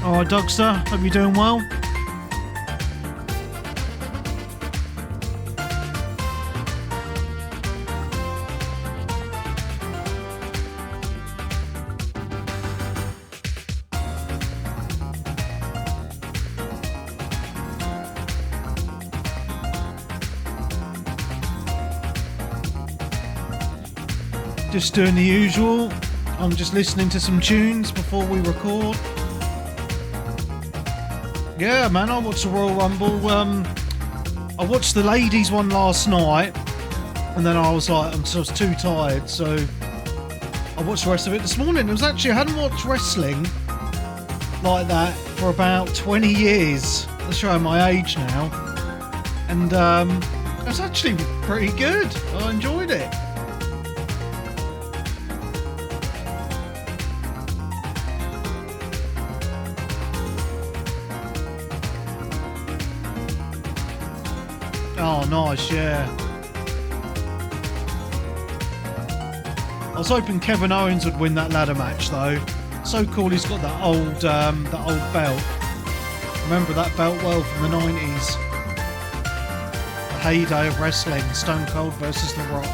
Alright, Dogster, hope you're doing well. Just doing the usual. I'm just listening to some tunes before we record. Yeah, man, I watched the Royal Rumble. I watched the ladies one last night, and then I was like, I was too tired, so I watched the rest of it this morning. It was actually, I hadn't watched wrestling like that for about 20 years. That's showing my age now. And it was actually pretty good. I enjoyed it. Oh, nice, yeah. I was hoping Kevin Owens would win that ladder match, though. So cool, he's got that old belt. Remember that belt well from the 90s. The heyday of wrestling, Stone Cold versus The Rock.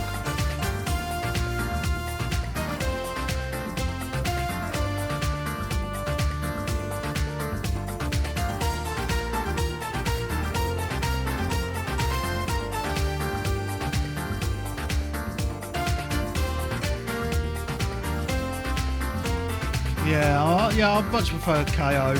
Yeah, I much prefer KO.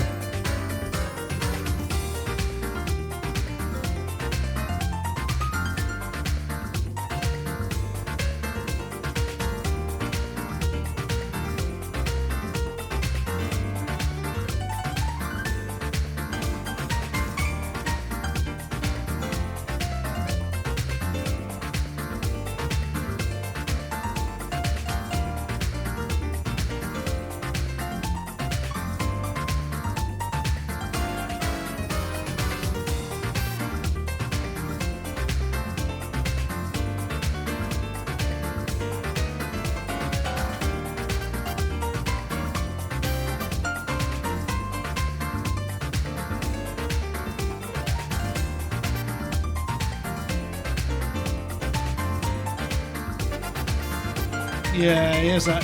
Yeah, he has that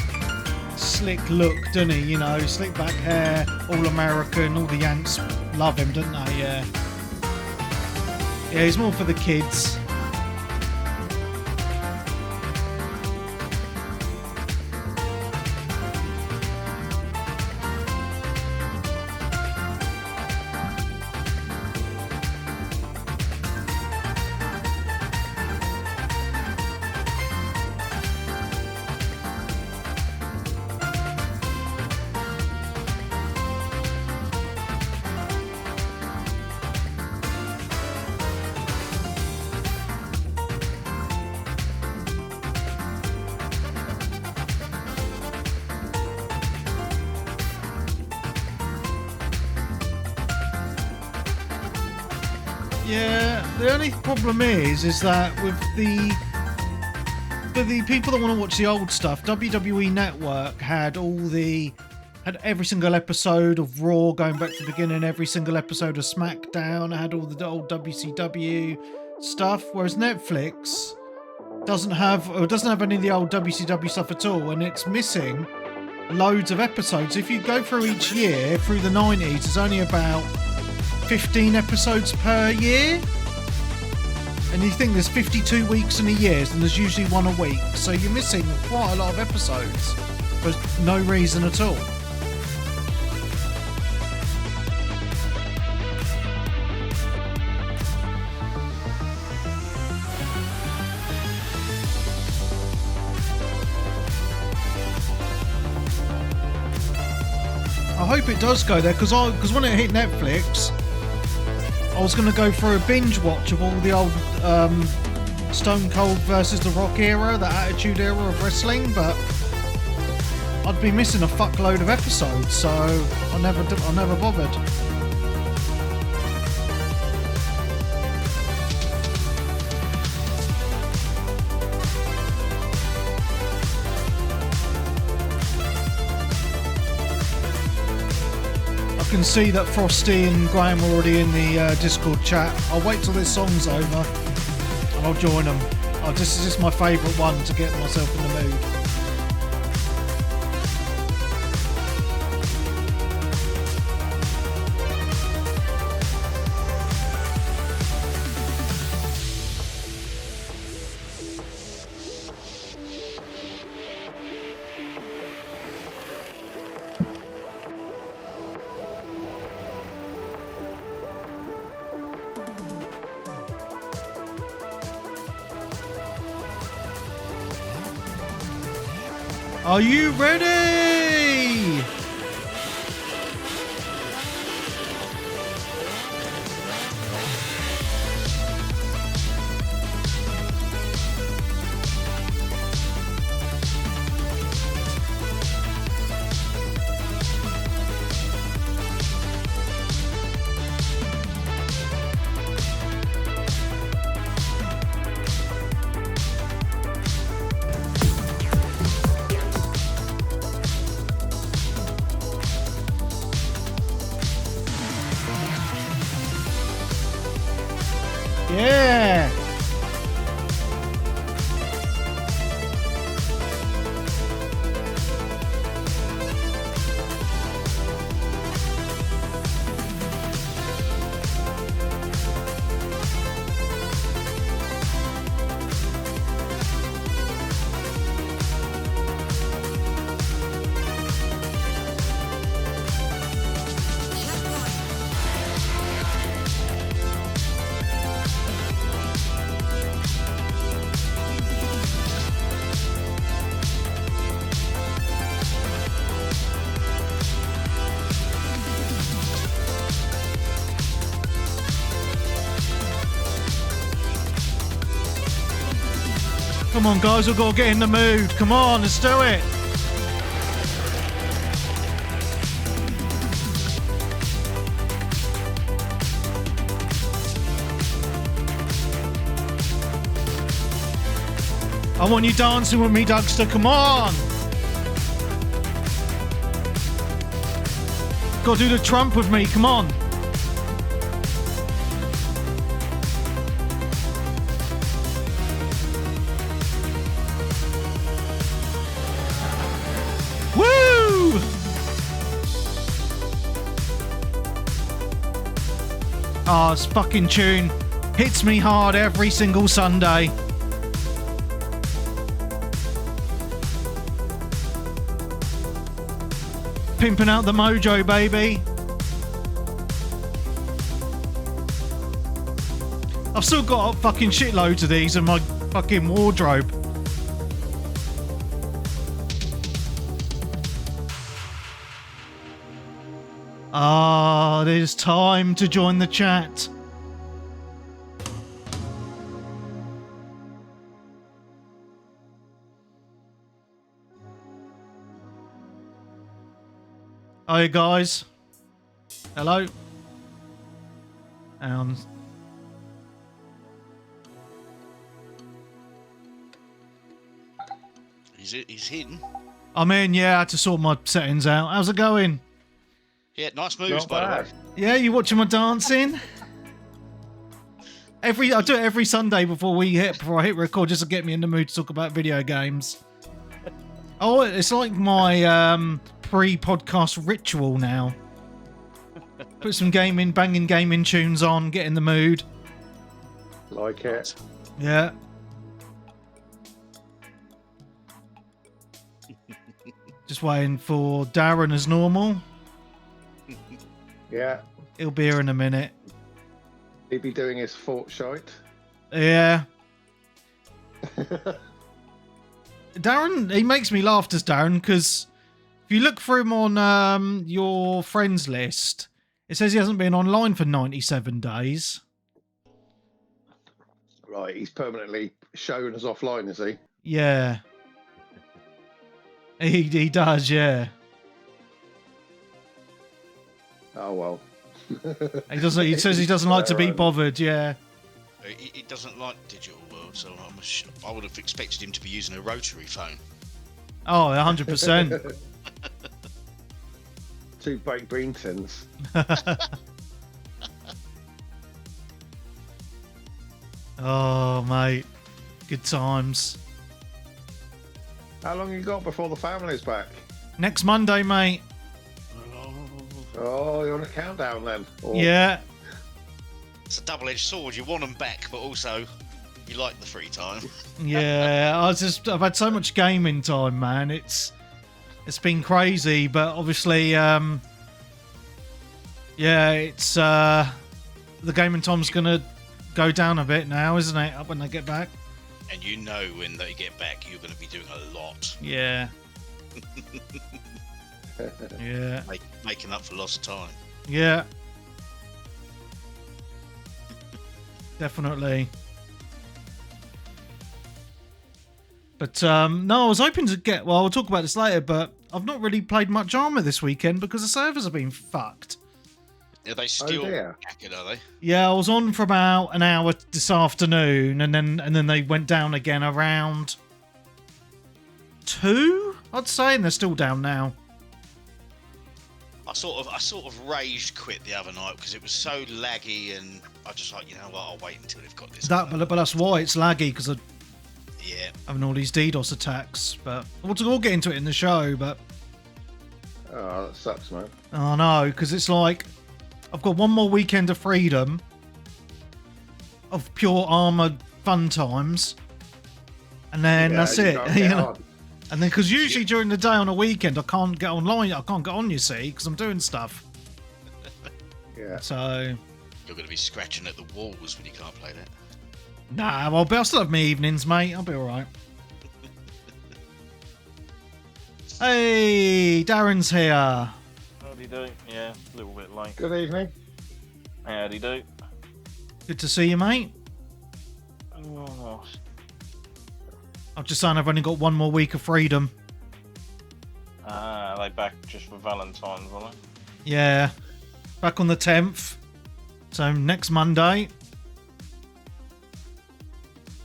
slick look, doesn't he? You know, slick back hair, all American, all the Yanks love him, don't they? Yeah. Yeah, he's more for the kids. Yeah, the only problem is that with for the people that want to watch the old stuff, WWE Network had every single episode of Raw going back to the beginning, every single episode of SmackDown, it had all the old WCW stuff, whereas Netflix doesn't have any of the old WCW stuff at all, and it's missing loads of episodes. If you go through each year, through the 90s, there's only about 15 episodes per year, and you think there's 52 weeks in a year, and there's usually one a week, so you're missing quite a lot of episodes for no reason at all. I hope it does go there, because when it hit Netflix, I was going to go for a binge watch of all the old Stone Cold versus The Rock era, the Attitude era of wrestling, but I'd be missing a fuckload of episodes, so I never bothered. can see that Frosty and Graham are already in the Discord chat. I'll wait till this song's over and I'll join them. This is just my favourite one to get myself in the mood. Are you ready? Yeah. Come on, guys, we've got to get in the mood. Come on, let's do it. I want you dancing with me, Dougster. Come on. Got to do the Trump with me. Come on. Oh, this fucking tune hits me hard every single Sunday. Pimping out the mojo, baby. I've still got fucking shitloads of these in my fucking wardrobe. Ah, it is time to join the chat. Hi guys. Hello. He's hidden. I'm in, yeah, I had to sort my settings out. How's it going? Yeah, nice moves, by the way. Yeah, you watching my dancing? I do it every Sunday before I hit record, just to get me in the mood to talk about video games. Oh, it's like my pre-podcast ritual now. Put some banging gaming tunes on, get in the mood. Like it. Yeah. Just waiting for Darren as normal. Yeah. He'll be here in a minute. He'll be doing his fortnite. Yeah. Darren, he makes me laugh, does Darren, because if you look for him on your friends list, it says he hasn't been online for 97 days. Right, he's permanently shown us offline, is he? Yeah. He does, yeah. Oh, well. He says he doesn't like to be bothered, yeah. He doesn't like digital world, so I would have expected him to be using a rotary phone. Oh, 100%. 2 baked bean tins. Oh, mate. Good times. How long you got before the family's back? Next Monday, mate. Oh, you're on a countdown then. Or... Yeah. It's a double-edged sword. You want them back, but also you like the free time. Yeah. I've had so much gaming time, man. It's been crazy, but obviously, yeah, it's the gaming time's gonna go down a bit now, isn't it? Up when they get back. And you know when they get back, you're going to be doing a lot. Yeah. Yeah. Making up for lost time. Yeah. Definitely. But no, I was hoping to get. Well, we'll talk about this later. But I've not really played much Arma this weekend because the servers have been fucked. Are they still dear. hacking, are they? Yeah, I was on for about an hour this afternoon, and then they went down again around 2, I'd say, and they're still down now. I sort of rage quit the other night because it was so laggy, and I just like, you know what, I'll wait until they've got this. But that's why it's laggy, because I'm Yeah. having all these DDoS attacks. But we'll get into it in the show. But Oh, that sucks, man. oh no, because it's like I've got one more weekend of freedom of pure Arma fun times, and then Yeah, that's you it. can't You get know? on. And then because usually during the day on a weekend I can't get online. I can't get on, you see, because I'm doing stuff. Yeah. So You're going to be scratching at the walls when you can't play that. nah, well, but I'll still have my evenings, mate. I'll be all right. Hey, Darren's here. Howdy do? Yeah, a little bit late. Good evening. Howdy do? Good to see you, mate. Oh, I'm just saying I've only got one more week of freedom. are they back just for Valentine's, are they? Yeah. Back on the 10th. So next Monday.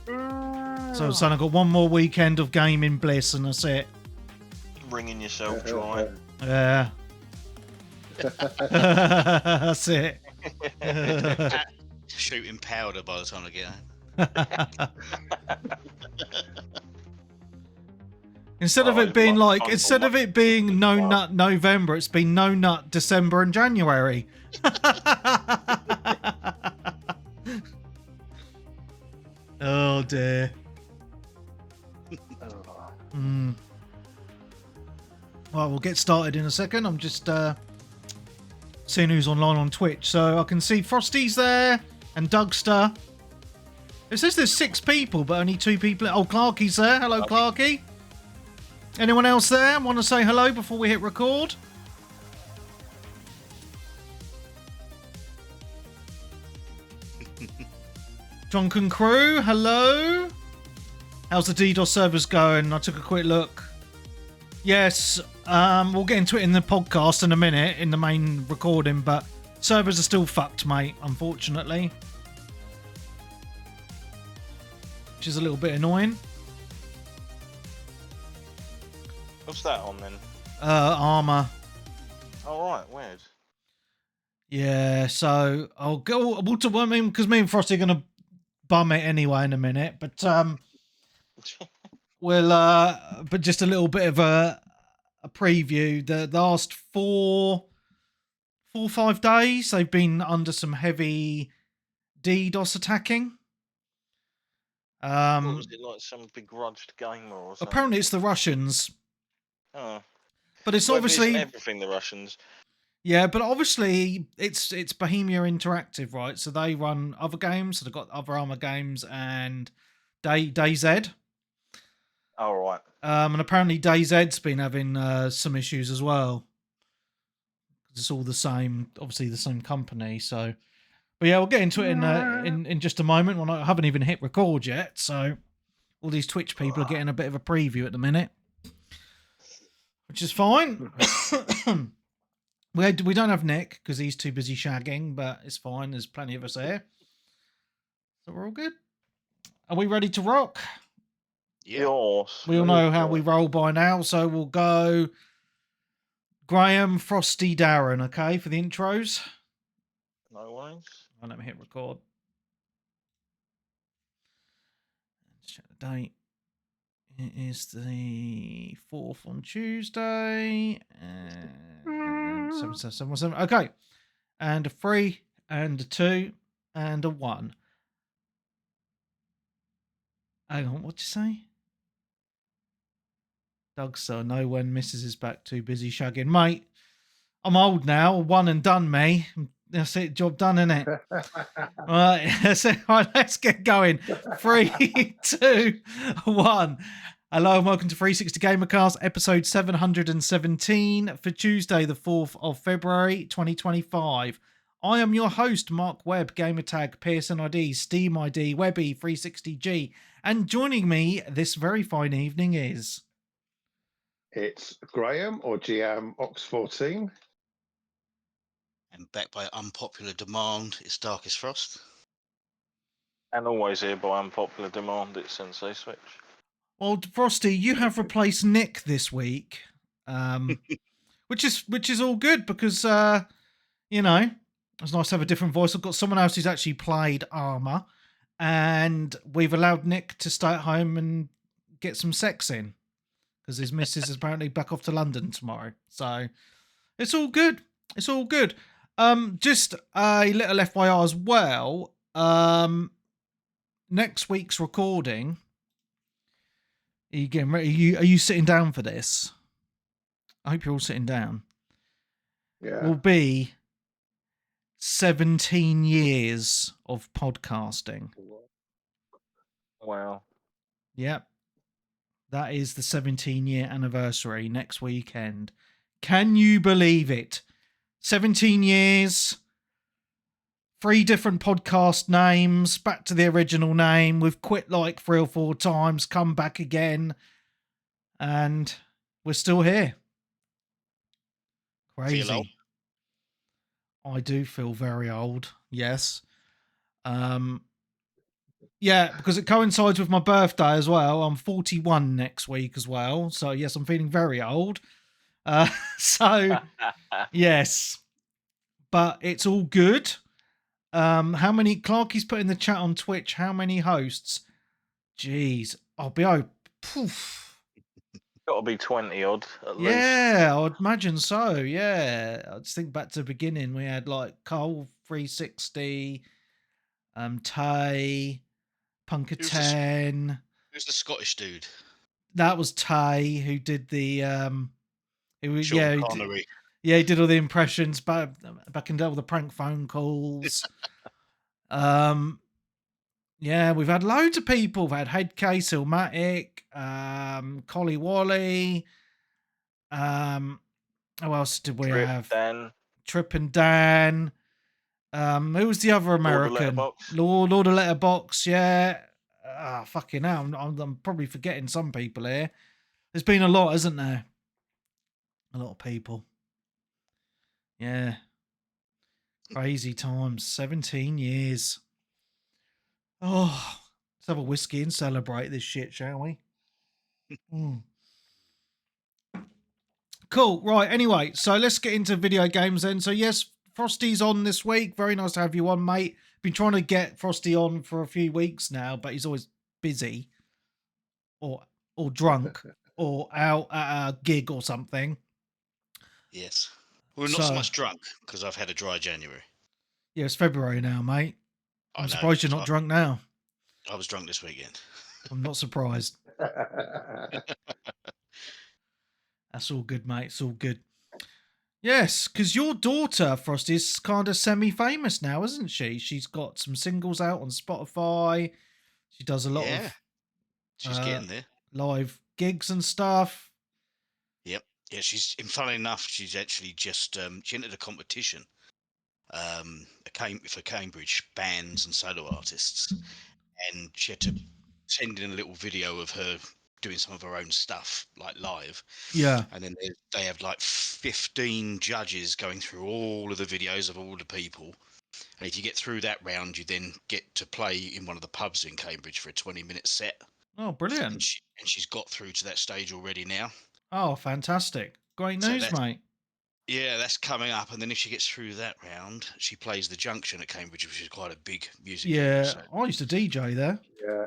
So I'm saying I've got one more weekend of gaming bliss and that's it. Wringing yourself dry. Yeah. That's it. Shooting powder by the time I get home. Instead of it being like, instead of it being No Nut November, it's been No Nut December and January. Oh dear. Mm. Well, we'll get started in a second. I'm just seeing who's online on Twitch. So I can see Frosty's there and Dougster. It says there's 6 people, but only 2 people. Oh, Clarky's there. Hello, Clarky. Anyone else there want to say hello before we hit record? Drunken Crew, hello. How's the DDoS servers going? I took a quick look. Yes, we'll get into it in the podcast in a minute, in the main recording, but servers are still fucked, mate, unfortunately. Which is a little bit annoying. What's that on then? Arma. Oh, right, weird. Yeah, so I'll go. I mean, because me and Frosty are gonna bum it anyway in a minute, but we'll. But just a little bit of a preview. The last 4 or 5 days, they've been under some heavy DDoS attacking. What was it, like some begrudged gamer or something? Apparently, it's the Russians. Oh. But it's Well, obviously everything the Russians. Yeah, but obviously it's Bohemia Interactive, right? So they run other games. So they've got other Arma games and DayZ. Oh, right. And apparently DayZ's been having some issues as well. It's all the same, obviously the same company. So, but yeah, we'll get into it in just a moment. Well, I haven't even hit record yet, so all these Twitch people are getting a bit of a preview at the minute, which is fine. We don't have Nick because he's too busy shagging, but it's fine. There's plenty of us here, so we're all good. Are we ready to rock? Yes. We all know how we roll by now, so we'll go. Graham, Frosty, Darren, okay, for the intros. No worries. I'll let me hit record. Let's check the date. It is the 4th on Tuesday. And 777. Okay. And a 3, and a 2, and a 1. Hang on, what'd you say? Doug, so know when Mrs. is back, too busy shagging. Mate, I'm old now, one and done, me. That's it, job done, innit? Right, so, right, let's get going. 3, 2, 1. Hello and welcome to 360 Gamercast, episode 717 for Tuesday, the 4th of February, 2025. I am your host, Mark Webb, Gamertag, Pearson ID, Steam ID, Webby, 360G, and joining me this very fine evening is... It's Graham or GM Ox 14. And back by unpopular demand, it's Darkestfrost. And always here by unpopular demand, it's Sensei Switch. Well, Frosty, you have replaced Nick this week, which is all good because you know, it's nice to have a different voice. I've got someone else who's actually played Arma, and we've allowed Nick to stay at home and get some sex in because his missus is apparently back off to London tomorrow. So it's all good. It's all good. Just a little FYI as well. Next week's recording. Are you getting ready? Are you sitting down for this? I hope you're all sitting down. Yeah. Will be 17 years of podcasting. Wow. Yep. That is the 17-year anniversary next weekend. Can you believe it? 17 years, 3 different podcast names, back to the original name. We've quit like 3 or 4 times, come back again, and we're still here. Crazy. Feel old? I do feel very old, yes. Yeah, because it coincides with my birthday as well. I'm 41 next week as well. So, yes, I'm feeling very old. So, yes. But it's all good. How many... Clarky's put in the chat on Twitch, how many hosts? Jeez. I'll be... poof. Got to be 20 odd at least. Yeah, I'd imagine so. Yeah. I just think back to the beginning. We had like Cole 360, Tay... Punker 10. Who's the Scottish dude? That was Tay who did the Sean Connery. he did all the impressions back in all the prank phone calls. Yeah, we've had loads of people. We've had Headcase, Ilmatic, Collie Wally. Who else did we have? Dan. Trip and Dan. Who was the other American? Lord of Letterbox, yeah. Fucking hell, I'm probably forgetting some people here. There's been a lot, isn't there? A lot of people. Yeah. Crazy times. 17 years. Oh, let's have a whiskey and celebrate this shit, shall we? Cool. Right, anyway, so let's get into video games then. So yes, Frosty's on this week. Very nice to have you on, mate. Been trying to get Frosty on for a few weeks now, but he's always busy or drunk or out at a gig or something. Yes. Well, not so much drunk because I've had a dry January. Yeah, it's February now, mate. I'm surprised you're not drunk now. I was drunk this weekend. I'm not surprised. That's all good, mate. It's all good. Yes, because your daughter, Frosty, is kind of semi-famous now, isn't she? She's got some singles out on Spotify. She does a lot of... She's getting there. Live gigs and stuff. Yep. Yeah, she's... And funnily enough, she's actually just... she entered a competition for Cambridge bands and solo artists. And she had to send in a little video of her doing some of her own stuff, like live. Yeah. And then they have like 15 judges going through all of the videos of all the people. And if you get through that round, you then get to play in one of the pubs in Cambridge for a 20-minute set. Oh, brilliant. And she's got through to that stage already now. Oh, fantastic. Great news, mate. Yeah, that's coming up, and then if she gets through that round, she plays the Junction at Cambridge, which is quite a big music venue. Yeah, So I used to DJ there.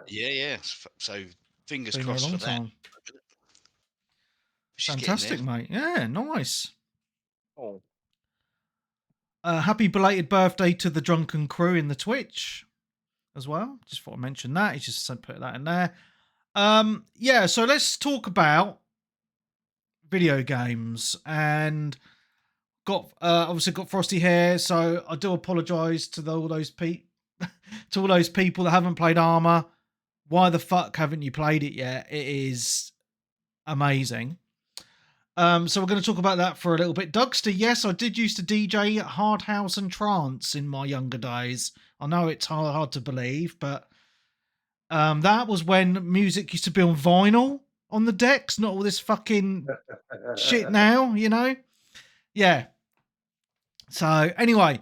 Yeah. yeah. So fingers Been there a crossed long for that. time. She's getting there. Fantastic, mate. Yeah, nice. Oh, Happy belated birthday to the drunken crew in the Twitch as well. Just thought I'd mention that. He just put that in there. Yeah, so let's talk about video games, and got obviously got frosty hair, so I do apologise to all those to all those people that haven't played Arma. Why the fuck haven't you played it yet? It is amazing. So we're going to talk about that for a little bit. Dugster, yes, I did used to DJ hard house and trance in my younger days. I know it's hard to believe, but that was when music used to be on vinyl on the decks, not all this fucking shit now, you know? Yeah. So anyway,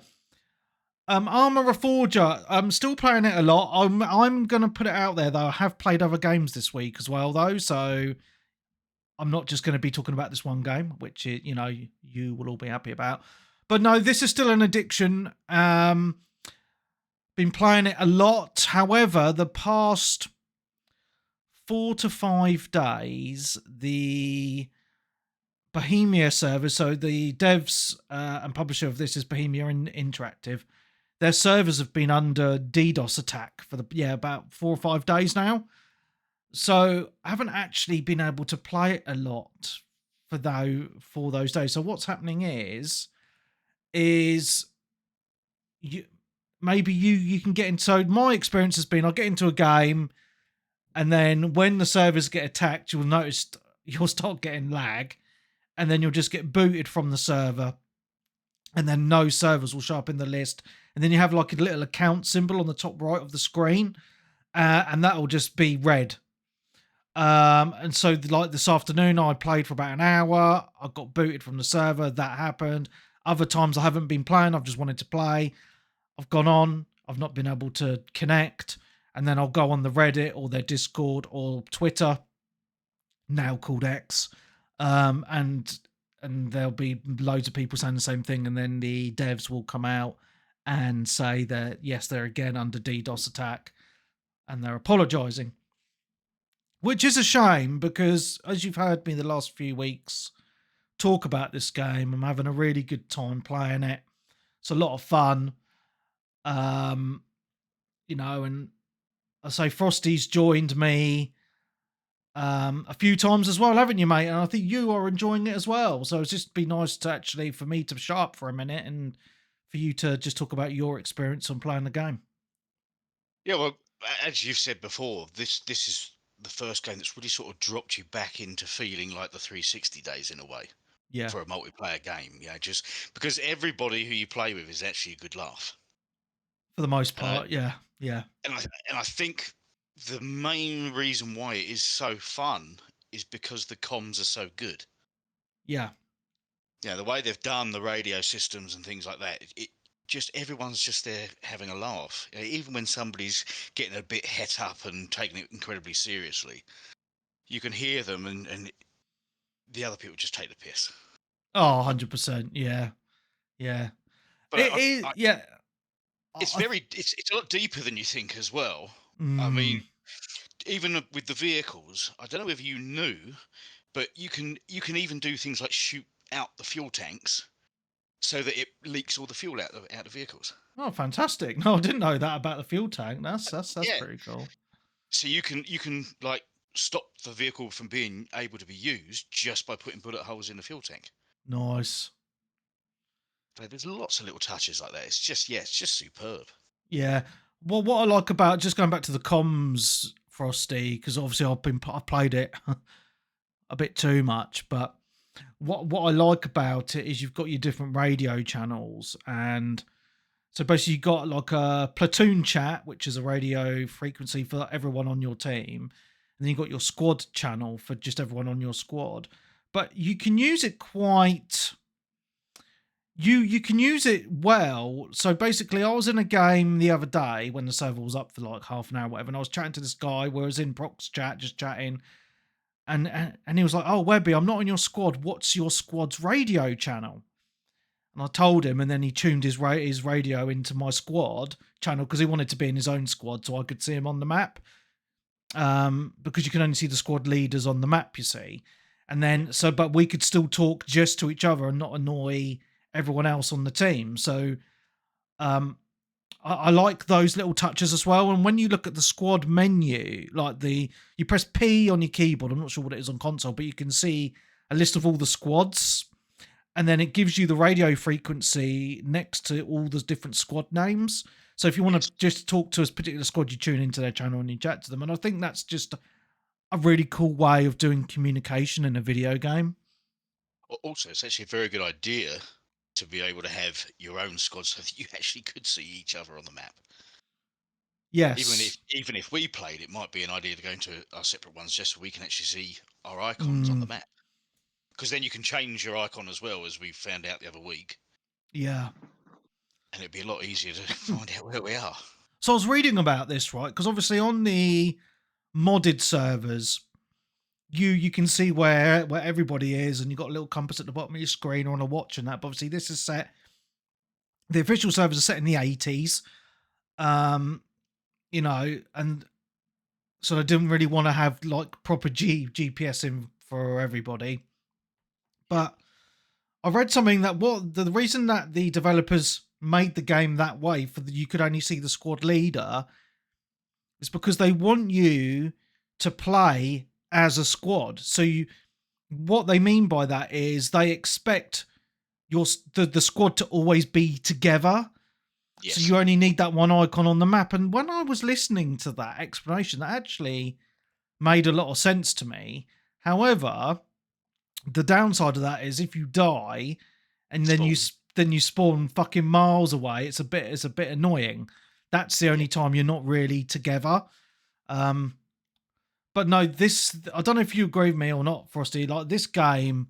Arma Reforger, I'm still playing it a lot. I'm gonna put it out there though. I have played other games this week as well though, so I'm not just going to be talking about this one game, which you know you will all be happy about. But no, this is still an addiction. Been playing it a lot. However, the past 4 to 5 days, the Bohemia server, so the devs and publisher of this is Bohemia Interactive. Their servers have been under DDoS attack for about 4 or 5 days now. So I haven't actually been able to play it a lot for those days. So what's happening is you can get into. So my experience has been I'll get into a game, and then when the servers get attacked, you'll start getting lag, and then you'll just get booted from the server, and then no servers will show up in the list, and then you have like a little account symbol on the top right of the screen, and that will just be red. And so like this afternoon I played for about an hour. I got booted from the server. That happened. Other times I haven't been playing. I've just wanted to play. I've gone on. I've not been able to connect. And then I'll go on the Reddit or their Discord or Twitter, now called X. And there'll be loads of people saying the same thing. And then the devs will come out and say that, yes, they're again under DDoS attack. And they're apologising. Which is a shame because, as you've heard me the last few weeks talk about this game, I'm having a really good time playing it. It's a lot of fun. You know, and I say Frosty's joined me a few times as well, haven't you, mate? And I think you are enjoying it as well. So it's just be nice to actually, for me to shut up for a minute and for you to just talk about your experience on playing the game. Yeah, well, as you've said before, this is the first game that's really sort of dropped you back into feeling like the 360 days in a way. Yeah. For a multiplayer game, just because everybody who you play with is actually a good laugh. For the most part, yeah. And I think the main reason why it is so fun is because the comms are so good. Yeah. Yeah, the way they've done the radio systems and things like that, it just everyone's just there having a laugh. Even when somebody's getting a bit het up and taking it incredibly seriously, you can hear them and the other people just take the piss. Oh, 100%. Yeah. But It's it's a lot deeper than you think as well. I mean, even with the vehicles, I don't know if you knew, but you can even do things like shoot out the fuel tanks so that it leaks all the fuel out of vehicles. Oh, fantastic. No, I didn't know that about the fuel tank. That's Yeah. pretty cool. So you can like stop the vehicle from being able to be used just by putting bullet holes in the fuel tank. Nice. So there's lots of little touches like that. It's just superb. Yeah. Well, what I like about, just going back to the comms, Frosty, because obviously I've played it a bit too much, but what I like about it is you've got your different radio channels, and so basically you've got like a platoon chat, which is a radio frequency for everyone on your team, and then you've got your squad channel for just everyone on your squad. But you can use it quite... You can use it well. So basically, I was in a game the other day when the server was up for like half an hour, or whatever, and I was chatting to this guy where I was in Prox chat, just chatting, and he was like, "Oh, Webby, I'm not in your squad. What's your squad's radio channel?" And I told him, and then he tuned his radio into my squad channel because he wanted to be in his own squad so I could see him on the map. Because you can only see the squad leaders on the map, you see. And then, but we could still talk just to each other and not annoy everyone else on the team. So, I like those little touches as well. And when you look at the squad menu, like you press P on your keyboard, I'm not sure what it is on console, but you can see a list of all the squads. And then it gives you the radio frequency next to all the different squad names. So if you want to just talk to a particular squad, you tune into their channel and you chat to them. And I think that's just a really cool way of doing communication in a video game. Also, it's actually a very good idea to be able to have your own squad so that you actually could see each other on the map. Yes. Even if we played, it might be an idea to go into our separate ones just so we can actually see our icons on the map. Because then you can change your icon as well, as we found out the other week. Yeah. And it'd be a lot easier to find out where we are. So I was reading about this, right? Because obviously on the modded servers, you can see where everybody is, and you've got a little compass at the bottom of your screen or on a watch and that. But obviously this is set. The official servers are set in the 80s. You know, and so I didn't really want to have like proper GPS in for everybody. But I read something that the reason that the developers made the game that way you could only see the squad leader is because they want you to play as a squad. So what they mean by that is they expect the squad to always be together. Yes. So you only need that one icon on the map. And when I was listening to that explanation, that actually made a lot of sense to me. However, the downside of that is if you die and then you spawn fucking miles away, it's a bit annoying. That's the only time you're not really together. But no, I don't know if you agree with me or not, Frosty. Like, this game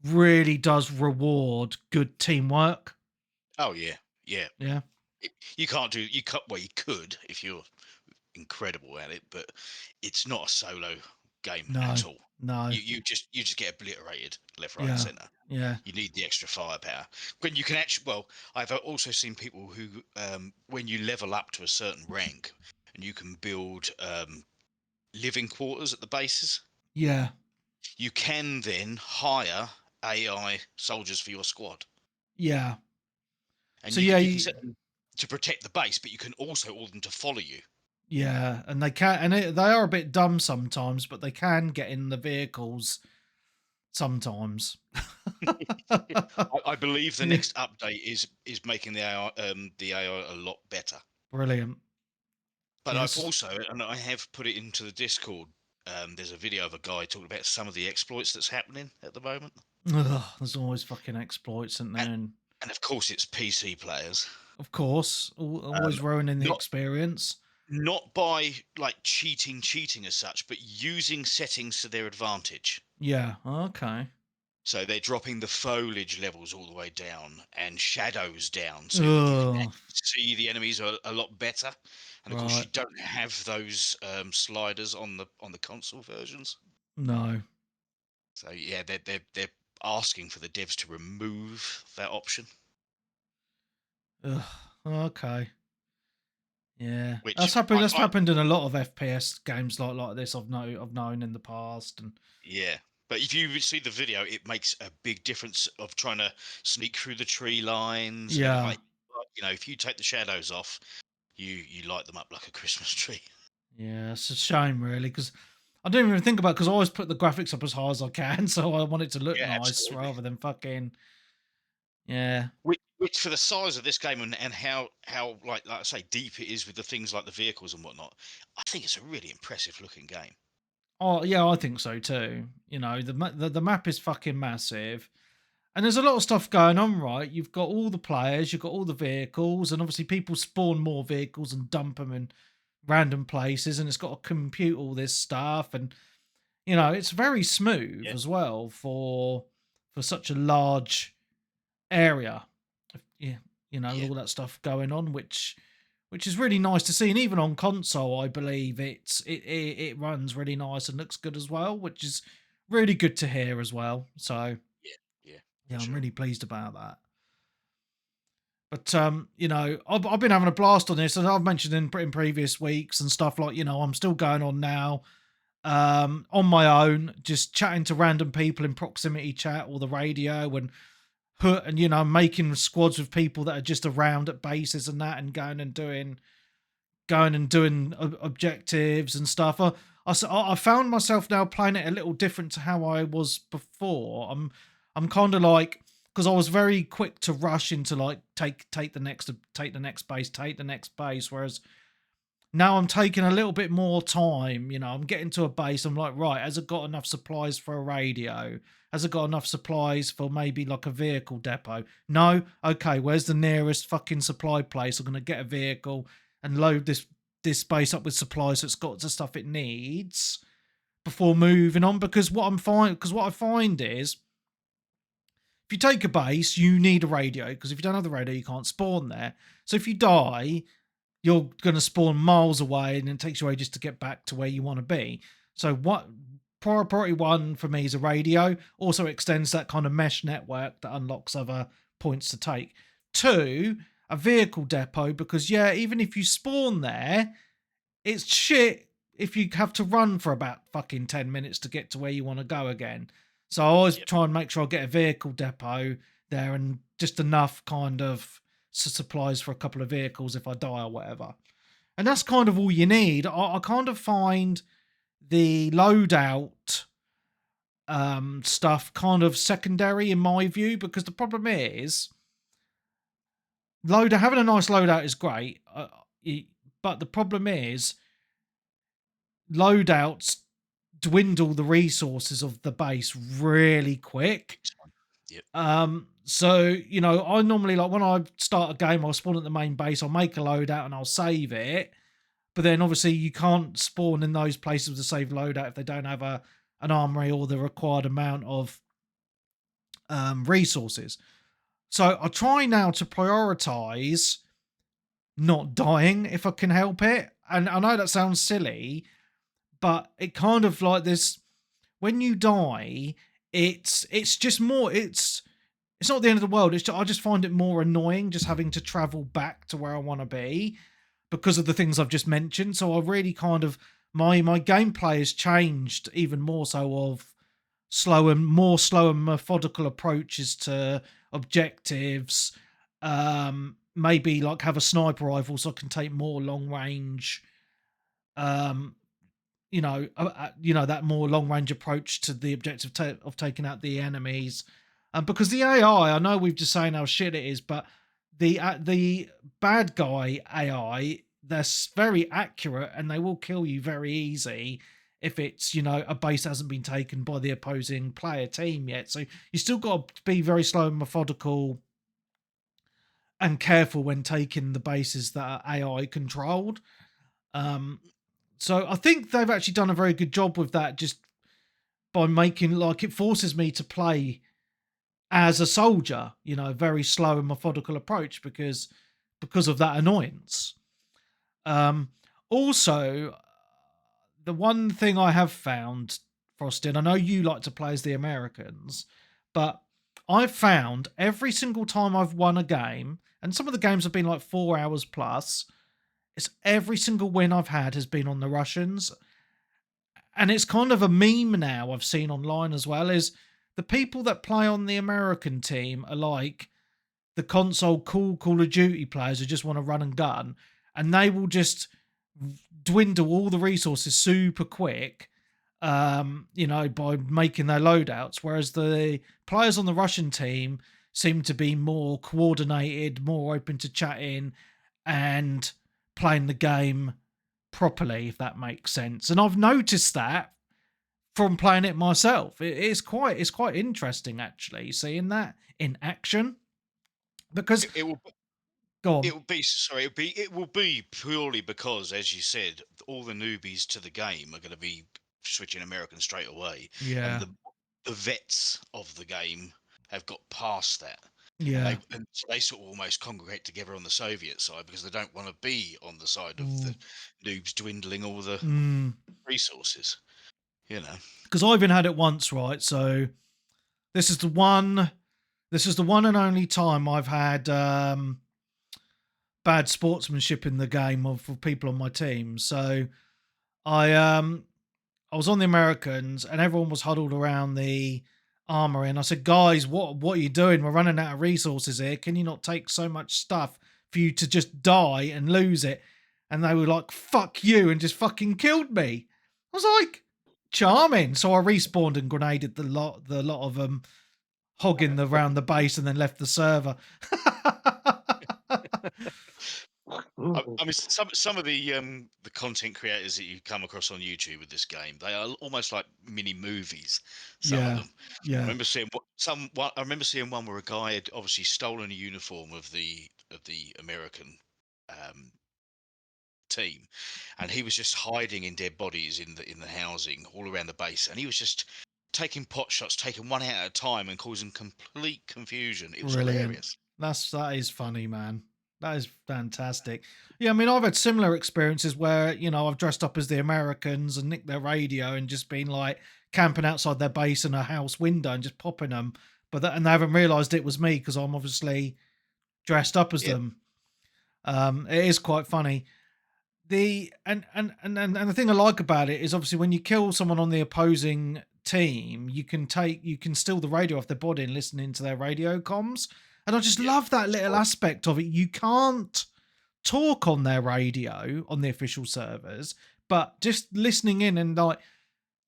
really does reward good teamwork. Oh yeah. Yeah. You could if you're incredible at it, but it's not a solo game at all. No. You just get obliterated left, right, and centre. Yeah. You need the extra firepower. When you can actually, I've also seen people who, when you level up to a certain rank, and you can build living quarters at the bases. Yeah. You can then hire AI soldiers for your squad. Yeah. And so you can set them to protect the base, but you can also order them to follow you. Yeah, and they can, and they are a bit dumb sometimes, but they can get in the vehicles sometimes. I believe the next update is making the AI a lot better. Brilliant. But yes. I've also, and I have put it into the Discord. There's a video of a guy talking about some of the exploits that's happening at the moment. Ugh, there's always fucking exploits, isn't there? And of course, it's PC players. Of course, always ruining the experience. Not by like cheating as such, but using settings to their advantage. Yeah. Okay. So they're dropping the foliage levels all the way down and shadows down, so you can see the enemies a lot better. And of course, you don't have those sliders on the console versions. No. So yeah, they're asking for the devs to remove that option. Ugh, okay. Yeah, that's happened in a lot of FPS games like this. I've known in the past, and yeah. But if you see the video, it makes a big difference of trying to sneak through the tree lines. Yeah. Like, if you take the shadows off, you light them up like a Christmas tree. Yeah, it's a shame, really, because I don't even think about it, because I always put the graphics up as high as I can, so I want it to look nice absolutely. Rather than fucking. Yeah. Which for the size of this game and how like I say deep it is with the things like the vehicles and whatnot, I think it's a really impressive looking game. Oh yeah, I think so too. You know, the map is fucking massive, and there's a lot of stuff going on. Right, you've got all the players, you've got all the vehicles, and obviously people spawn more vehicles and dump them in random places, and it's got to compute all this stuff, and you know, it's very smooth as well for such a large area. Yeah, you know, all that stuff going on, which is really nice to see. And even on console, I believe it runs really nice and looks good as well, which is really good to hear as well. So yeah, I'm really pleased about that. But I've been having a blast on this, and I've mentioned in previous weeks and stuff like, I'm still going on now, on my own, just chatting to random people in proximity chat or the radio, and making squads with people that are just around at bases and that, and going and doing objectives and stuff. I found myself now playing it a little different to how I was before. I'm kind of like, because I was very quick to rush into like take the next base, whereas now I'm taking a little bit more time. I'm getting to a base. I'm like, right, has it got enough supplies for a radio? Has it got enough supplies for maybe like a vehicle depot? No. Okay, where's the nearest fucking supply place? I'm gonna get a vehicle and load this base up with supplies, so it's got the stuff it needs before moving on. Because what I find is, if you take a base, you need a radio, because if you don't have the radio, you can't spawn there. So if you die, you're going to spawn miles away, and it takes you ages to get back to where you want to be. So what priority one for me is a radio. Also extends that kind of mesh network that unlocks other points to take. 2, a vehicle depot, because even if you spawn there, it's shit if you have to run for about fucking 10 minutes to get to where you want to go again. So I always try and make sure I get a vehicle depot there, and just enough kind of supplies for a couple of vehicles if I die or whatever. And that's kind of all you need. I kind of find the loadout stuff kind of secondary in my view, because the problem is, having a nice loadout is great, but the problem is loadouts dwindle the resources of the base really quick. So I normally, like, when I start a game, I'll spawn at the main base, I'll make a loadout and I'll save it. But then obviously you can't spawn in those places with a save loadout if they don't have an armory or the required amount of resources. So I try now to prioritize not dying if I can help it. And I know that sounds silly, but it kind of like this, when you die, it's just more, it's not the end of the world. I just find it more annoying just having to travel back to where I want to be because of the things I've just mentioned. So I really kind of, my gameplay has changed even more so, of slow and methodical approaches to objectives. Maybe like have a sniper rifle so I can take more long range, that more long range approach to the objective of taking out the enemies. Because the AI, I know we've just saying how shit it is, but the bad guy AI, they're very accurate and they will kill you very easy if it's, a base hasn't been taken by the opposing player team yet. So you still got to be very slow and methodical and careful when taking the bases that are AI controlled. So I think they've actually done a very good job with that, just by making, like, it forces me to play as a soldier, very slow and methodical approach because of that annoyance. Also, the one thing I have found, Frosty, and I know you like to play as the Americans, but I've found every single time I've won a game, and some of the games have been like 4 hours plus, it's every single win I've had has been on the Russians. And it's kind of a meme now I've seen online as well, is the people that play on the American team are like the console cool Call of Duty players who just want to run and gun, and they will just dwindle all the resources super quick, by making their loadouts. Whereas the players on the Russian team seem to be more coordinated, more open to chatting and playing the game properly, if that makes sense. And I've noticed that from playing it myself. It's quite interesting actually seeing that in action, because it will go on. It will be purely because, as you said, all the newbies to the game are going to be switching American straight away. Yeah. And the vets of the game have got past that. Yeah. And so they sort of almost congregate together on the Soviet side because they don't want to be on the side of the noobs dwindling all the resources. Because I even had it once, right? So this is the one and only time I've had bad sportsmanship in the game for people on my team. So I was on the Americans and everyone was huddled around the Arma, and I said, guys, what are you doing? We're running out of resources here. Can you not take so much stuff for you to just die and lose it? And they were like, fuck you, and just fucking killed me. I was like, charming. So I respawned and grenaded the lot of them, hogging around the base, and then left the server. I mean, some of the content creators that you come across on YouTube with this game, they are almost like mini movies. Some of them. I Yeah. remember seeing I remember seeing one where a guy had obviously stolen a uniform of the American team, and he was just hiding in dead bodies in the housing all around the base, and he was just taking pot shots, taking one out at a time, and causing complete confusion. It was hilarious. That is funny, man. That is fantastic. Yeah, I mean, I've had similar experiences where, you know, I've dressed up as the Americans and nicked their radio and just been like camping outside their base in a house window and just popping them. And they haven't realised it was me because I'm obviously dressed up as them. It is quite funny. And the thing I like about it is obviously when you kill someone on the opposing team, you can steal the radio off their body and listen into their radio comms. And I just love that little aspect of it. You can't talk on their radio on the official servers, but just listening in and like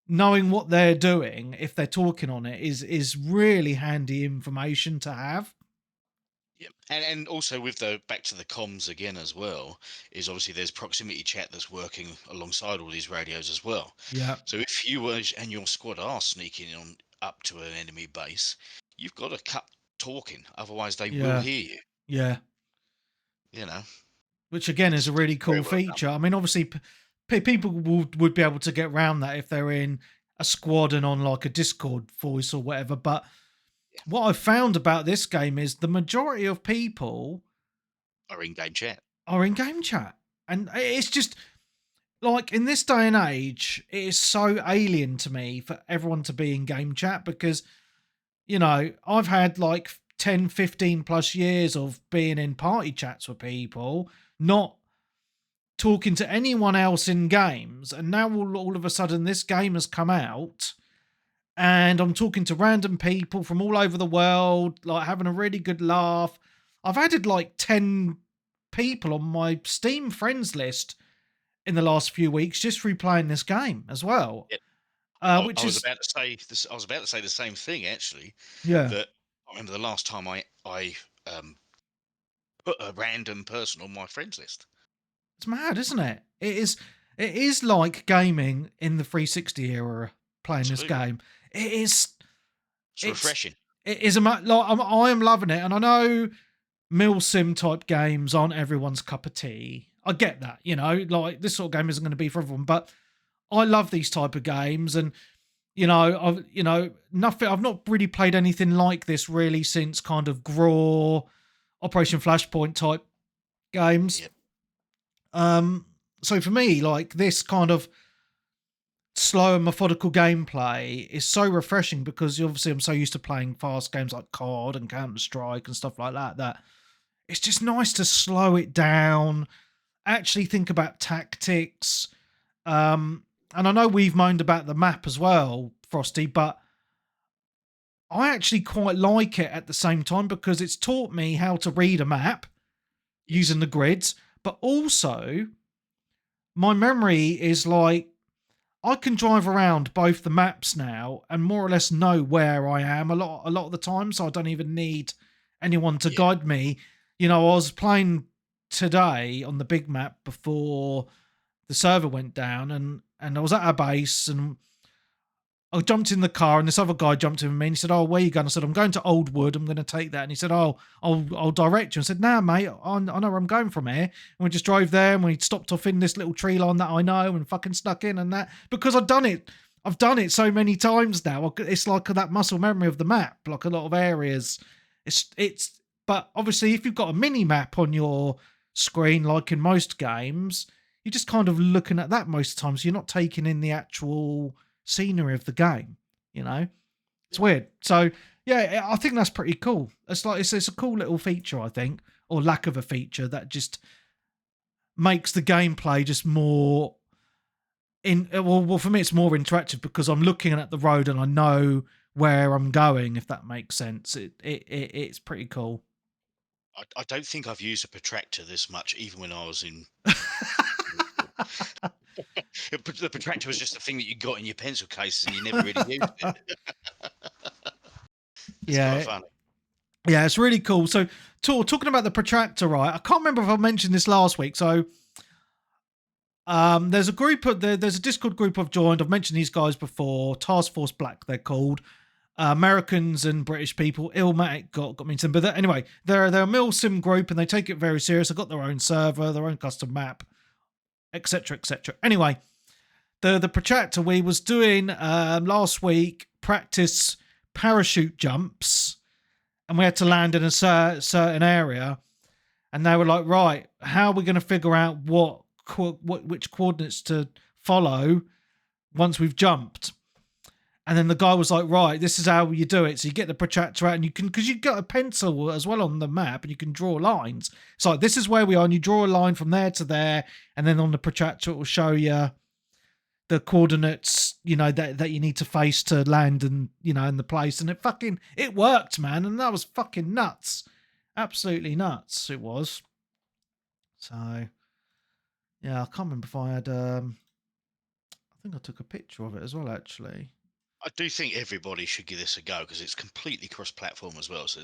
knowing what they're doing if they're talking on it is really handy information to have. Yeah, and also with the back to the comms again as well, is obviously there's proximity chat that's working alongside all these radios as well. Yeah. So if you and your squad are sneaking on up to an enemy base, you've got to cut talking, otherwise they will hear you. Yeah. You know, which again is a really cool feature. I mean, obviously, people would be able to get around that if they're in a squad and on like a Discord voice or whatever. But what I've found about this game is the majority of people are in game chat. And it's just like in this day and age, it is so alien to me for everyone to be in game chat because, you know, I've had like 10, 15 plus years of being in party chats with people, not talking to anyone else in games. And now all of a sudden this game has come out and I'm talking to random people from all over the world, like having a really good laugh. I've added like 10 people on my Steam friends list in the last few weeks just through playing this game as well. Yep. I was about to say the same thing actually. Yeah. That I remember the last time I put a random person on my friends list. It's mad, isn't it? It is like gaming in the 360 era playing this game. It's refreshing. It is like I am loving it, and I know milsim type games aren't everyone's cup of tea. I get that, you know, like this sort of game isn't going to be for everyone, but I love these type of games, and I've not really played anything like this really since kind of Graw, Operation Flashpoint type games. Yep. So for me, like this kind of slow and methodical gameplay is so refreshing because obviously I'm so used to playing fast games like COD and Counter-Strike and stuff like that it's just nice to slow it down, actually think about tactics. And I know we've moaned about the map as well, Frosty, but I actually quite like it at the same time because it's taught me how to read a map using the grids, but also my memory is like I can drive around both the maps now and more or less know where I am a lot of the time, so I don't even need anyone to guide me. You know, I was playing today on the big map before the server went down, and I was at our base, and I jumped in the car, and this other guy jumped in with me, and he said, "Oh, where are you going?" I said, "I'm going to Old Wood. I'm going to take that." And he said, "Oh, I'll direct you." I said, "Nah, mate, I know where I'm going from here." And we just drove there, and we stopped off in this little tree line that I know, and fucking stuck in and that because I've done it. I've done it so many times now. It's like that muscle memory of the map. Like a lot of areas, but obviously, if you've got a mini map on your screen, like in most games, you're just kind of looking at that most times. You're not taking in the actual scenery of the game, you know. It's weird. So Yeah, I think that's pretty cool. It's like it's a cool little feature, I think, or lack of a feature that just makes the gameplay just more well for me it's more interactive because I'm looking at the road and I know where I'm going, if that makes sense. It's pretty cool. I don't think I've used a protractor this much, even when I was in. The protractor was just a thing that you got in your pencil cases and you never really used it. It's quite Yeah, funny. yeah, it's really cool. So talking about the protractor, right? I can't remember if I mentioned this last week. So there's a group of there's a Discord group I've joined. I've mentioned these guys before. Task Force Black, they're called. Americans and British people. Illmatic got me into them. But anyway, they're a milsim group and they take it very serious. They've got their own server, their own custom map, etc., etc. Anyway, the protractor, we was doing last week practice parachute jumps, and we had to land in a certain area, and they were like, right, how are we going to figure out which coordinates to follow once we've jumped? And then the guy was like, right, this is how you do it. So you get the protractor out and you can, because you've got a pencil as well on the map and you can draw lines. It's like, this is where we are. And you draw a line from there to there. And then on the protractor, it will show you the coordinates, that you need to face to land and, in the place. And it worked, man. And that was fucking nuts. Absolutely nuts. It was. So, yeah, I can't remember if I had, I think I took a picture of it as well, actually. I do think everybody should give this a go because it's completely cross-platform as well. So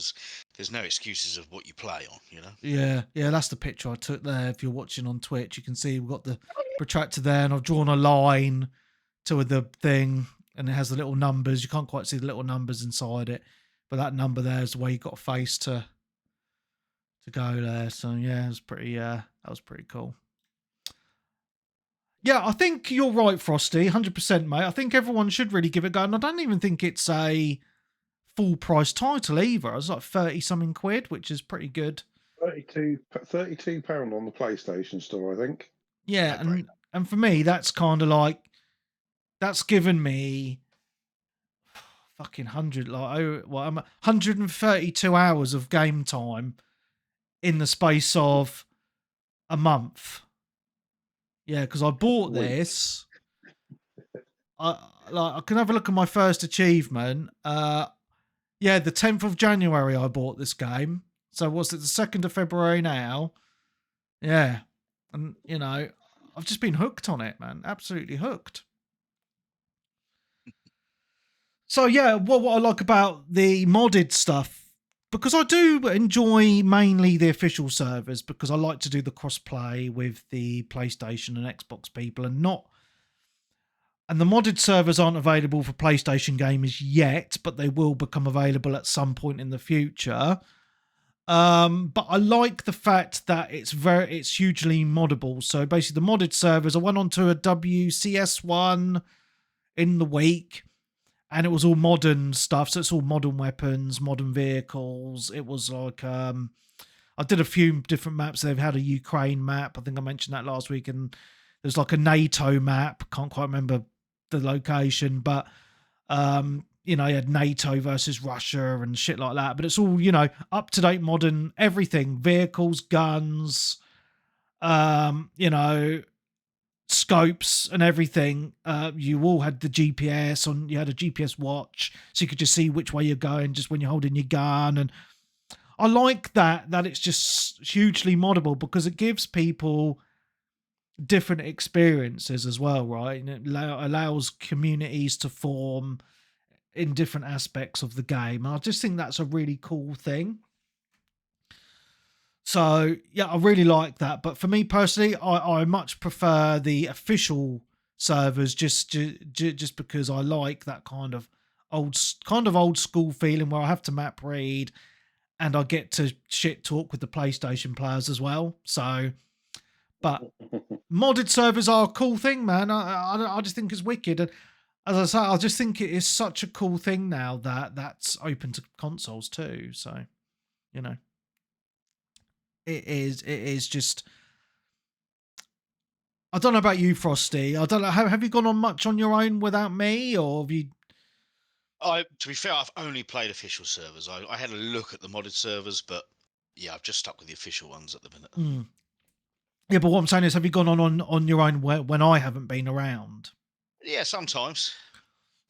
there's no excuses of what you play on, Yeah, that's the picture I took there. If you're watching on Twitch, you can see we've got the protractor there, and I've drawn a line to the thing, and it has the little numbers. You can't quite see the little numbers inside it, but that number there is the way you got a face to go there. So yeah, it was pretty. That was pretty cool. Yeah, I think you're right, Frosty. 100%, mate. I think everyone should really give it a go. And I don't even think it's a full price title either. It's like 30 something quid, which is pretty good. £32 on the PlayStation Store, I think. Yeah, and for me, that's kind of like, that's given me fucking 132 hours of game time in the space of a month. Yeah, because I bought this. I can have a look at my first achievement. Yeah, the 10th of January I bought this game. So was it the 2nd of February now? Yeah. And I've just been hooked on it, man. Absolutely hooked. So yeah, what I like about the modded stuff, because I do enjoy mainly the official servers, because I like to do the cross-play with the PlayStation and Xbox people, and the modded servers aren't available for PlayStation gamers yet, but they will become available at some point in the future. But I like the fact that it's hugely moddable. So basically the modded servers, I went onto a WCS one in the week, and it was all modern stuff. So it's all modern weapons, modern vehicles. It was like, I did a few different maps. They've had a Ukraine map. I think I mentioned that last week. And there's like a NATO map. Can't quite remember the location, but, you had NATO versus Russia and shit like that. But it's all, up-to-date modern everything. Vehicles, guns, scopes and everything. You all had the GPS on. You had a GPS watch, so you could just see which way you're going just when you're holding your gun. And I like that it's just hugely moddable, because it gives people different experiences as well, right? And it allows communities to form in different aspects of the game. And I just think that's a really cool thing. So yeah, I really like that. But for me personally, I much prefer the official servers, just because I like that kind of old school feeling where I have to map read and I get to shit talk with the PlayStation players as well. So, but modded servers are a cool thing, man. I just think it's wicked. And as I say, I just think it is such a cool thing now that that's open to consoles too. So, it is just, I don't know about you, Frosty. I don't know. Have you gone on much on your own without me, or have you? To be fair, I've only played official servers. I had a look at the modded servers, but yeah, I've just stuck with the official ones at the minute. Mm. Yeah, but what I'm saying is, have you gone on your own when I haven't been around? Yeah, sometimes.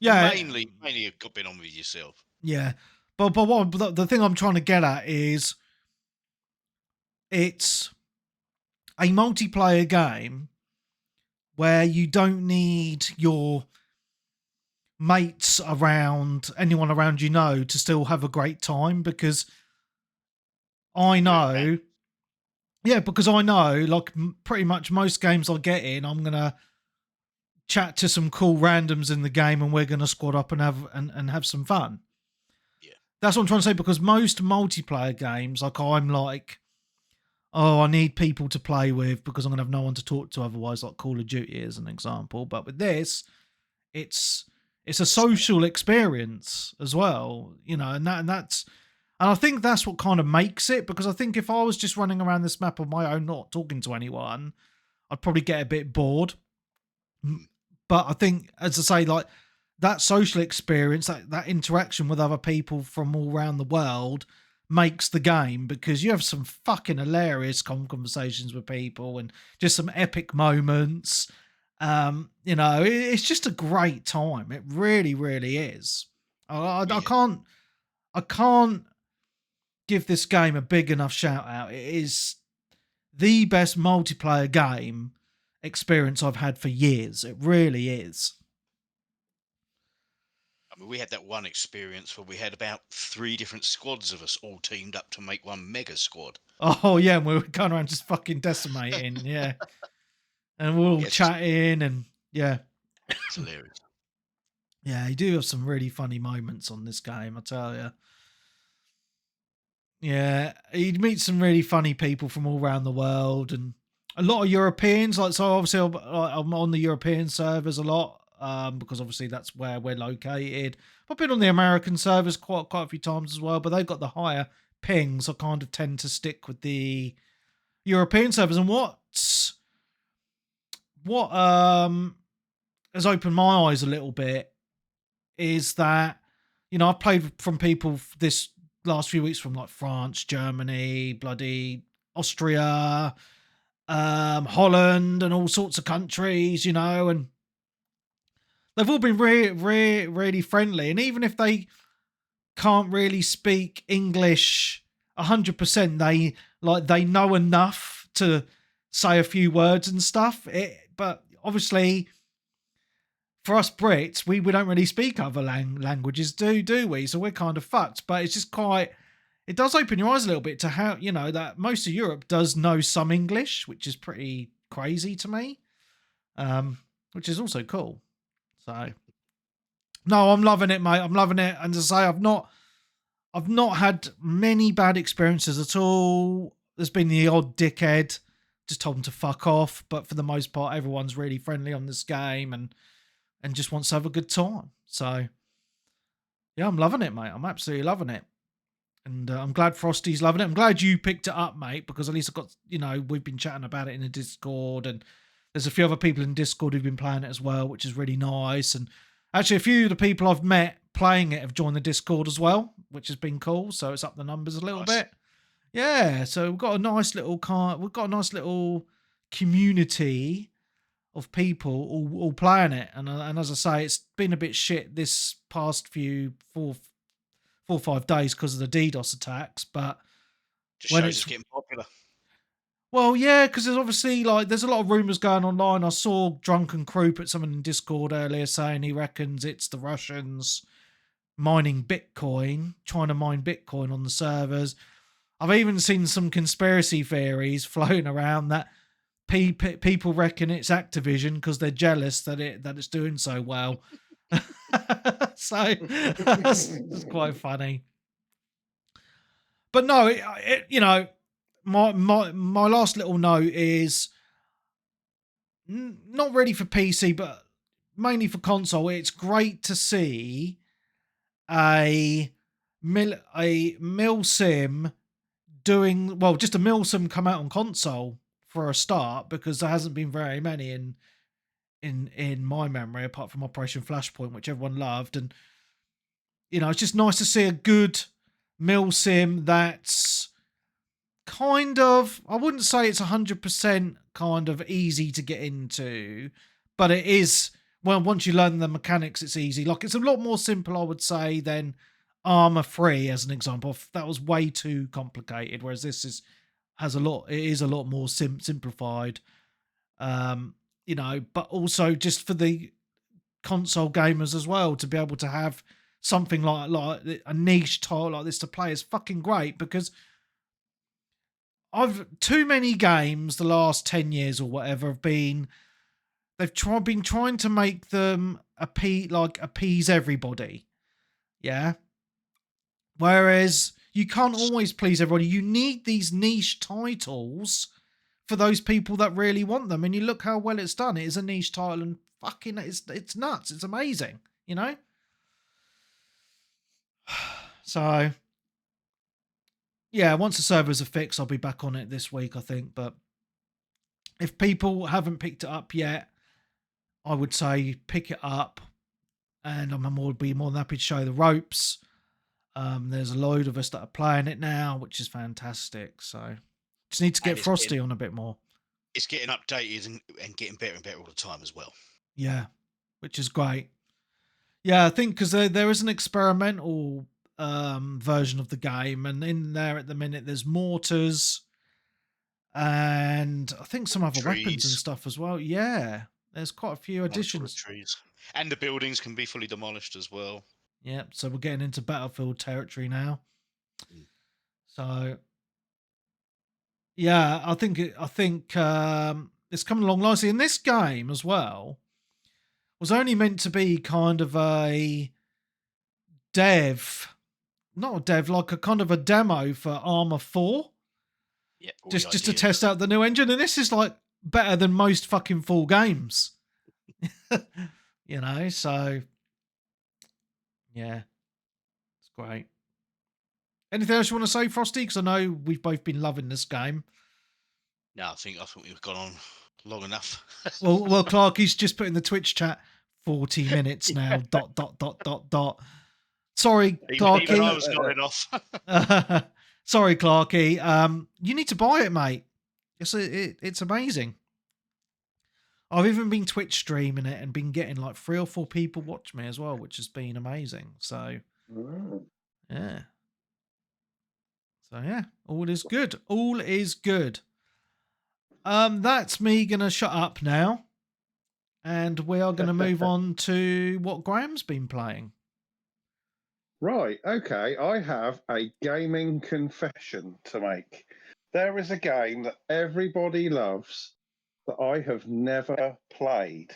Yeah, Mainly you've been on with yourself. yeah. But the thing I'm trying to get at is, it's a multiplayer game where you don't need your mates around, anyone around to still have a great time, because I know, because I know, like pretty much most games I get in, I'm gonna chat to some cool randoms in the game, and we're gonna squad up and have some fun. Yeah, that's what I'm trying to say. Because most multiplayer games, like, I'm like, oh, I need people to play with because I'm gonna have no one to talk to otherwise. Like Call of Duty is an example, but with this, it's a social experience as well, and I think that's what kind of makes it, because I think if I was just running around this map on my own, not talking to anyone, I'd probably get a bit bored. But I think, as I say, like, that social experience, that interaction with other people from all around the world makes the game, because you have some fucking hilarious conversations with people and just some epic moments. It's just a great time. It really, really is. I can't give this game a big enough shout out. It is the best multiplayer game experience I've had for years. It really is. I mean, we had that one experience where we had about 3 different squads of us all teamed up to make one mega squad. Oh yeah, and we were going around just fucking decimating, yeah. And we're all chatting, and yeah. It's hilarious. Yeah, you do have some really funny moments on this game, I tell you. Yeah, you'd meet some really funny people from all around the world, and a lot of Europeans. Like, so obviously I'm on the European servers a lot, because obviously that's where we're located. I've been on the American servers quite a few times as well, but they've got the higher pings. I kind of tend to stick with the European servers. And what has opened my eyes a little bit is that, I've played from people this last few weeks from like France, Germany, bloody Austria, Holland, and all sorts of countries, and they've all been really friendly. And even if they can't really speak English 100%, they know enough to say a few words and stuff. But obviously, for us Brits, we don't really speak other languages, do we? So we're kind of fucked. But it's just it does open your eyes a little bit to how, that most of Europe does know some English, which is pretty crazy to me, which is also cool. So, no, I'm loving it, mate. I'm loving it. And to say, I've not had many bad experiences at all. There's been the odd dickhead, just told them to fuck off. But for the most part, everyone's really friendly on this game and just wants to have a good time. So, yeah, I'm loving it, mate. I'm absolutely loving it. And I'm glad Frosty's loving it. I'm glad you picked it up, mate, because at least I've got, we've been chatting about it in the Discord, and there's a few other people in Discord who've been playing it as well, which is really nice. And actually, a few of the people I've met playing it have joined the Discord as well, which has been cool. So it's up the numbers a little bit. Yeah, so we've got a nice little community of people all playing it. And as I say, it's been a bit shit this past 4 or 5 days because of the DDoS attacks, but just when it's getting popular. Well, yeah, because there's obviously there's a lot of rumors going online. I saw Drunken Crew put someone in Discord earlier saying he reckons it's the Russians trying to mine Bitcoin on the servers. I've even seen some conspiracy theories floating around that people reckon it's Activision because they're jealous that it's doing so well. So that's quite funny. But no, my last little note is not really for PC, but mainly for console. It's great to see a milsim doing well, just a milsim come out on console for a start, because there hasn't been very many in my memory, apart from Operation Flashpoint, which everyone loved. And it's just nice to see a good mil sim that's kind of, I wouldn't say it's 100% kind of easy to get into, but it is, well, once you learn the mechanics, it's easy. Like, it's a lot more simple, I would say, than Arma 3, as an example. That was way too complicated, whereas this is a lot more simplified. But also just for the console gamers as well, to be able to have something like a niche title like this to play is fucking great, because too many games the last 10 years or whatever have been been trying to make them appease everybody. Yeah. Whereas you can't always please everybody. You need these niche titles for those people that really want them. And you look how well it's done. It is a niche title, and fucking it's nuts. It's amazing, So yeah, once the servers are fixed, I'll be back on it this week, I think. But if people haven't picked it up yet, I would say pick it up, and would be more than happy to show the ropes. There's a load of us that are playing it now, which is fantastic. So just need to get Frosty on a bit more. It's getting updated and getting better and better all the time as well. Yeah, which is great. Yeah, I think because there is an experimental version of the game, and in there at the minute there's mortars and I think some other weapons and stuff as well. Yeah, there's quite a few additions. Trees. And the buildings can be fully demolished as well. Yeah, so we're getting into Battlefield territory now. So yeah, I think it's coming along nicely. In this game as well was only meant to be kind of a like a kind of a demo for Arma 4. Yeah, just to test out the new engine, and this is like better than most fucking full games. So yeah, it's great. Anything else you want to say, Frosty? Because I know we've both been loving this game. No, I think we've gone on long enough. well, Clark, he's just put in the Twitch chat 40 minutes now. ... Sorry, Clarky. Even I was nodding off. Sorry, Clarky. You need to buy it, mate. It's amazing. I've even been Twitch streaming it and been getting like 3 or 4 people watch me as well, which has been amazing. So, yeah. So, yeah, all is good. All is good. That's me going to shut up now. And we are going to move on to what Graham's been playing. Right, okay. I have a gaming confession to make. There is a game that everybody loves that I have never played.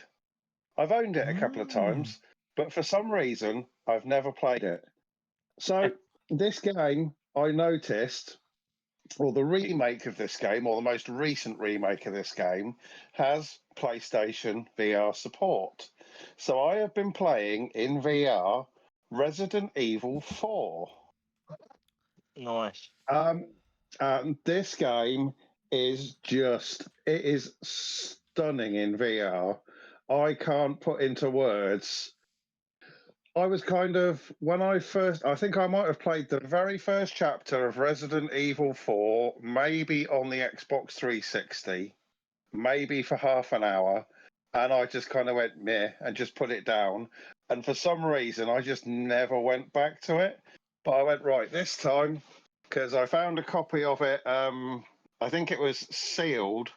I've owned it a couple of times, but for some reason, I've never played it. So this game, I noticed, or the remake of this game, or the most recent remake of this game, has PlayStation VR support. So I have been playing in VR Resident Evil 4. Nice. This game is it is stunning in VR. I can't put into words. I was I think I might have played the very first chapter of Resident Evil 4, maybe on the Xbox 360, maybe for half an hour. And I just kind of went meh and just put it down. And for some reason, I just never went back to it. But I went, right, this time, because I found a copy of it. I think it was sealed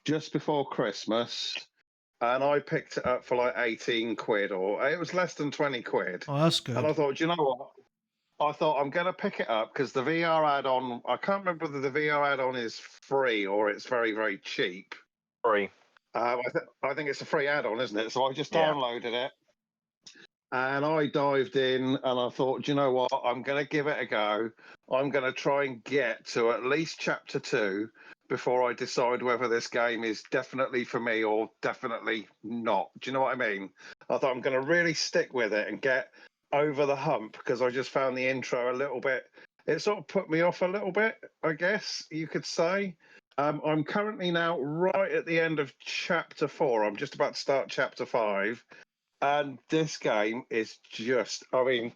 just before Christmas. And I picked it up for like 18 quid, or it was less than 20 quid. Oh, that's good. And I thought, you know what? I thought I'm going to pick it up because the VR add-on, I can't remember whether the VR add-on is free or it's very, very cheap. Free. I think it's a free add-on, isn't it? So I just downloaded it and I dived in and I thought, do you know what? I'm going to give it a go. I'm going to try and get to at least chapter 2 before I decide whether this game is definitely for me or definitely not. Do you know what I mean? I thought I'm going to really stick with it and get over the hump because I just found the intro a little bit, it sort of put me off a little bit, I guess you could say. I'm currently now right at the end of chapter 4. I'm just about to start chapter 5. And this game is just, I mean,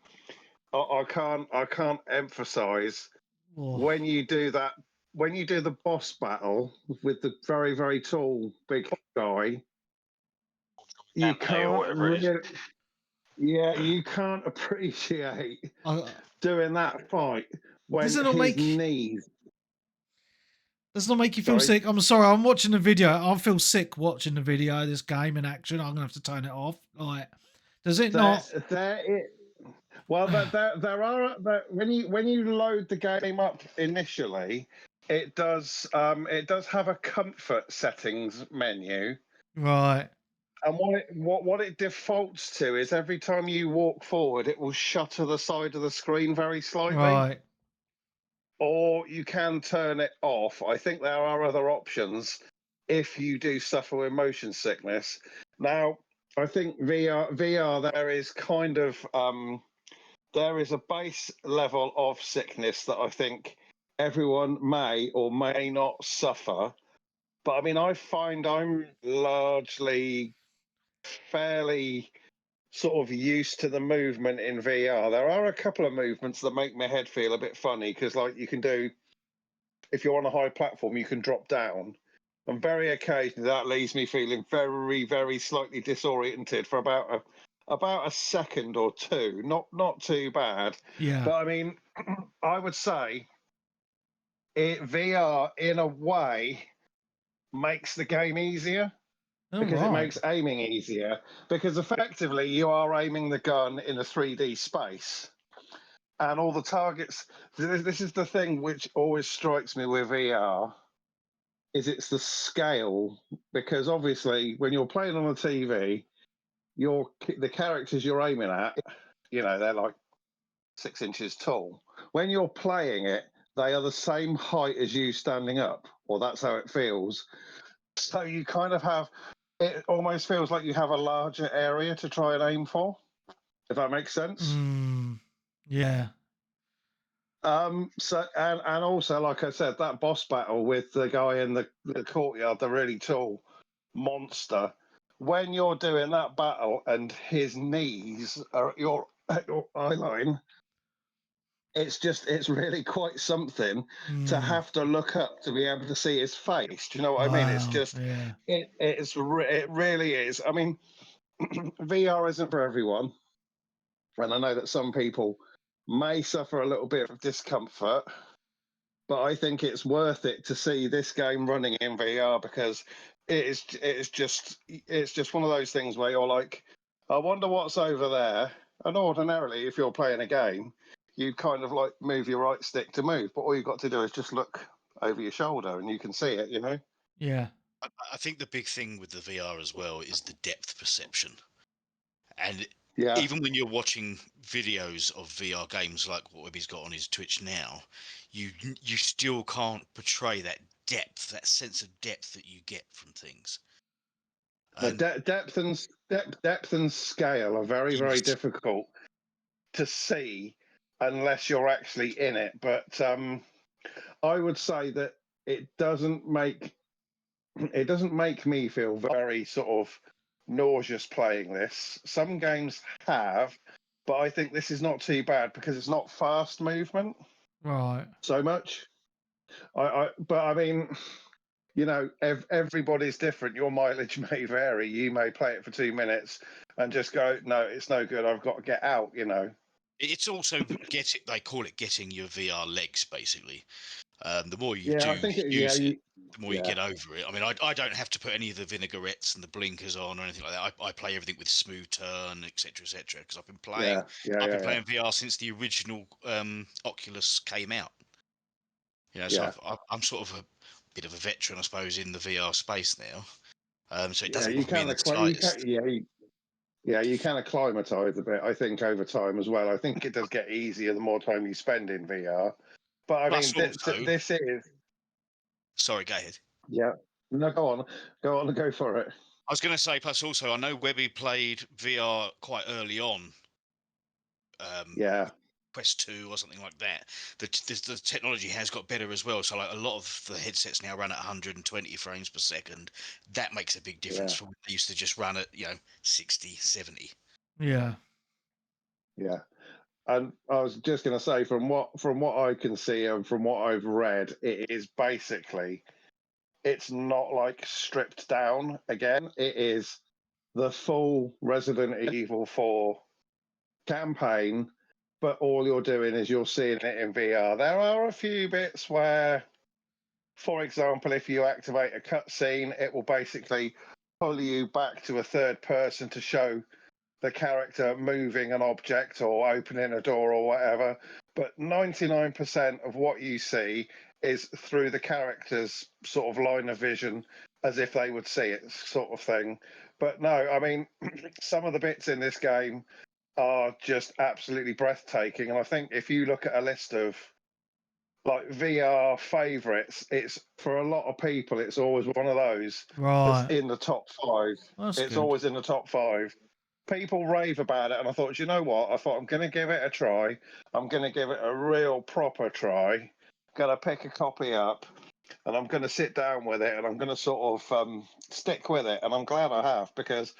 I can't emphasize Oh, when you do that, when you do the boss battle with the very, very tall big guy, you Dante or can't whatever it is. really, yeah, you can't appreciate I, doing that fight does when it not his make knees. does it not make you feel Sorry. sick? I'm sorry, I'm watching the video. I feel sick watching the video of this game in action. I'm gonna have to turn it off. Like, does it not? Well, there are when you load the game up initially, it does have a comfort settings menu, Right, and what it defaults to is every time you walk forward, it will shutter the side of the screen very slightly, right. or you can turn it off. I think there are other options if you do suffer with motion sickness. Now, I think VR there is kind of there is a base level of sickness that I think everyone may or may not suffer. But I mean, I find I'm largely fairly sort of used to the movement in VR. There are a couple of movements that make my head feel a bit funny because, like, you can do, if you're on a high platform, you can drop down. And very occasionally that leaves me feeling very, very slightly disoriented for about a second or two. Not too bad. Yeah. But I mean, I would say VR in a way makes the game easier All because it right. makes aiming easier because effectively you are aiming the gun in a 3D space and all the targets. This is the thing which always strikes me with VR is it's the scale because obviously when you're playing on a TV, the characters you're aiming at, they're like 6 inches tall. When you're playing it, they are the same height as you standing up, or that's how it feels. So you kind of have, it almost feels like you have a larger area to try and aim for, if that makes sense. Yeah. So and also, like I said, that boss battle with the guy in the courtyard, the really tall monster. When you're doing that battle and his knees are at your eye line, it's really quite something to have to look up to be able to see his face. Do you know what I mean? It's Wow. just Yeah. it really is. I mean, VR isn't for everyone, and I know that some people may suffer a little bit of discomfort, but I think it's worth it to see this game running in VR because it's just one of those things where you're like, I wonder what's over there. And ordinarily, if you're playing a game, you kind of like move your right stick to move, but all you've got to do is just look over your shoulder and you can see it. Yeah. I think the big thing with the VR as well is the depth perception. And Yeah. even when you're watching videos of VR games like what Webby's got on his Twitch now, you still can't portray that depth, that sense of depth that you get from things. The And depth and scale are very, very yes, difficult to see unless you're actually in it. But I would say that it doesn't make me feel very sort of nauseous playing this. Some games have, but I think this is not too bad because it's not fast movement Right. so much. But I mean, everybody's different. Your mileage may vary. You may play it for 2 minutes and just go, no, it's no good. I've got to get out. it's also they call it getting your VR legs basically. The more you Yeah, I do think use it, the more you yeah, get over it. I mean, I don't have to put any of the vinaigrettes and the blinkers on or anything like that. I play everything with smooth turn, etc., because yeah, yeah, I've been yeah, playing VR since the original Oculus came out. So yeah, I'm sort of a bit of a veteran, I suppose, in the VR space now. So it yeah. doesn't You bother me can in the you slightest. can, yeah, you can acclimatise a bit. I think over time as well. I think it does get easier the more time you spend in VR. But I mean, Plus, also, this is sorry, go ahead. yeah. No, go on, and go for it. I was going to say, plus also, I know Webby played VR quite early on. Yeah, Quest 2 or something like that. The technology has got better as well. So like a lot of the headsets now run at 120 frames per second. That makes a big difference yeah, from when they used to just run at 60, 70. Yeah. yeah. And I was just going to say, from what I can see and from what I've read, it is basically, it's not like stripped down again. It is the full Resident Evil 4 campaign, but all you're doing is you're seeing it in VR. There are a few bits where, for example, if you activate a cutscene, it will basically pull you back to a third person to show the character moving an object or opening a door or whatever. But 99% of what you see is through the character's sort of line of vision, as if they would see it, sort of thing. But no, I mean, some of the bits in this game are just absolutely breathtaking. And I think if you look at a list of like VR favorites, it's for a lot of people, it's always one of those that's Right. in the top 5. That's It's good. always in the top 5. People rave about it, and I thought, you know what? I thought I'm going to give it a try. I'm going to give it a real proper try. Going to pick a copy up, and I'm going to sit down with it, and I'm going to sort of stick with it. And I'm glad I have, because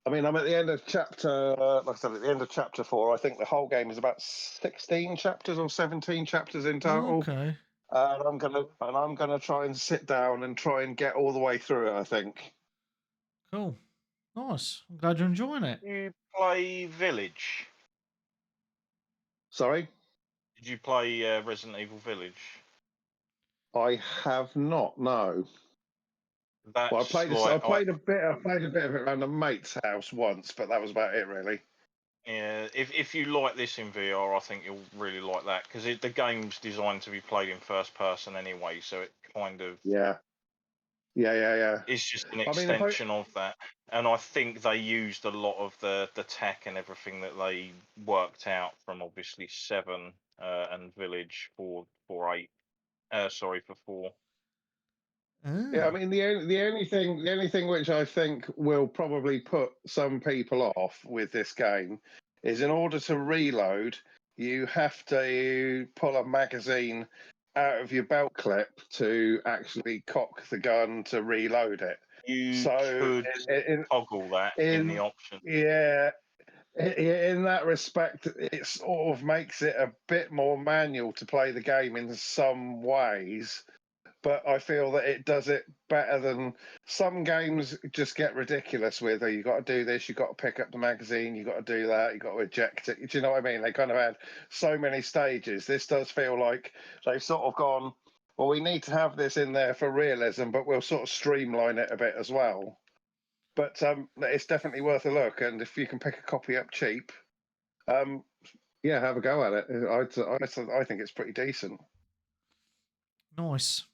I mean, I'm at the end of chapter, like I said, at the end of chapter 4. I think the whole game is about 16 chapters or 17 chapters in total. Okay. And I'm gonna try and sit down and try and get all the way through it, I think. Cool. Nice. I'm glad you're enjoying it. You play Village? Sorry, Did you play Resident Evil Village? I have not. No. That's Well, I played like, a bit of it around a mate's house once, but that was about it, really. yeah, if you like this in VR, I think you'll really like that, because the game's designed to be played in first person anyway, so it kind of Yeah. it's just an I mean, extension of that. And I think they used a lot of the tech and everything that they worked out from obviously 7 and Village for 8. Sorry, for 4. Yeah, I Ah. mean, the only thing which I think will probably put some people off with this game is, in order to reload, you have to pull a magazine out of your belt clip to actually cock the gun to reload it. You So could toggle that in the option. yeah, in that respect, it sort of makes it a bit more manual to play the game in some ways. But I feel that it does it better than some games just get ridiculous with. Oh, you got to do this, you got to pick up the magazine, you got to do that, you got to eject it. Do you know what I mean? They kind of had so many stages. This does feel like they've sort of gone, well, we need to have this in there for realism, but we'll sort of streamline it a bit as well. But it's definitely worth a look, and if you can pick a copy up cheap, yeah, have a go at it. I think it's pretty decent. Nice.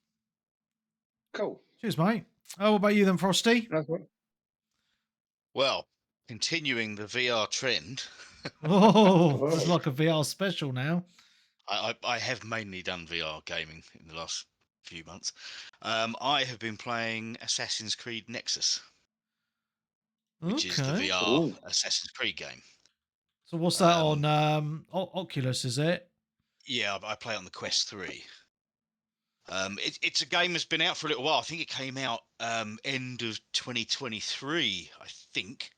Cool. Cheers, mate. Oh, what about you then, Frosty? Well, continuing the VR trend, Oh, this is like a VR special now. I have mainly done VR gaming in the last few months. I have been playing Assassin's Creed Nexus, which is the Okay. VR Ooh. Assassin's Creed game. So what's that on Oculus, is it? Yeah, I play it on the Quest 3. It's a game that's been out for a little while. I think it came out end of 2023, I think.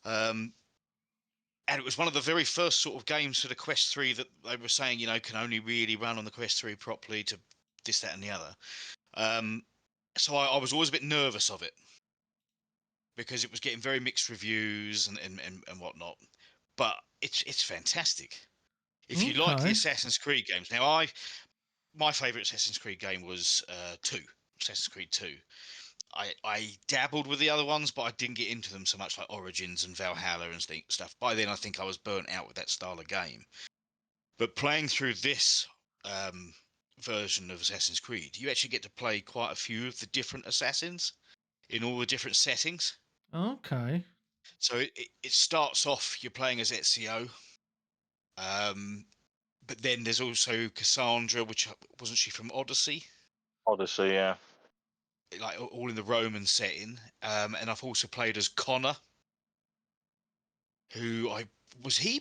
And it was one of the very first sort of games for the Quest 3 that they were saying, can only really run on the Quest 3 properly to this, that, and the other. So I was always a bit nervous of it because it was getting very mixed reviews and whatnot. But it's fantastic. If you like the Okay. Assassin's Creed games, now my favourite Assassin's Creed game was 2, Assassin's Creed 2. I dabbled with the other ones, but I didn't get into them so much, like Origins and Valhalla and stuff. By then, I think I was burnt out with that style of game. But playing through this version of Assassin's Creed, you actually get to play quite a few of the different assassins in all the different settings. Okay. So it starts off, you're playing as Ezio. But then there's also Cassandra, which wasn't she from Odyssey? Odyssey, yeah. Like all in the Roman setting. And I've also played as Connor, who was he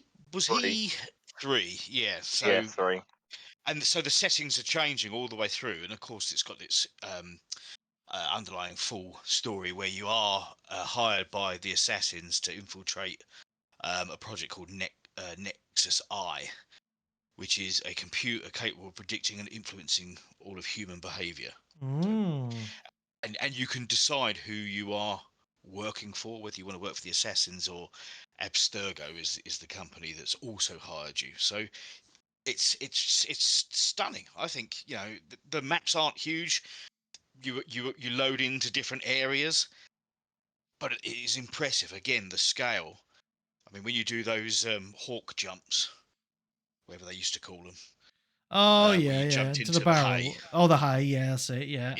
3? Yeah. So Yeah, 3. and so the settings are changing all the way through, and of course it's got its underlying full story where you are hired by the assassins to infiltrate a project called Nexus Eye, which is a computer capable of predicting and influencing all of human behaviour. Mm. And you can decide who you are working for, whether you want to work for the Assassins or Abstergo is the company that's also hired you. So it's stunning. I think the maps aren't huge. You load into different areas, but it is impressive. Again, the scale. I mean, when you do those hawk jumps, whatever they used to call them, Oh where yeah, you yeah, jumped into the into the hay, barrel. Oh, the hay. Yeah, that's it. Yeah.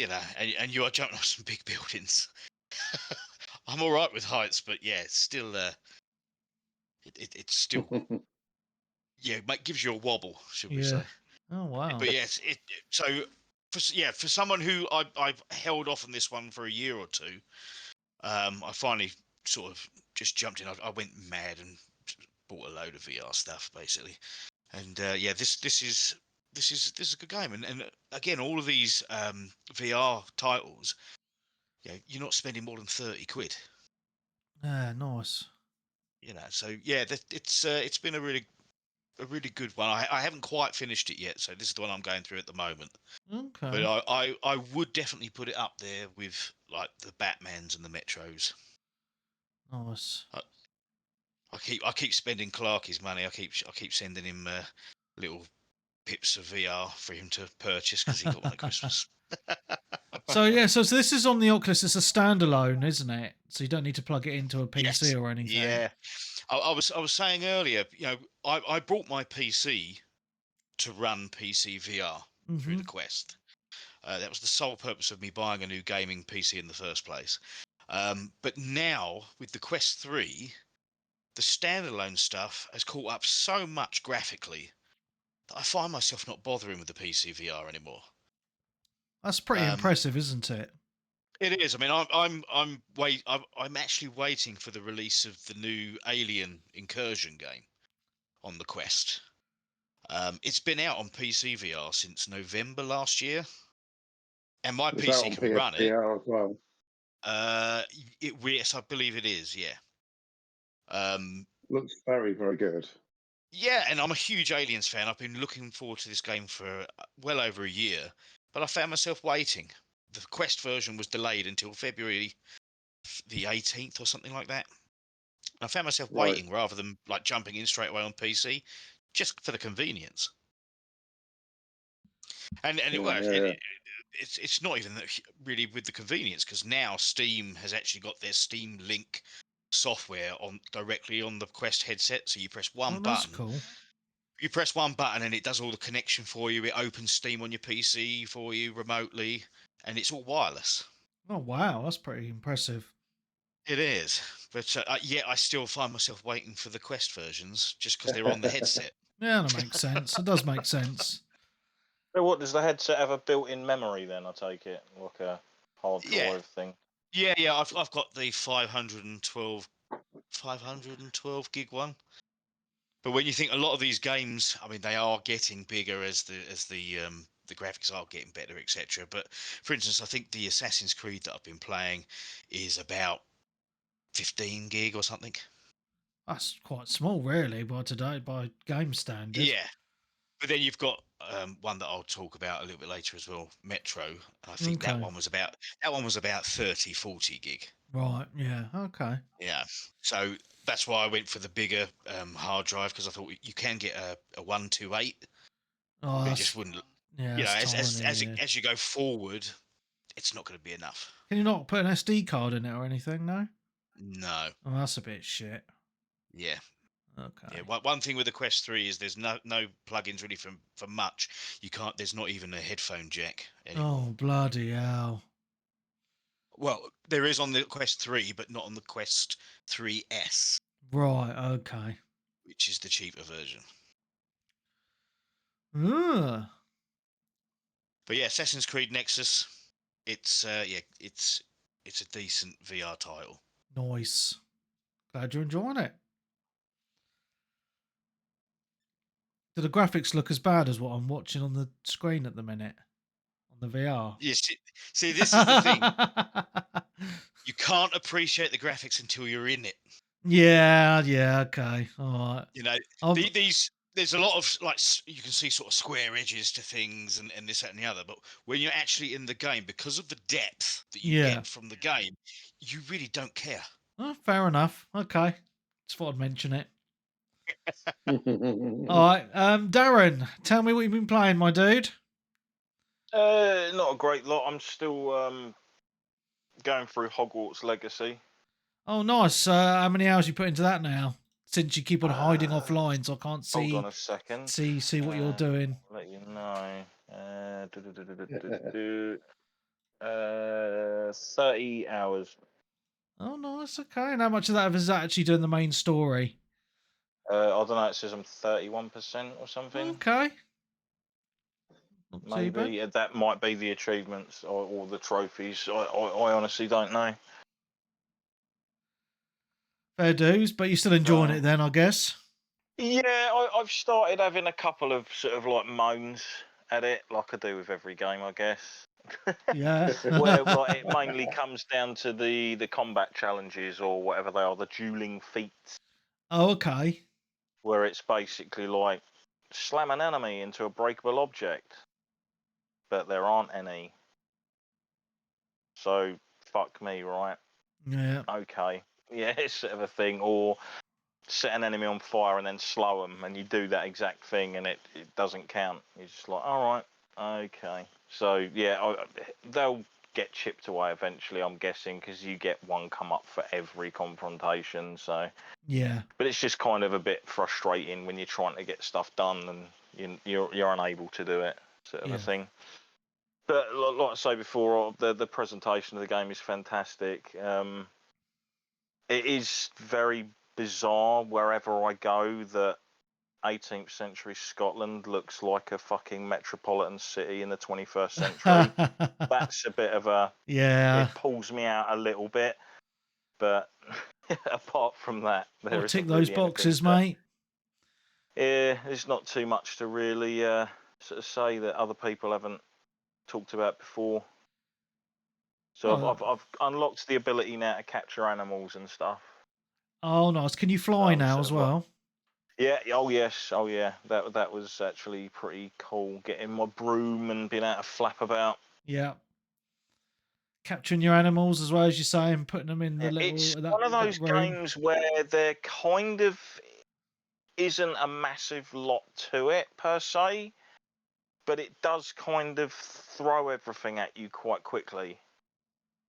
and you are jumping off some big buildings. I'm all right with heights, but yeah, it's still it's still gives you a wobble, should we Yeah. say? Oh wow. But yes, so for someone who I've held off on this one for a year or two, I finally sort of just jumped in. I went mad and bought a load of VR stuff basically, and this is a good game. And again, all of these VR titles, you're not spending more than 30 quid. Yeah, nice. So yeah, it's been a really good one. I haven't quite finished it yet, so this is the one I'm going through at the moment. But Okay. I would definitely put it up there with like the Batmans and the Metros. Nice. I keep spending Clarky's money. I keep sending him little pips of VR for him to purchase because he got one at Christmas. So yeah, so this is on the Oculus. It's a standalone, isn't it? So you don't need to plug it into a PC Yes, or anything. yeah. I was saying earlier, I brought my PC to run PC VR through the Mm-hmm. Quest. That was the sole purpose of me buying a new gaming PC in the first place. But now with the Quest 3, the standalone stuff has caught up so much graphically that I find myself not bothering with the PC VR anymore. That's pretty Um, impressive, isn't it? it is. I mean, I'm actually waiting for the release of the new Alien Incursion game on the Quest. It's been out on PC VR since November last year, and my Is that PC on can run it. PSVR as well? Yes, I believe it is. Yeah. Um, Looks very, very good. yeah, and I'm a huge Aliens fan. I've been looking forward to this game for well over a year, but I found myself waiting. The Quest version was delayed until February the 18th or something like that. And I found myself Right. waiting rather than like jumping in straight away on PC, just for the convenience. And it works. Yeah. It's not even really with the convenience because now Steam has actually got their Steam Link software on directly on the Quest headset. So you press Oh, one that's button, cool. and it does all the connection for you. It opens Steam on your PC for you remotely, and it's all wireless. Oh wow, that's pretty impressive. It is, but yet I still find myself waiting for the Quest versions just because they're on the headset. Yeah, that makes sense. It does make sense. So what, does the headset have a built-in memory then? I take it, like a hard Yeah, drive thing. yeah. I've got the 512 gig one. But when you think a lot of these games, I mean, they are getting bigger as the graphics are getting better, etc. But for instance, I think the Assassin's Creed that I've been playing is about 15 gig or something. That's quite small, really, by game standard. Yeah, but then you've got one that I'll talk about a little bit later as well, Metro. I think that Okay. one was about 30, 40 gig. Right. Yeah. Okay. Yeah, so that's why I went for the bigger hard drive because I thought you can get a 128, Oh, but it just that's wouldn't. yeah, You know, that's as tiny. as Yeah. as you go forward, it's not going to be enough. Can you not put an SD card in it or anything? No. No. Oh, that's a bit shit. Yeah. Okay. Yeah. One thing with the Quest 3 is there's no plugins really for much. You can't. There's not even a headphone jack anymore. Oh bloody hell! Well, there is on the Quest 3, but not on the Quest 3S, Right. Okay. which is the cheaper version. Ugh. But yeah, Assassin's Creed Nexus. It's it's a decent VR title. Nice. Glad you're enjoying it. Do the graphics look as bad as what I'm watching on the screen at the minute on the VR? Yes. See, this is the thing. You can't appreciate the graphics until you're in it. Yeah, okay, all right. You know, Um, these there's a lot of like you can see sort of square edges to things and this that and the other. But when you're actually in the game, because of the depth that you yeah. get from the game, you really don't care. Oh, fair enough. Okay. Just thought I'd mention it. All right. Darren, tell me what you've been playing, my dude. Not a great lot. I'm still going through Hogwarts Legacy. Oh, nice. How many hours you put into that now? Since you keep on hiding Uh, offline, so I can't Hold on see a second. see what you're doing. I'll let you know. 30 hours. Oh, nice. Okay. And how much of that is actually doing the main story? I don't know. It says I'm 31% or something. Okay. Not too bad. Maybe that might be the achievements or the trophies. I honestly don't know. Fair dues, but you're still enjoying it then, I guess. Yeah, I've started having a couple of sort of like moans at it, like I do with every game, I guess. Yeah. Where like it mainly comes down to the combat challenges or whatever they are, the dueling feats, Oh, okay. where it's basically like slam an enemy into a breakable object, but there aren't any. So fuck me, right? Yeah. Okay, yeah, it's sort of a thing. Or set an enemy on fire and then slow them, and you do that exact thing, and it doesn't count. You're just like, all right, okay. So yeah, they'll get chipped away eventually, I'm guessing, because you get one come up for every confrontation. So, Yeah. but it's just kind of a bit frustrating when you're trying to get stuff done and you're unable to do it, sort of a Yeah. thing. But like I say before, the presentation of the game is fantastic. It is very bizarre wherever I go that 18th century Scotland looks like a fucking metropolitan city in the 21st century. That's a bit of a. Yeah. It pulls me out a little bit, but apart from that, I'll there tick isn't those really anything. boxes, mate. Yeah, there's not too much to really sort of say that other people haven't talked about before. So Oh, I've unlocked the ability now to capture animals and stuff. oh, nice. Can you So fly I'm now sort as of like, well? yeah, oh yes, oh yeah. That was actually pretty cool. Getting my broom and being able to flap about. Yeah. Capturing your animals as well, as you say, and putting them in the It's little one of that those room. games where there kind of isn't a massive lot to it per se, but it does kind of throw everything at you quite quickly.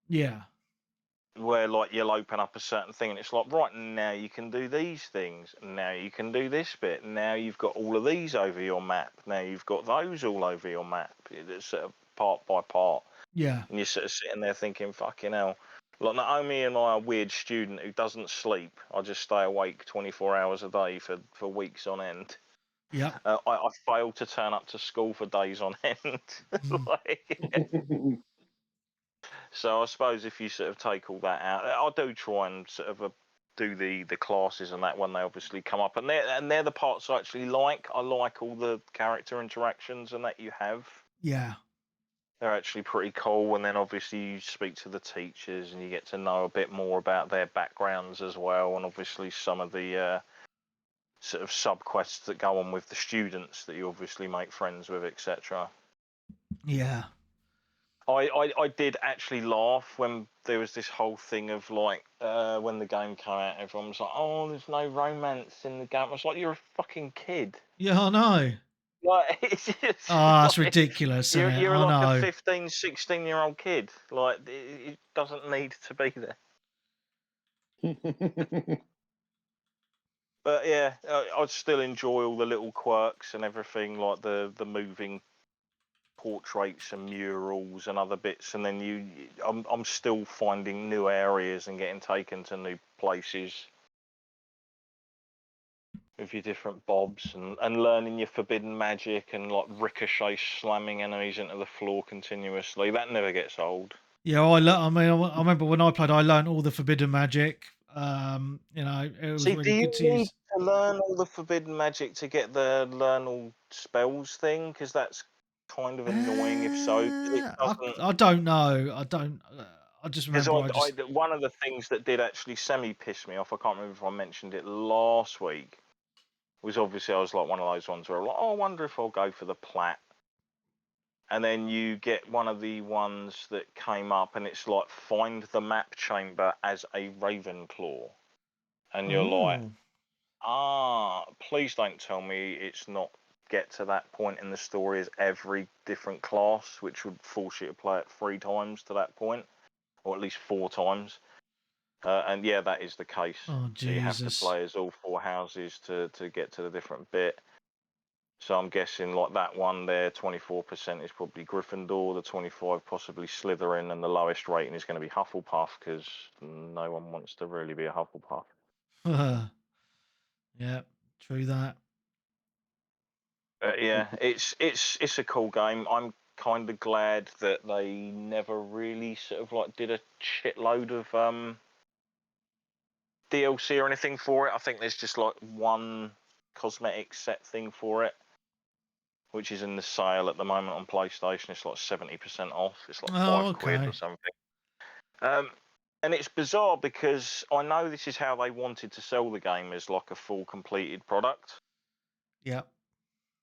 Yeah. Where like you'll open up a certain thing and it's like, right, now you can do these things, now you can do this bit, now you've got all of these over your map, now you've got those all over your map. It's sort of part by part, Yeah. and you're sort of sitting there thinking, fucking hell. Like Naomi and I are a weird student who doesn't sleep. I just stay awake 24 hours a day for weeks on end. Yeah. I failed to turn up to school for days on end. Like, so I suppose if you sort of take all that out, I do try and sort of do the classes and that when they obviously come up, and they're the parts I actually like. I like all the character interactions and that you have. Yeah. They're actually pretty cool, and then obviously you speak to the teachers and you get to know a bit more about their backgrounds as well, and obviously some of the sort of sub quests that go on with the students that you obviously make friends with, etc. Yeah. I did actually laugh when there was this whole thing of like when the game came out, everyone was like, "Oh, there's no romance in the game." I was like, "You're a fucking kid." Yeah, I know. Like it's just Oh, that's like ridiculous, isn't it? you're I like a know. 15, 16-year-old kid. Like it doesn't need to be there. But yeah, I still enjoy all the little quirks and everything, like the moving portraits and murals and other bits, and then I'm still finding new areas and getting taken to new places with your different bobs and learning your forbidden magic and like ricochet slamming enemies into the floor continuously. That never gets old. Yeah, I mean, I remember when I played, I learned all the forbidden magic. It was See, do really you good to need use. to learn all the forbidden magic to get the learn all spells thing? Because that's kind of annoying if so, 'cause it doesn't. I don't know. I don't. I just Because remember I just one of the things that did actually semi-piss me off, I can't remember if I mentioned it last week, was obviously I was like one of those ones where I'm like, oh, I wonder if I'll go for the plat. And then you get one of the ones that came up and it's like, find the map chamber as a Ravenclaw. And you're like, please don't tell me it's not get to that point in the story as every different class, which would force you to play it 3 times to that point, or at least 4 times. And yeah, that is the case. Oh, So you have to Jesus. play as all 4 houses to get to the different bit. So I'm guessing like that one there, 24% is probably Gryffindor, the 25 possibly Slytherin, and the lowest rating is going to be Hufflepuff because no one wants to really be a Hufflepuff. Yeah, true that. Yeah, it's a cool game. I'm kind of glad that they never really sort of like did a shitload of DLC or anything for it. I think there's just like one cosmetic set thing for it, which is in the sale at the moment on PlayStation. It's like 70% off. It's like £5 okay. or something. And it's bizarre because I know this is how they wanted to sell the game as like a full completed product. Yeah.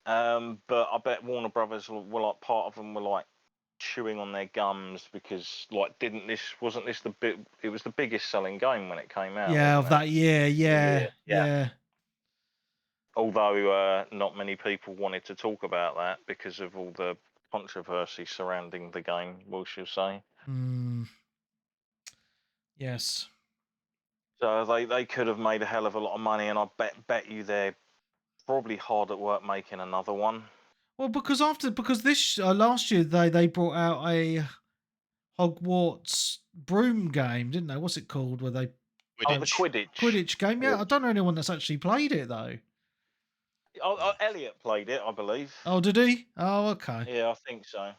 But I bet Warner Brothers were like, part of them were like chewing on their gums because like wasn't this the bit? It was the biggest selling game when it came out. Yeah, of wasn't that it? year. Yeah. Yeah. Although not many people wanted to talk about that because of all the controversy surrounding the game, we shall say. Yes. So they could have made a hell of a lot of money, and I bet you they're probably hard at work making another one. Well, because this last year they brought out a Hogwarts broom game, didn't they? What's it called? Where they Oh, the Quidditch. Quidditch game. Yeah, I don't know anyone that's actually played it though. Elliot played it, I believe. Oh, did he? Oh, okay. Yeah, I think so.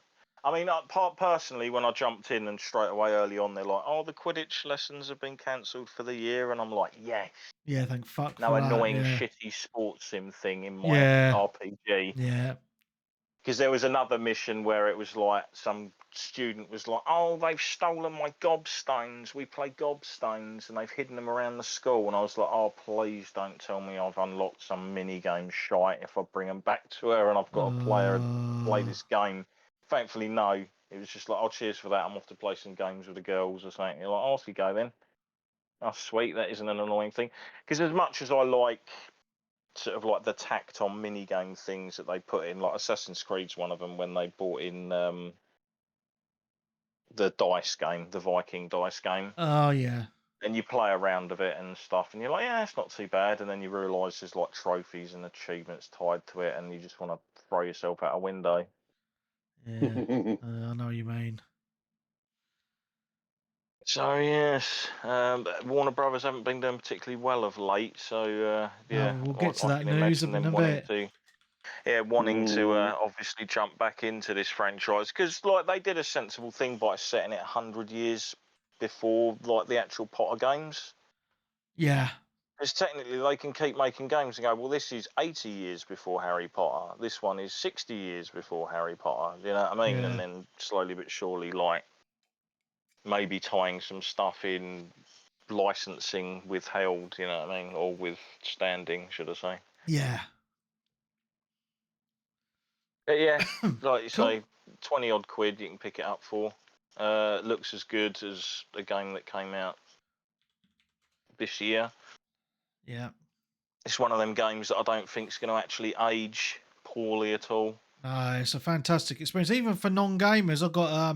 I mean, personally, when I jumped in and straight away early on, they're like, "Oh, the Quidditch lessons have been cancelled for the year," and I'm like, "Yes." Yeah, thank fuck No for annoying, that. Yeah. shitty sports sim thing in my Yeah. RPG. Yeah. Because there was another mission where it was like some student was like, "Oh, they've stolen my gobstones. We play gobstones, and they've hidden them around the school." And I was like, "Oh, please don't tell me I've unlocked some mini game shite if I bring them back to her and I've got to play this game." Thankfully, no. It was just like, "Oh, cheers for that. I'm off to play some games with the girls or something." You're like, "Oh, off you go then." Oh, sweet. That isn't an annoying thing. Because as much as I like sort of like the tacked on mini game things that they put in, like Assassin's Creed's one of them when they brought in the dice game, the Viking dice game. Oh yeah. And you play around of it and stuff, and you're like, yeah, it's not too bad. And then you realise there's like trophies and achievements tied to it, and you just want to throw yourself out a window. Yeah. I know what you mean. So yes, Warner Brothers haven't been doing particularly well of late. So yeah, we'll get to I that can news imagine in them a wanting bit. to. Yeah, wanting to obviously jump back into this franchise because like they did a sensible thing by setting it 100 years before like the actual Potter games. Yeah. Because technically they can keep making games and go, well, this is 80 years before Harry Potter. This one is 60 years before Harry Potter. You know what I mean? Yeah. And then slowly but surely, like maybe tying some stuff in, licensing withheld. You know what I mean? Or withstanding, should I say? Yeah. But yeah, like you Cool. say, 20 odd quid you can pick it up for. Looks as good as a game that came out this year. Yeah. It's one of them games that I don't think is going to actually age poorly at all. No, it's a fantastic experience, even for non-gamers. I've got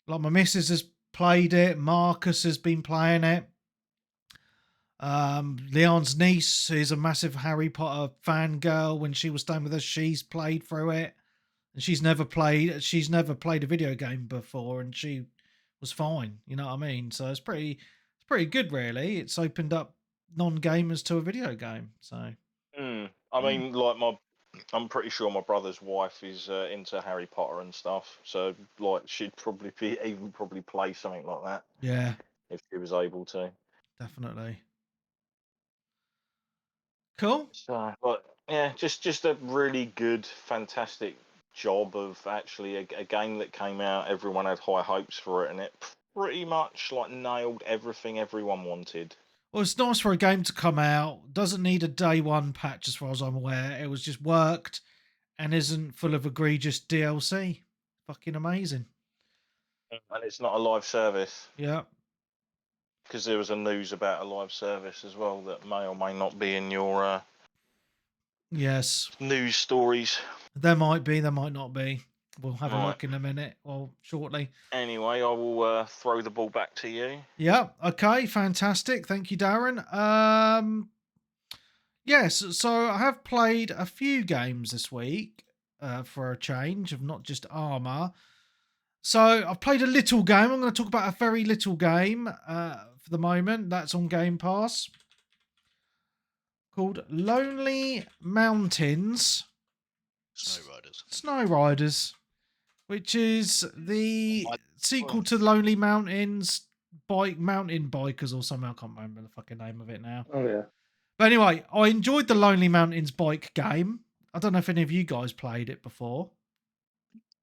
like my missus has played it. Marcus has been playing it. Leon's niece is a massive Harry Potter fangirl. When she was staying with us, she's played through it, and she's never played a video game before, and she was fine. You know what I mean? So it's pretty good, really. It's opened up non-gamers to a video game. So I mean, like I'm pretty sure my brother's wife is into Harry Potter and stuff. So like she'd probably probably play something like that. Yeah, if she was able to. Definitely. Cool. So, but yeah, just a really good, fantastic job of actually a game that came out. Everyone had high hopes for it, and it pretty much like nailed everything everyone wanted. Well, it's nice for a game to come out. Doesn't need a day one patch, as far as I'm aware. It was just worked and isn't full of egregious DLC. Fucking amazing. And it's not a live service, Yeah. because there was a news about a live service as well that may or may not be in your Yes. news stories. There might be, there might not be. We'll have a Right. look in a minute, well, shortly. Anyway, I will throw the ball back to you. Yeah, okay, fantastic. Thank you, Darren. Yes, so I have played a few games this week for a change of not just Arma. So I've played a little game. I'm going to talk about a very little game for the moment. That's on Game Pass. Called Lonely Mountains Snow Riders. Which is the sequel to Lonely Mountains Mountain Bikers or something. I can't remember the fucking name of it now. Oh yeah. But anyway, I enjoyed the Lonely Mountains bike game. I don't know if any of you guys played it before.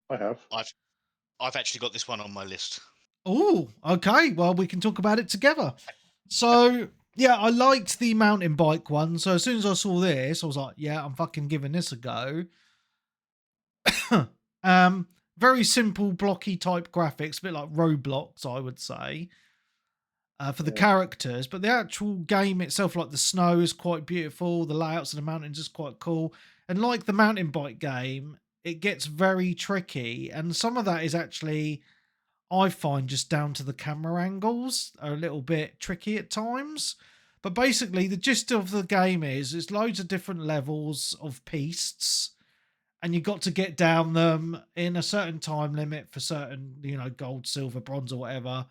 I have. I've actually got this one on my list. Oh, okay. Well, we can talk about it together. So, yeah, I liked the mountain bike one. So as soon as I saw this, I was like, yeah, I'm fucking giving this a go. Very simple, blocky type graphics, a bit like Roblox, I would say, for the characters. But the actual game itself, like the snow, is quite beautiful. The layouts of the mountains is quite cool. And like the mountain bike game, it gets very tricky. And some of that is actually, I find, just down to the camera angles are a little bit tricky at times. But basically, the gist of the game is it's loads of different levels of pistes. And you got to get down them in a certain time limit for certain, gold, silver, bronze, or whatever,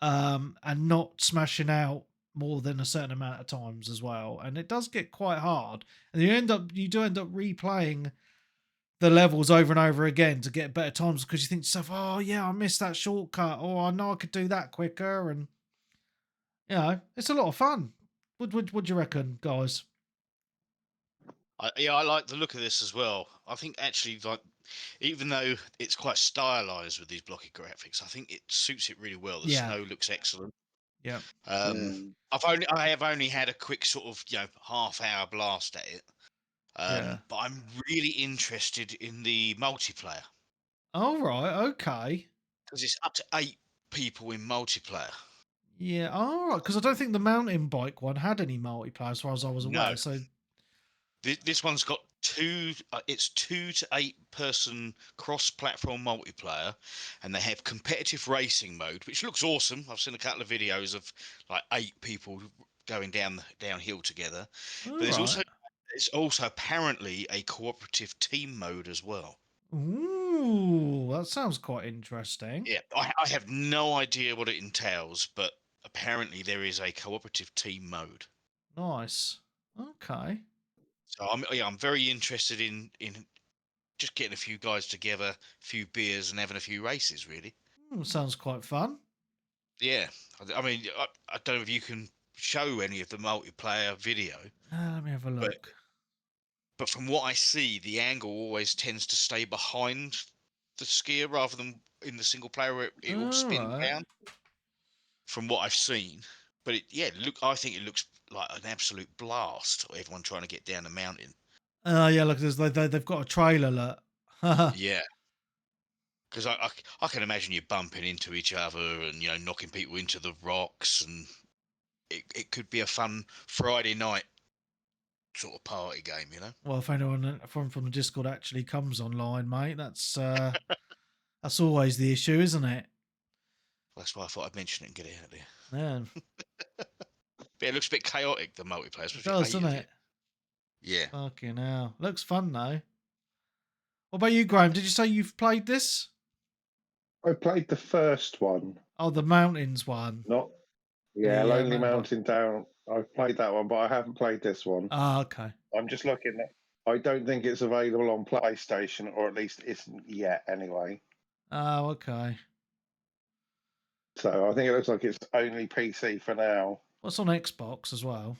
and not smashing out more than a certain amount of times as well. And it does get quite hard, and you do end up replaying the levels over and over again to get better times because you think to yourself, oh yeah, I missed that shortcut, or I know I could do that quicker, and it's a lot of fun. What do you reckon, guys? I like the look of this as well. I think actually, like, even though it's quite stylized with these blocky graphics, I think it suits it really well. The snow looks excellent. Yeah. I have only had a quick sort of half-hour blast at it. But I'm really interested in the multiplayer. Oh right, okay. Because it's up to 8 people in multiplayer. Yeah, all right. Because I don't think the mountain bike one had any multiplayer, as far as I was aware. No. So This one's got it's 2 to 8 person cross-platform multiplayer, and they have competitive racing mode, which looks awesome. I've seen a couple of videos of like 8 people going downhill together. But there's also apparently a cooperative team mode as well. Ooh, that sounds quite interesting. Yeah, I have no idea what it entails, but apparently there is a cooperative team mode. Nice. Okay. So I'm very interested in just getting a few guys together, a few beers, and having a few races. Really. Sounds quite fun. Yeah, I mean, I don't know if you can show any of the multiplayer video. Let me have a look. But from what I see, the angle always tends to stay behind the skier rather than in the single player where it will spin down. From what I've seen, but I think it looks like an absolute blast. Everyone trying to get down the mountain. Yeah, look, they've got a trailer. Look. Yeah, because I can imagine you bumping into each other and knocking people into the rocks, and it could be a fun Friday night sort of party game. Well, if anyone from the Discord actually comes online, mate, that's always the issue, isn't it? That's why I thought I'd mention it and get it out there. Yeah. But it looks a bit chaotic, the multiplayer. It does, doesn't it? Yeah. Fucking hell. Looks fun, though. What about you, Graham? Did you say you've played this? I played the first one. Oh, the mountains one. Lonely Mountain Down. I've played that one, but I haven't played this one. Ah, okay. I'm just looking at. I don't think it's available on PlayStation, or at least isn't yet, anyway. Oh, okay. So I think it looks like it's only PC for now. Well, it's on Xbox as well.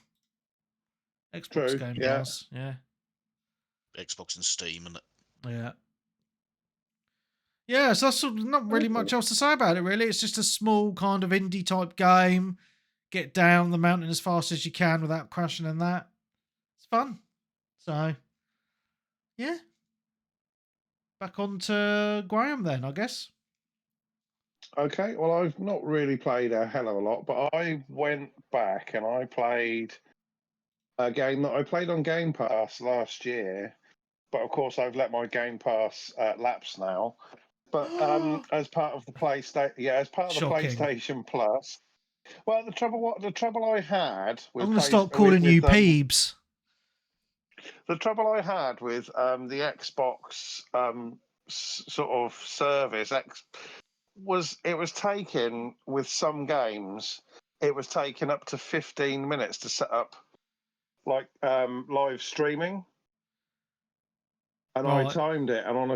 Xbox Game Pass, yeah. Xbox and Steam, and Yeah. Yeah, so that's not really much else to say about it, really. It's just a small kind of indie type game. Get down the mountain as fast as you can without crashing and that. It's fun. So, yeah. Back on to Graham then, I guess. Okay, well, I've not really played a hell of a lot, but I went back and I played a game that I played on Game Pass last year. But of course, I've let my Game Pass lapse now. But as part of the Shocking. PlayStation Plus. Well, the trouble I had I'm with going to start calling you Peebs. the trouble I had with the Xbox sort of service was it was taking with some games. It was taking up to 15 minutes to set up like live streaming, and I Right. timed it, and on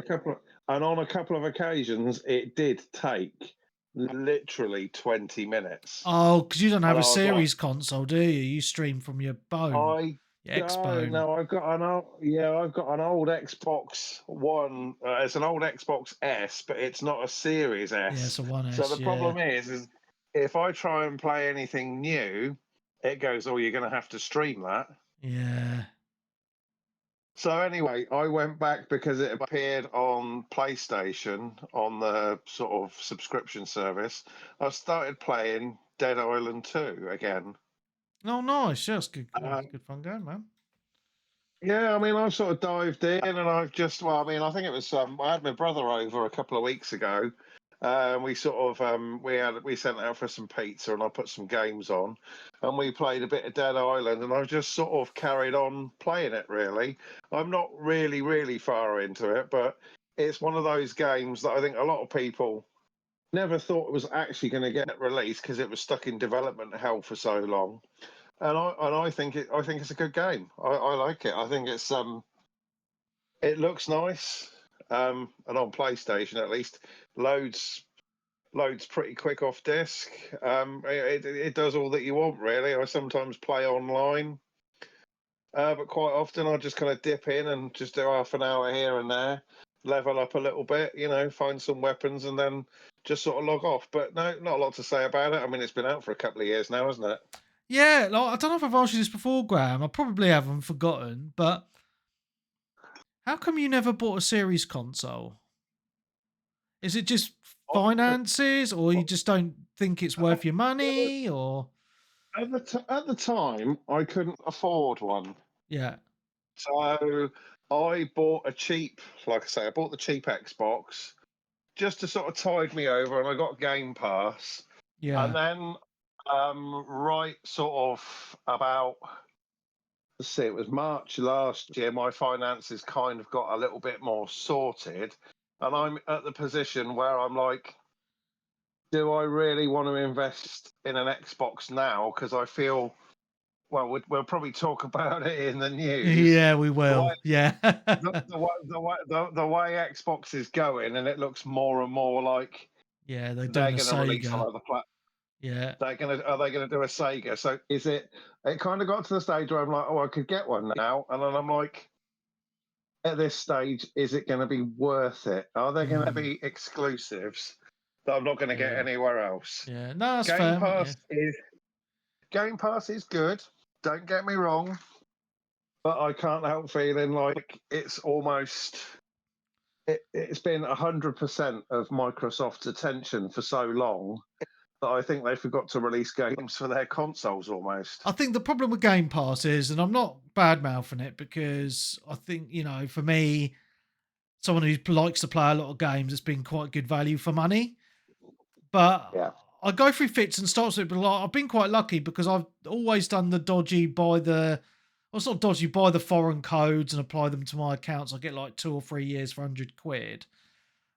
a couple of occasions, it did take literally 20 minutes. Oh, because you don't have And a I was like, series console, do you? You stream from your bone, I your X don't bone. know. I've got an old Xbox One. It's an old Xbox S, but it's not a Series S. Yeah, it's a 1S. So the Yeah. problem is if I try and play anything new, it goes, "Oh, you're going to have to stream that." Yeah. So anyway, I went back because it appeared on PlayStation on the sort of subscription service. I started playing Dead Island 2 again. Oh, nice. Yeah, it's good. Uh, It's good fun game, man. Yeah, I mean, I've sort of dived in, and I've just, well, I mean, I think it was, I had my brother over a couple of weeks ago. We sort of, we sent out for some pizza, and I put some games on, and we played a bit of Dead Island, and I've just sort of carried on playing it. Really, I'm not really far into it, but it's one of those games that I think a lot of people never thought was actually going to get released because it was stuck in development hell for so long. And I think it's a good game. I like it. I think it looks nice. And on PlayStation at least, loads pretty quick off disc. It does all that you want really. I sometimes play online, but quite often I just kind of dip in and just do half an hour here and there, level up a little bit, find some weapons, and then just sort of log off. But no, not a lot to say about it. I mean, it's been out for a couple of years now, hasn't it? Yeah, like, I don't know if I've asked you this before, Graham. I probably haven't forgotten, but how come you never bought a series console? Is it just finances, or you just don't think it's worth your money, or? At the time, I couldn't afford one. Yeah. So I bought like I say, I bought the cheap Xbox just to sort of tide me over, and I got Game Pass. And Yeah. then, right sort of about, let's see, it was March last year, my finances kind of got a little bit more sorted. And I'm at the position where I'm like, do I really want to invest in an Xbox now? Because I feel, well, we'll probably talk about it in the news. Yeah, we will. Yeah. The way Xbox is going, and it looks more and more like Yeah, they're they're doing a going to release on SEGA. other platforms. Yeah. Are they going to do a Sega? So is it? It kind of got to the stage where I'm like, oh, I could get one now, and then I'm like, at this stage, is it going to be worth it? Are there going to be exclusives that I'm not going to get Yeah. anywhere else? Yeah. No, that's Game fair. Pass Yeah. Game Pass is good. Don't get me wrong, but I can't help feeling like it's almost it's been 100% of Microsoft's attention for so long that I think they forgot to release games for their consoles almost. I think the problem with Game Pass is, and I'm not bad mouthing it because I think, for me, someone who likes to play a lot of games, it's been quite good value for money. But Yeah. I go through fits and starts with, but I've been quite lucky because I've always done the dodgy buy the foreign codes and apply them to my accounts. I get like 2 or 3 years for £100.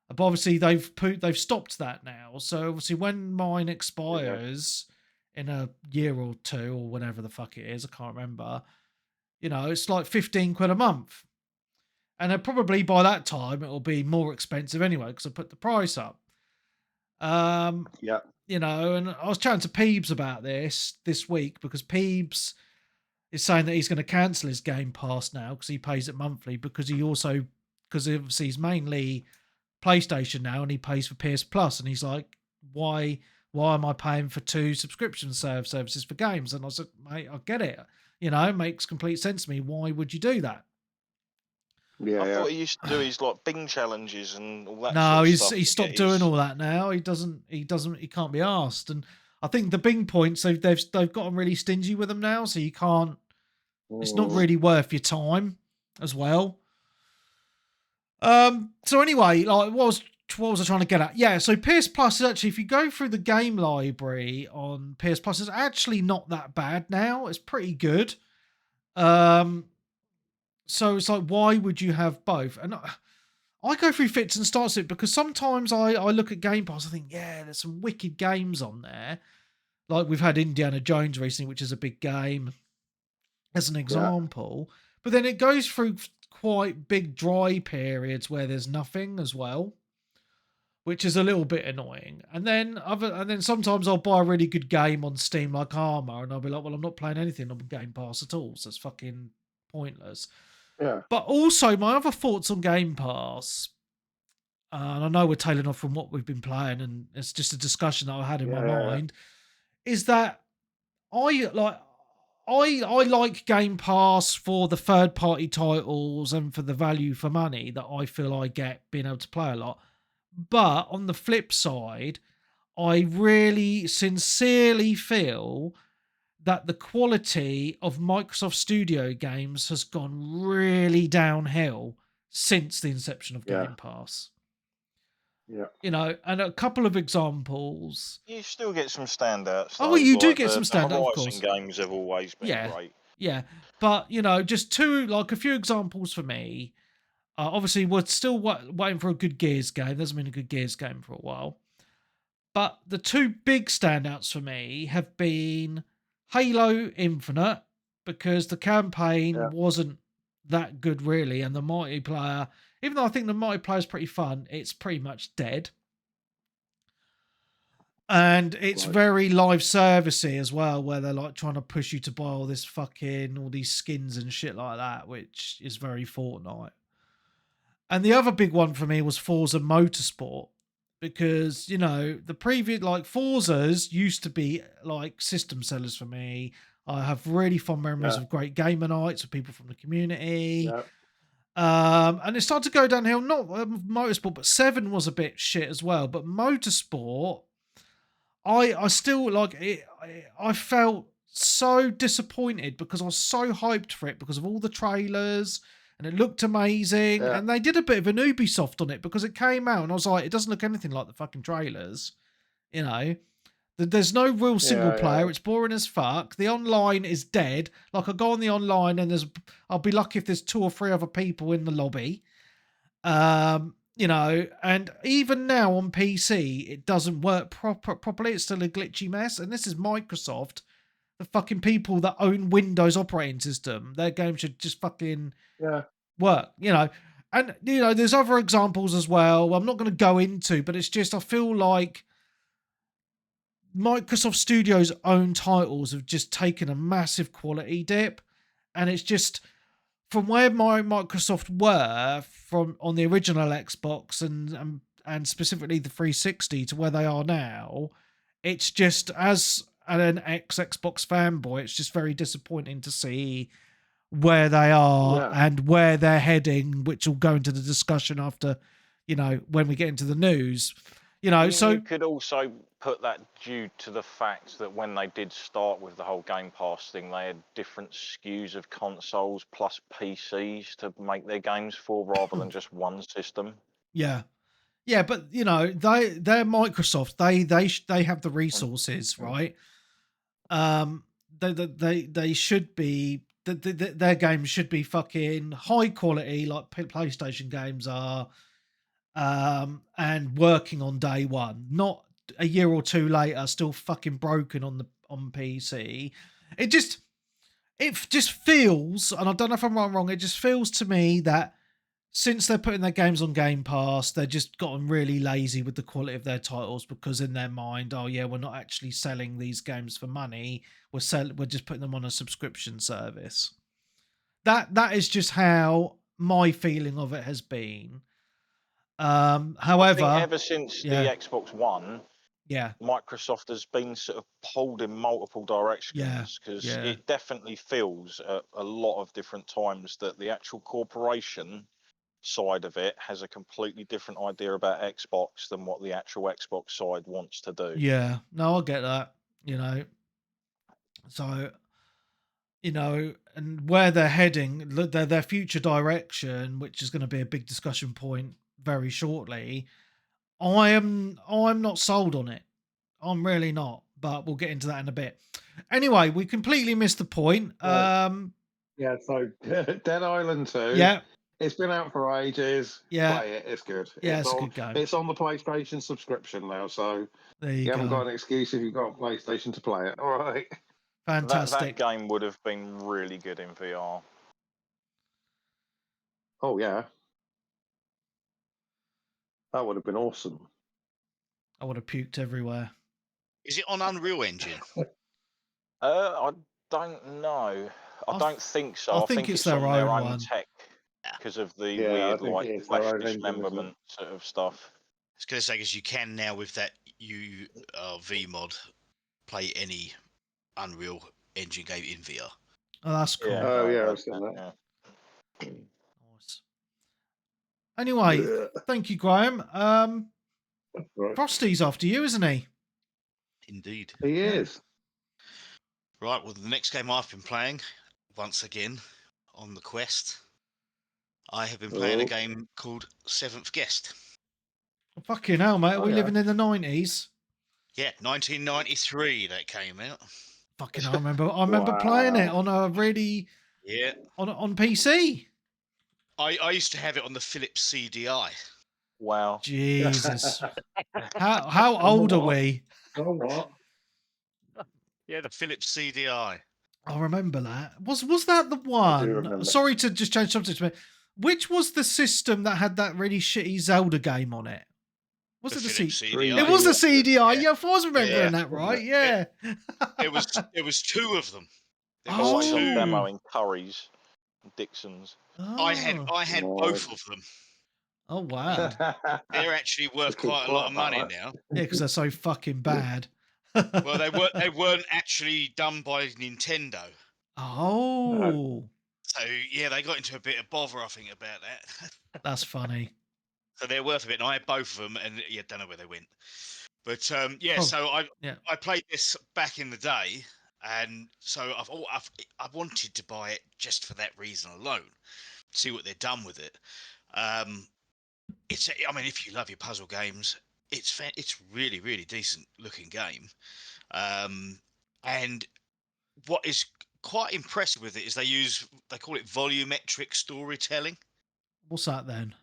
But obviously they've stopped that now. So obviously when mine expires in a year or two or whatever the fuck it is, I can't remember. It's like £15 a month. And probably by that time it'll be more expensive anyway because I put the price up. Yeah. And I was chatting to Peebs about this week because Peebs is saying that he's going to cancel his Game Pass now because he pays it monthly because obviously he's mainly PlayStation now, and he pays for PS Plus, and he's like, why am I paying for 2 subscription services for games? And I said, mate, I get it. You know, it makes complete sense to me. Why would you do that? Yeah, I yeah. thought he used to do his like Bing challenges and all that No, sort of he's stuff. he to stopped get doing his- all that now. He can't be asked. And I think the Bing points they've gotten really stingy with them now, so you can't. It's not really worth your time as well. So anyway, like what was I trying to get at? Yeah, so PS Plus is actually, if you go through the game library on PS Plus, it's actually not that bad now. It's pretty good. So it's like, why would you have both? And I go through fits and starts it because sometimes I look at Game Pass, I think, yeah, there's some wicked games on there. Like we've had Indiana Jones recently, which is a big game, as an example. But then it goes through quite big dry periods where there's nothing as well, which is a little bit annoying. And then sometimes I'll buy a really good game on Steam like Arma, and I'll be like, well, I'm not playing anything on Game Pass at all, so it's fucking pointless. Yeah. But also my other thoughts on Game Pass, and I know we're tailing off from what we've been playing, and it's just a discussion that I had in my mind, is that I like Game Pass for the third party titles and for the value for money that I feel I get being able to play a lot. But on the flip side, I really sincerely feel that the quality of Microsoft Studio games has gone really downhill since the inception of Game Pass. Yeah. You know, and a couple of examples. You still get some standouts. Oh, though, you do like get some the standouts, of Horizon course. games have always been great. Yeah. But, you know, just a few examples for me. Obviously, we're still waiting for a good Gears game. There's been a good Gears game for a while. But the 2 big standouts for me have been Halo Infinite, because the campaign wasn't that good really, and the multiplayer, even though I think the multiplayer is pretty fun, it's pretty much dead. And it's very live servicey as well, where they're like trying to push you to buy all these skins and shit like that, which is very Fortnite. And the other big one for me was Forza Motorsport, because, you know, the previous, like, Forzas used to be like system sellers for me. I have really fond memories of great gamer nights with people from the community. And it started to go downhill, not Motorsport, but 7 was a bit shit as well. But Motorsport, I still like it. I felt so disappointed because I was so hyped for it because of all the trailers, and it looked amazing. And they did a bit of an Ubisoft on it because it came out and I was like, it doesn't look anything like the fucking trailers. You know, there's no real single player. It's boring as fuck. The online is dead. Like, I go on the online and I'll be lucky if there's 2 or 3 other people in the lobby. You know, and even now on PC, it doesn't work properly. It's still a glitchy mess. And this is Microsoft, the fucking people that own Windows operating system. Their game should just fucking work, you know. And, you know, there's other examples as well I'm not going to go into, but it's just, I feel like Microsoft Studios' own titles have just taken a massive quality dip. And it's just, from where Microsoft were from on the original Xbox and specifically the 360 to where they are now, it's just, as an ex-Xbox fanboy, it's just very disappointing to see where they are and where they're heading, which will go into the discussion after, you know, when we get into the news. You know, so you could also put that due to the fact that when they did start with the whole Game Pass thing, they had different SKUs of consoles plus PCs to make their games for, rather than just one system. Yeah, but, you know, they're Microsoft. They have the resources, right? They should be. Their games should be fucking high quality, like PlayStation games are. And working on day one, not a year or 2 later, still fucking broken on PC. It just feels, and I don't know if I'm right or wrong, it just feels to me that since they're putting their games on Game Pass, they've just gotten really lazy with the quality of their titles, because in their mind, oh yeah, we're not actually selling these games for money. We're just putting them on a subscription service. That is just how my feeling of it has been. I think However, ever since yeah. the Xbox One, yeah, Microsoft has been sort of pulled in multiple directions because yeah. it definitely feels at a lot of different times that the actual corporation side of it has a completely different idea about Xbox than what the actual Xbox side wants to do. Yeah, no, I get that. So and where they're heading, their future direction, which is going to be a big discussion point very shortly. I'm not sold on it. I'm really not. But we'll get into that in a bit. Anyway, we completely missed the point. Right. Yeah, so Dead Island 2. Yeah, It's been out for ages. yeah, Play it. It's good. yeah. It's a good game. It's on the PlayStation subscription now, so There you you haven't got go. an excuse if you've got a PlayStation to play it. All right. That Fantastic. game would have been really good in VR. Oh yeah, that would have been awesome. I would have puked everywhere. Is it on Unreal Engine? I don't know. I don't think so. I think it's it's their on their own own one. tech because of the Yeah, I weird think like it is their flash own engine, isn't it? dismemberment sort of stuff. I was going to say, because you can now with that V mod play any Unreal Engine game in VR. Oh, that's cool. Yeah. Oh no, yeah, I've seen that. yeah. Nice. Anyway, Ugh. thank you, Graham. Right. Frosty's after you, isn't he? Indeed. He Yeah. is. Right, well, the next game I've been playing, once again, on the Quest, I have been playing a Oh. game called Seventh Guest. Fucking hell, mate. Are Oh, we yeah. living in the 90s? Yeah, 1993 that came out. Fucking, I remember playing it Wow. on a really Yeah. on PC. I used to have it on the Philips CDI. Wow. Jesus. How old are we? Oh what? Yeah, the Philips CDI. I remember that. Was that the one? remember. Sorry to just change subject, but which was the system that had that really shitty Zelda game on it? Was The it the Philips C? CDI. It was the CDI. Yeah. Yeah, if I was remembering Yeah. that right. Yeah. There was two of them. There was Always on two. demo in Curry's, Dixon's. I had Oh. both of them. Oh wow. They're actually worth quite a lot of money now. Yeah, because they're so fucking bad. Well, they weren't actually done by Nintendo. Oh, So yeah, they got into a bit of bother, I think, about that. that's funny. So they're worth a bit. And I had both of them, and yeah, don't know where they went. But yeah, Oh, so yeah. I played this back in the day, and so I wanted to buy it just for that reason alone, see what they've done with it. I mean, if you love your puzzle games, it's really really decent looking game. And what is quite impressive with it is they call it volumetric storytelling. What's that then?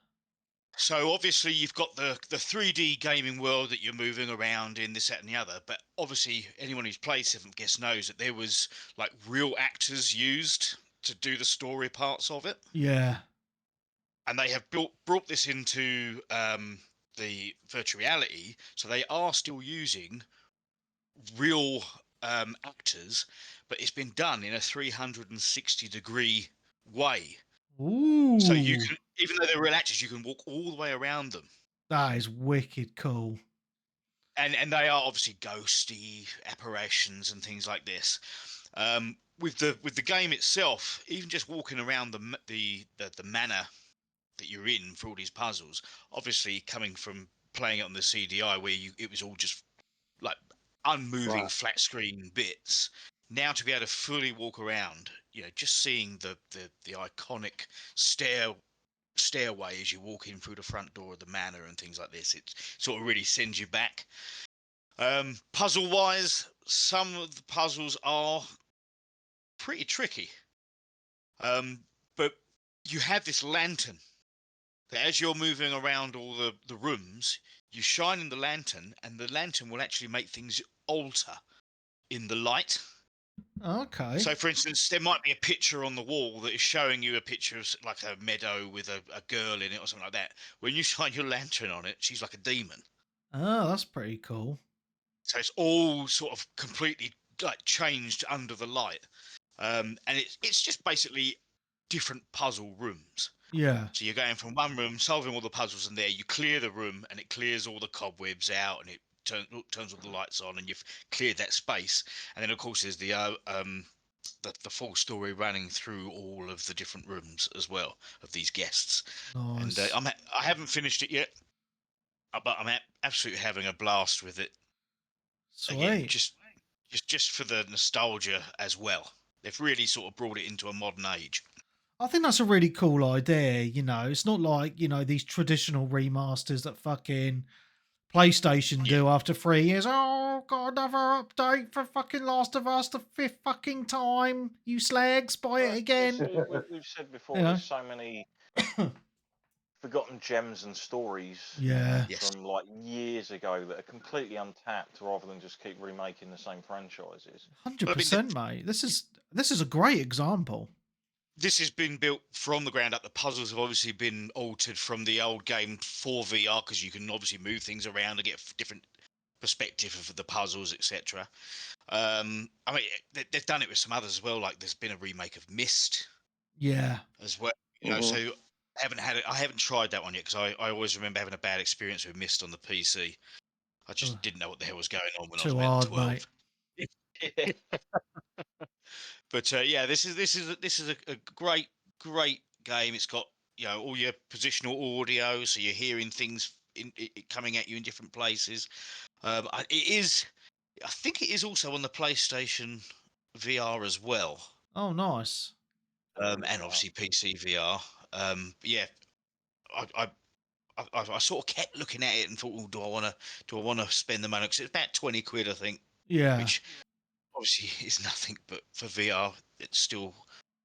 So obviously you've got the 3D gaming world that you're moving around in, this, that, and the other. But obviously anyone who's played Seventh Guest knows that there was like real actors used to do the story parts of it, Yeah. and they have brought this into the virtual reality. So they are still using real actors, but it's been done in a 360-degree way. Ooh. So you can, even though they're real actors, you can walk all the way around them. That is wicked cool. And they are obviously ghosty apparitions and things like this. With the game itself, even just walking around the manor that you're in for all these puzzles, obviously coming from playing it on the CDI where it was all just like unmoving flat screen bits. Now to be able to fully walk around, just seeing the iconic stairway as you walk in through the front door of the manor and things like this, it sort of really sends you back. Puzzle wise, some of the puzzles are pretty tricky, but you have this lantern that as you're moving around all the rooms, you shine in the lantern, and the lantern will actually make things alter in the light. Okay. So, for instance, there might be a picture on the wall that is showing you a picture of like a meadow with a girl in it or something like that. When you shine your lantern on it, she's like a demon. Oh, that's pretty cool. So it's all sort of completely like changed under the light, and it's just basically different puzzle rooms. Yeah. So you're going from one room, solving all the puzzles in there. You clear the room, and it clears all the cobwebs out, and it turns all the lights on, and you've cleared that space. And then, of course, there's the full story running through all of the different rooms as well of these guests. And Nice. I haven't finished it yet, but I'm absolutely having a blast with it. Again, Sweet. just for the nostalgia as well. They've really sort of brought it into a modern age. I think that's a really cool idea. It's not like, these traditional remasters that fucking PlayStation Yeah, do after 3 years. Oh, got another update for fucking Last of Us the fifth fucking time. You slags, buy it But again. we've said You before, know? there's so many forgotten gems and stories Yeah, yes. from like years ago that are completely untapped, rather than just keep remaking the same franchises. I mean, 100%, mate. This is a great example. this has been built from the ground up. The puzzles have obviously been altered from the old game for VR because you can obviously move things around and get a different perspective of the puzzles, etc. I mean, they've done it with some others as well. Like there's been a remake of Myst Yeah. as well. Mhm. So I haven't tried that one yet because I always remember having a bad experience with Myst on the PC. I Ugh, just didn't know what the hell was going on when I was too about hard, mate. 12. But yeah, this is a great game. It's got all your positional audio, so you're hearing things coming at you in different places. It is, I think it is also on the PlayStation VR as well, Oh, nice. Have a look and at that. obviously PC VR. Yeah, I, I I sort of kept looking at it and thought, oh, do I want to spend the money? Because it's about 20 quid, I think, Yeah. which obviously is nothing, but for VR, it's still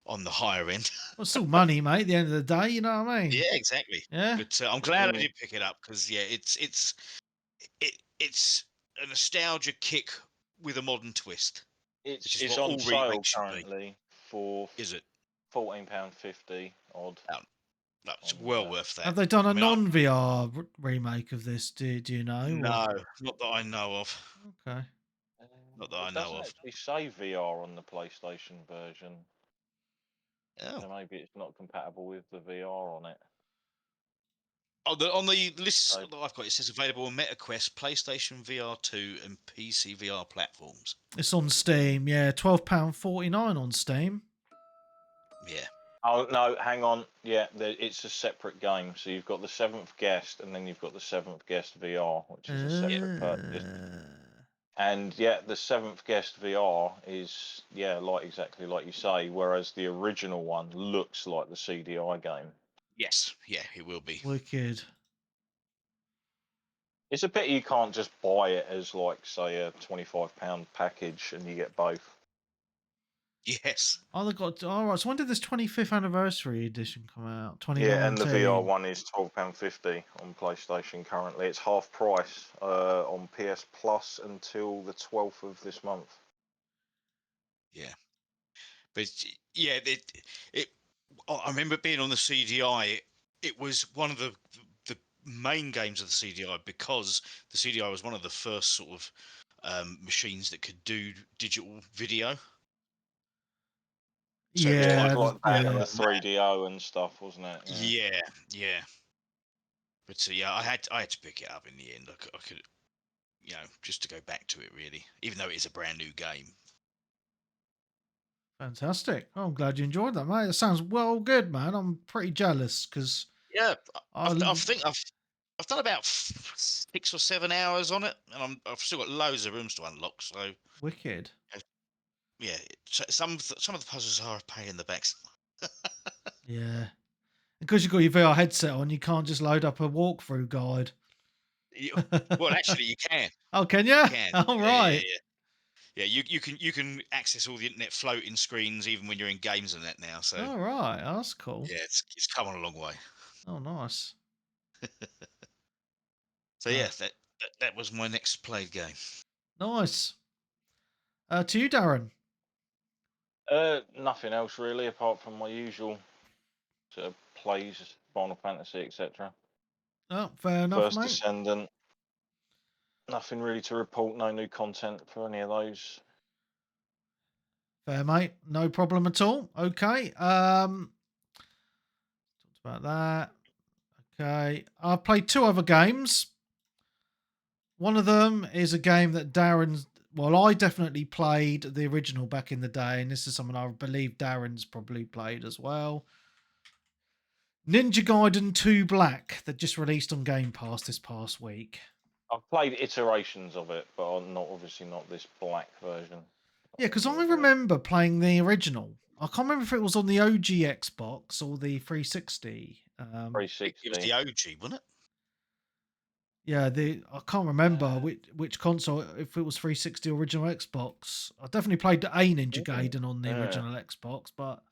on the higher end. Well, it's still money, mate, at the end of the day, you know what I mean? Yeah, exactly. Yeah. But I'm glad I Mm. did pick it up because yeah, it's a nostalgia kick with a modern twist, which is It's what on all sale remakes should be. currently for Is it? £14.50 odd Oh, no, it's on well worth that. Have they done I a mean, non-VR remake of this? Do you know? Or no, not that I know of. okay. Not that I It know doesn't of. actually say VR on the PlayStation version, Oh. so maybe it's not compatible with the VR on it. On the list So that I've got, it says available on MetaQuest, PlayStation VR 2, and PC VR platforms. It's on Steam. Yeah, £12.49 on Steam. Yeah. Oh no, hang on. Yeah, it's a separate game. So you've got the Seventh Guest, and then you've got the Seventh Guest VR, which is a separate purchase. And yeah, the Seventh Guest VR is exactly like you say. Whereas the original one looks like the CDI game. Yes. Yeah, it will be. Wicked. It's a pity you can't just buy it as like say a £25 package and you get both. Yes. Oh, they got. All right. So when did this 25th anniversary edition come out? Yeah, and the VR 2019. one is £12.50 on PlayStation currently. It's half price on PS Plus until the 12th of this month. Yeah. But yeah, it I remember being on the CDI. It was one of the main games of the CDI because the CDI was one of the first sort of machines that could do digital video. So it was Yeah, it quite Yeah. was like that and Yeah. the 3DO and stuff, wasn't it? Yeah. yeah, yeah. But yeah, I had to pick it up in the end. I could, just to go back to it really, even though it is a brand new game. Fantastic. Oh, I'm glad you enjoyed that, mate. It sounds well good, man. I'm pretty jealous because Yeah, I. I think I've done about 6 or 7 hours on it, and I've still got loads of rooms to unlock. So Wicked. yeah, some of the puzzles are a pain in the backs. Yeah. Because you've got your VR headset on, you can't just load up a walkthrough guide. Well, actually, you can. Oh, can You you? can. All Yeah, yeah, right. yeah. Yeah, you can access all the internet floating screens even when you're in games and that now. So All right. Oh, that's cool. yeah, it's come on a long way. Oh, nice. So Uh, yeah, that was my next played game. nice. To you, Darren. Nothing else really apart from my usual sort of plays, Final Fantasy, etc. Oh, fair enough, First mate. Descendant. Nothing really to report. No new content for any of those. Fair, mate. No problem at all. Okay. Talked about that. Okay. I've played 2 other games. One of them is a game that I definitely played the original back in the day, and this is something I believe Darren's probably played as well. Ninja Gaiden 2 Black that just released on Game Pass this past week. I've played iterations of it, but obviously not this black version. Yeah, because I remember playing the original. I can't remember if it was on the OG Xbox or the 360. 360. It was the OG, wasn't it? Yeah, I can't remember which console, if it was 360 or original Xbox. I definitely played a Ninja Gaiden on the original Xbox, but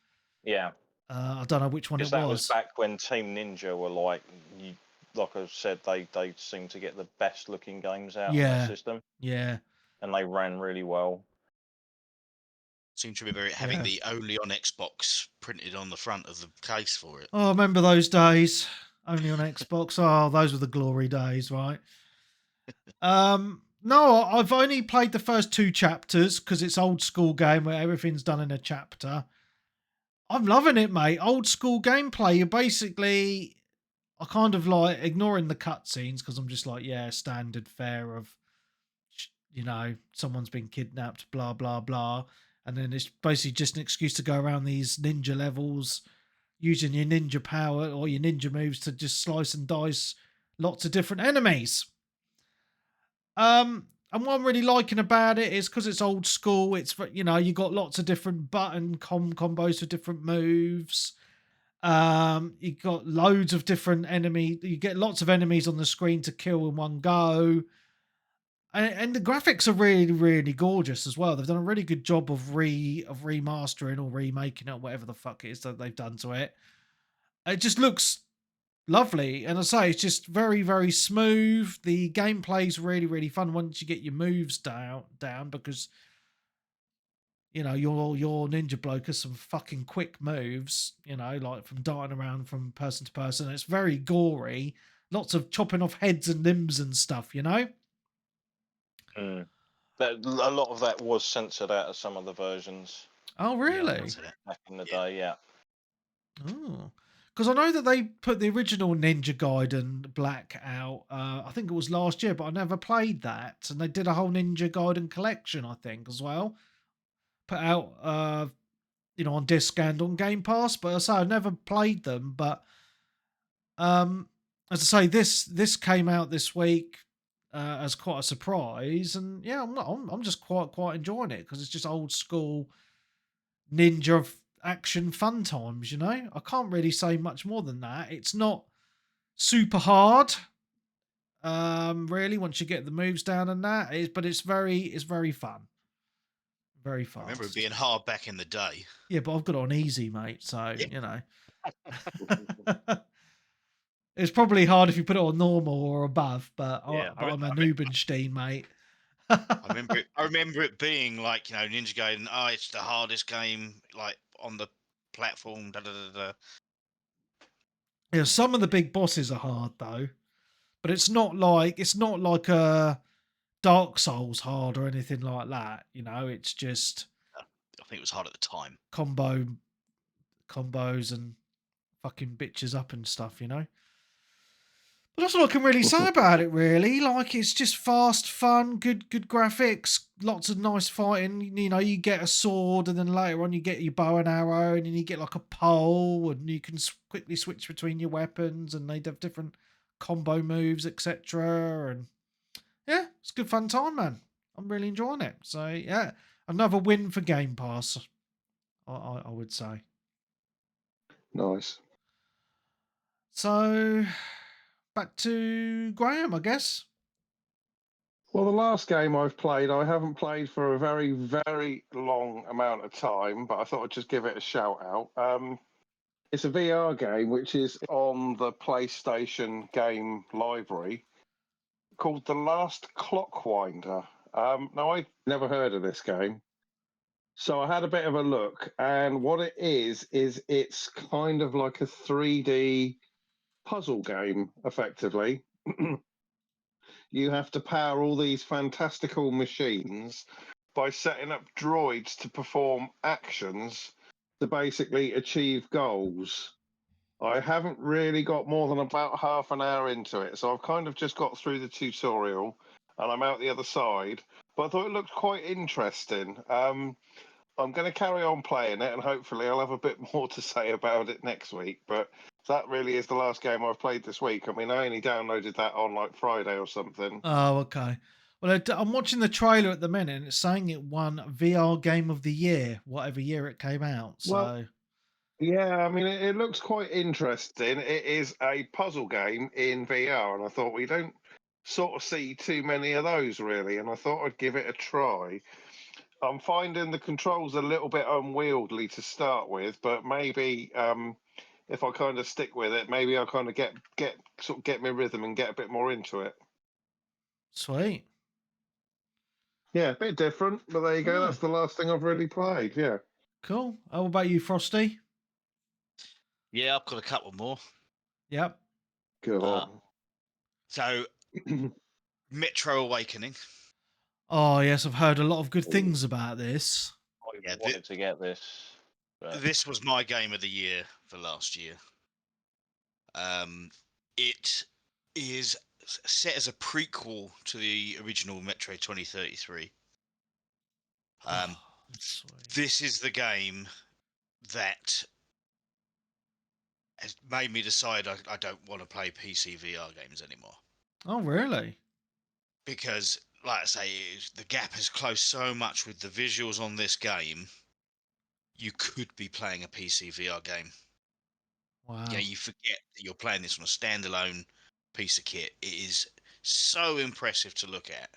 yeah, I don't know which one it was. That was back when Team Ninja were like I said, they seemed to get the best looking games out on that system. Yeah. And they ran really well. Seem to remember having the only on Xbox printed on the front of the case for it. Oh, I remember those days. Only on Xbox. Oh, those were the glory days, right? No, I've only played the first 2 chapters because it's old school game where everything's done in a chapter. I'm loving it, mate. Old school gameplay. You're basically, I kind of like ignoring the cutscenes because I'm just like, yeah, standard fare of, someone's been kidnapped, blah, blah, blah. And then it's basically just an excuse to go around these ninja levels using your ninja power or your ninja moves to just slice and dice lots of different enemies. And what I'm really liking about it is because it's old school. It's, you got lots of different button combos for different moves. You got loads of different enemies. You get lots of enemies on the screen to kill in one go. And the graphics are really, really gorgeous as well. They've done a really good job of remastering or remaking it, whatever the fuck it is that they've done to it. It just looks lovely. And I say, it's just very, very smooth. The gameplay's really, really fun once you get your moves down because, your ninja bloke has some fucking quick moves, like from darting around from person to person. It's very gory. Lots of chopping off heads and limbs and stuff, A lot of that was censored out of some of the versions. Oh, really? Yeah, back in the day, yeah. Oh, because I know that they put the original Ninja Gaiden Black out. I think it was last year, but I never played that. And they did a whole Ninja Gaiden collection, I think, as well. Put out, on disc and on Game Pass. But I never played them. But as I say, this came out this week as quite a surprise, and yeah, I'm just quite enjoying it because it's just old school ninja action fun times. I can't really say much more than that. It's not super hard, really, once you get the moves down and that is, but it's very fun. Very fast. I remember it being hard back in the day. Yeah, but I've got it on easy, mate. So it's probably hard if you put it on normal or above. But I'm a Noobenstein, mate. I remember it being like Ninja Gaiden. Oh, it's the hardest game like on the platform. Da, da, da, da. Yeah, some of the big bosses are hard though, but it's not like a Dark Souls hard or anything like that. It's just. I think it was hard at the time. Combos and fucking bitches up and stuff. But that's all I can really say about it, really. Like, it's just fast, fun, good graphics, lots of nice fighting. You get a sword, and then later on you get your bow and arrow, and then you get like a pole, and you can quickly switch between your weapons, and they have different combo moves, etc. And yeah, it's a good fun time, man. I'm really enjoying it. So yeah, another win for Game Pass, I would say. Nice. So back to Graham, I guess. Well, the last game I've played, I haven't played for a very, very long amount of time, but I thought I'd just give it a shout out. It's a VR game which is on the PlayStation game library called The Last Clockwinder. Now, I'd never heard of this game. So I had a bit of a look, and what it is it's kind of like a 3D puzzle game, effectively. You have to power all these fantastical machines by setting up droids to perform actions to basically achieve goals. I haven't really got more than about half an hour into it, so I've kind of just got through the tutorial, and I'm out the other side. But I thought it looked quite interesting. I'm going to carry on playing it, and hopefully I'll have a bit more to say about it next week. But that really is the last game I've played this week. I mean, I only downloaded that on like Friday or something. Oh, okay. Well, I'm watching the trailer at the minute, and it's saying it won VR Game of the Year, whatever year it came out. Well, So, yeah, I mean, it looks quite interesting. It is a puzzle game in VR, and I thought we don't sort of see too many of those really, and I thought I'd give it a try. I'm finding the controls a little bit unwieldy to start with, but maybe if I kind of stick with it, maybe I'll kind of get my rhythm and get a bit more into it. sweet. Yeah, a bit different, but there you go. Oh, That's the last thing I've really played. Yeah. cool. How about you, Frosty? Yeah, I've got a couple more. Yep. Cool. So, Metro Awakening. Oh, yes, I've heard a lot of good things about this. I Yeah, wanted to get this. But this was my game of the year for last year. It is set as a prequel to the original Metro 2033. Oh, sweet. This is the game that has made me decide I don't want to play PC VR games anymore. Oh, really? Because, like I say, the gap has closed so much with the visuals on this game. You could be playing a PC VR game. Wow. You forget that you're playing this on a standalone piece of kit. It is so impressive to look at.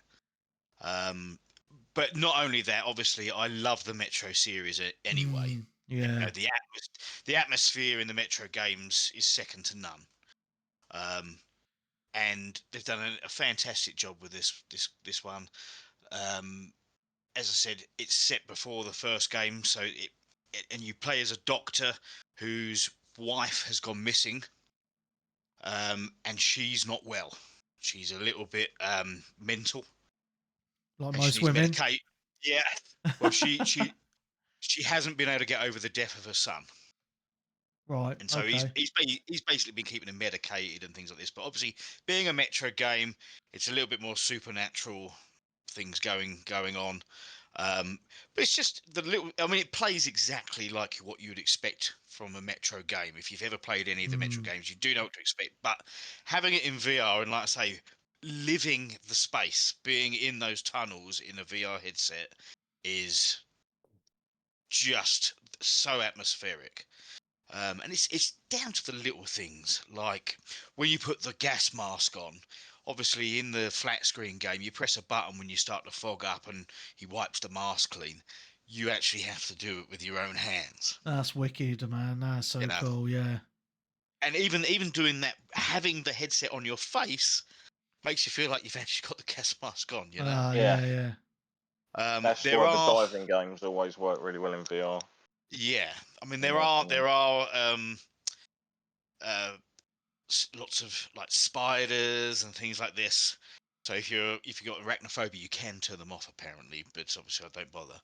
But not only that, obviously, I love the Metro series anyway. Yeah. The atmosphere in the Metro games is second to none. And they've done a fantastic job with this one. As I said, it's set before the first game, so and you play as a doctor whose wife has gone missing, and she's not well. She's a little bit mental, Like and she most needs women. medication. Yeah. Well, she hasn't been able to get over the death of her son. Right. And so Okay. he's basically been keeping him medicated and things like this. But obviously, being a Metro game, it's a little bit more supernatural things going on. But it's just the little. I mean, it plays exactly like what you'd expect from a Metro game. If you've ever played any of the Metro games, you do know what to expect. But having it in VR and, like I say, living the space, being in those tunnels in a VR headset, is just so atmospheric. And it's down to the little things, like when you put the gas mask on. Obviously, in the flat screen game, you press a button when you start to fog up, and he wipes the mask clean. You actually have to do it with your own hands, That's wicked, man. That's so you know. cool. Yeah. And even doing that, having the headset on your face makes you feel like you've actually got the gas mask on, you know. Ah, Yeah. yeah. that's There why the are, diving games always work really well in VR. yeah. I mean, in there my are opinion. uh, lots of like spiders and things like this. So if you've got arachnophobia, you can turn them off apparently, but obviously I don't bother.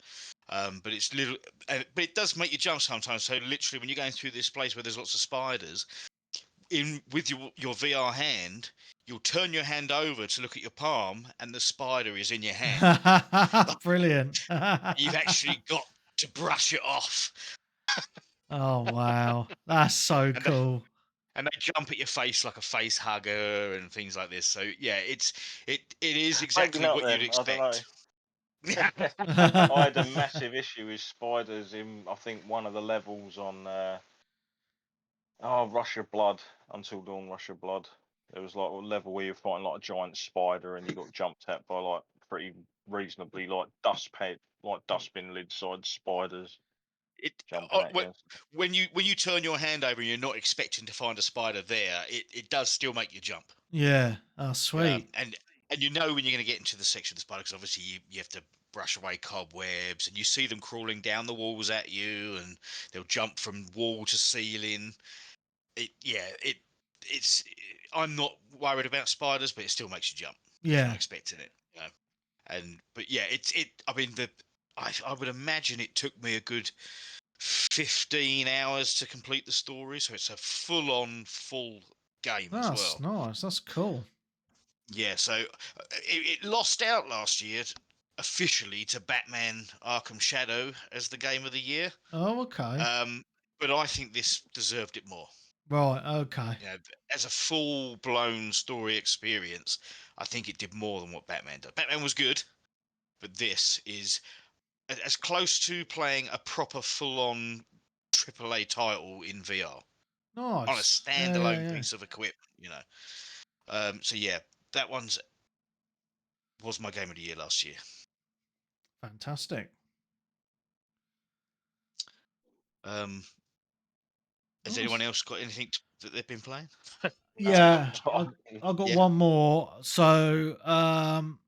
But it's little, but it does make you jump sometimes. So literally, when you're going through this place where there's lots of spiders, in with your VR hand, you'll turn your hand over to look at your palm, and the spider is in your hand. Brilliant. You've actually got to brush it off, Oh, wow. That's so and cool. and they jump at your face like a face hugger and things like this. So yeah, it is Maybe exactly not what you'd then. I don't know. expect. I had a massive issue with spiders in, I think, one of the levels on Rush of Blood, Until Dawn Rush of Blood. There was like a level where you're fighting like a giant spider and you got jumped at by like pretty reasonably like dustbin lid sized spiders It jumping at you. when you turn your hand over and you're not expecting to find a spider there, it does still make you jump. Yeah. Oh, sweet. And you know when you're going to get into the section of the spider, because obviously you have to brush away cobwebs, and you see them crawling down the walls at you, and they'll jump from wall to ceiling. It's I'm not worried about spiders, but it still makes you jump if you're Yeah. not expecting it, you know. But yeah, I mean I would imagine it took me a good 15 hours to complete the story, so it's a full game as That's well. nice. That's cool. Yeah, so it lost out last year officially to Batman Arkham Shadow as the game of the year. Oh, okay. But I think this deserved it more. Right. Okay. You know, as a full-blown story experience, I think it did more than what Batman did. Batman was good, but this is as close to playing a proper full-on AAA title in VR on a Nice. Yeah. Yeah. standalone Yeah. piece of equipment. You know, so yeah, that was my game of the year last year. Fantastic. Has anyone else got anything that they've been playing? Yeah, No, I got Yeah. one more. So,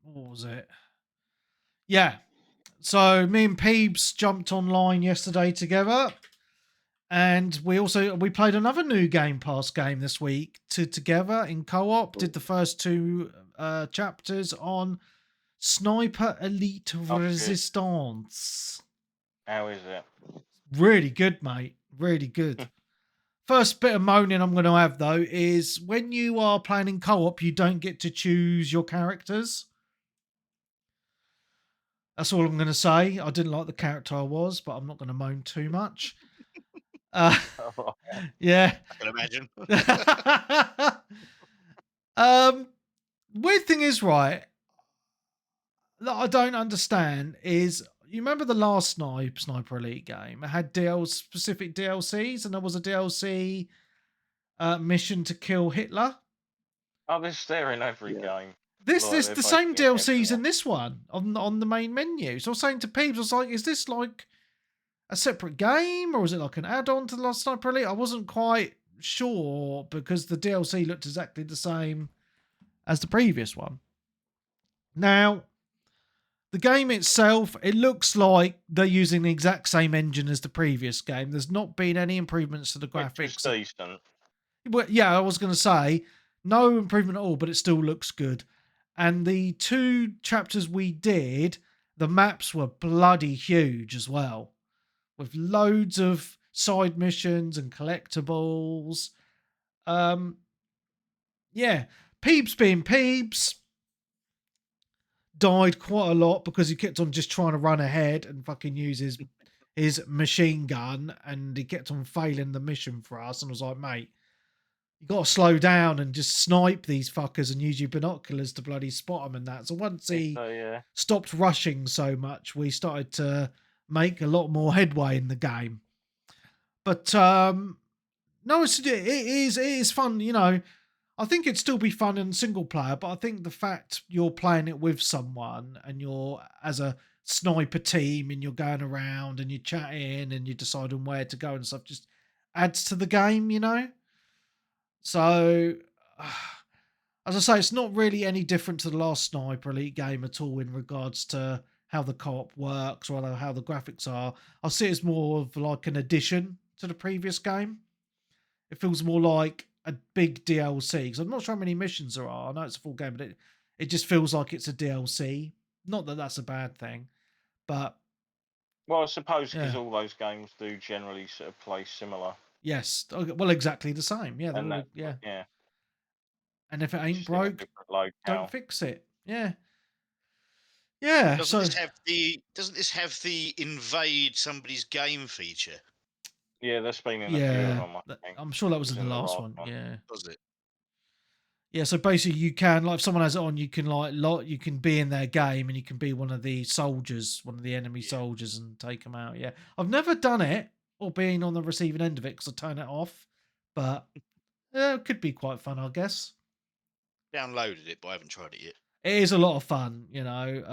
what was it? Yeah. So me and Peebs jumped online yesterday together, and we played another new Game Pass game this week together in co-op. Did the first two chapters on Sniper Elite good. Resistance. How is it? Really good, mate. Really good. First bit of moaning I'm going to have though is when you are playing in co-op, you don't get to choose your characters. That's all I'm going to say. I didn't like the character I was, but I'm not going to moan too much. Yeah. I can imagine. Weird thing is, right, that I don't understand is you remember the last Sniper Elite game? It had specific DLCs, and there was a DLC mission to kill Hitler. Oh, they're in every Yeah. game. This Like, the they're same basically in DLCs in everyone. this one on the main menu. So I was saying to Peeps, I was like, is this like a separate game or is it like an add-on to the last Sniper Elite? I wasn't quite sure because the DLC looked exactly the same as the previous one. Now, the game itself, it looks like they're using the exact same engine as the previous game. There's not been any improvements to the Which is graphics. decent. Well, yeah, I was going to say no improvement at all, but it still looks good. And the two chapters we did, the maps were bloody huge as well, with loads of side missions and collectibles. Yeah, Peebs being Peebs died quite a lot because he kept on just trying to run ahead and fucking use his machine gun, and he kept on failing the mission for us. And I was like, mate, you got to slow down and just snipe these fuckers and use your binoculars to bloody spot them and that. So once he Yeah. stopped rushing so much, we started to make a lot more headway in the game. But no, it is fun. You know, I think it'd still be fun in single player, but I think the fact you're playing it with someone and you're as a sniper team and you're going around and you're chatting and you're deciding where to go and stuff just adds to the game, you know? So, as I say, it's not really any different to the last Sniper Elite game at all in regards to how the co-op works or how the graphics are. I see it as more of like an addition to the previous game. It feels more like a big DLC because I'm not sure how many missions there are. I know it's a full game, but it just feels like it's a DLC. Not that that's a bad thing, but Well, I suppose because yeah. all those games do generally sort of play similar. Yes, well, exactly the same. Yeah, And yeah. yeah. And if it ain't Just in a broke, different locale. don't fix it. Yeah. Yeah. Doesn't this have the invade somebody's game feature? Yeah, there's been in a few of them. I think. I'm sure that was in the last last one. Yeah. Was it? Yeah, so basically you can, like, if someone has it on, you can you can be in their game and you can be one of the soldiers, one of the enemy soldiers, and take them out. Yeah, I've never done it or been on the receiving end of it because I turn it off, but it could be quite fun, I guess. Downloaded it, but I haven't tried it yet. It is a lot of fun, you know.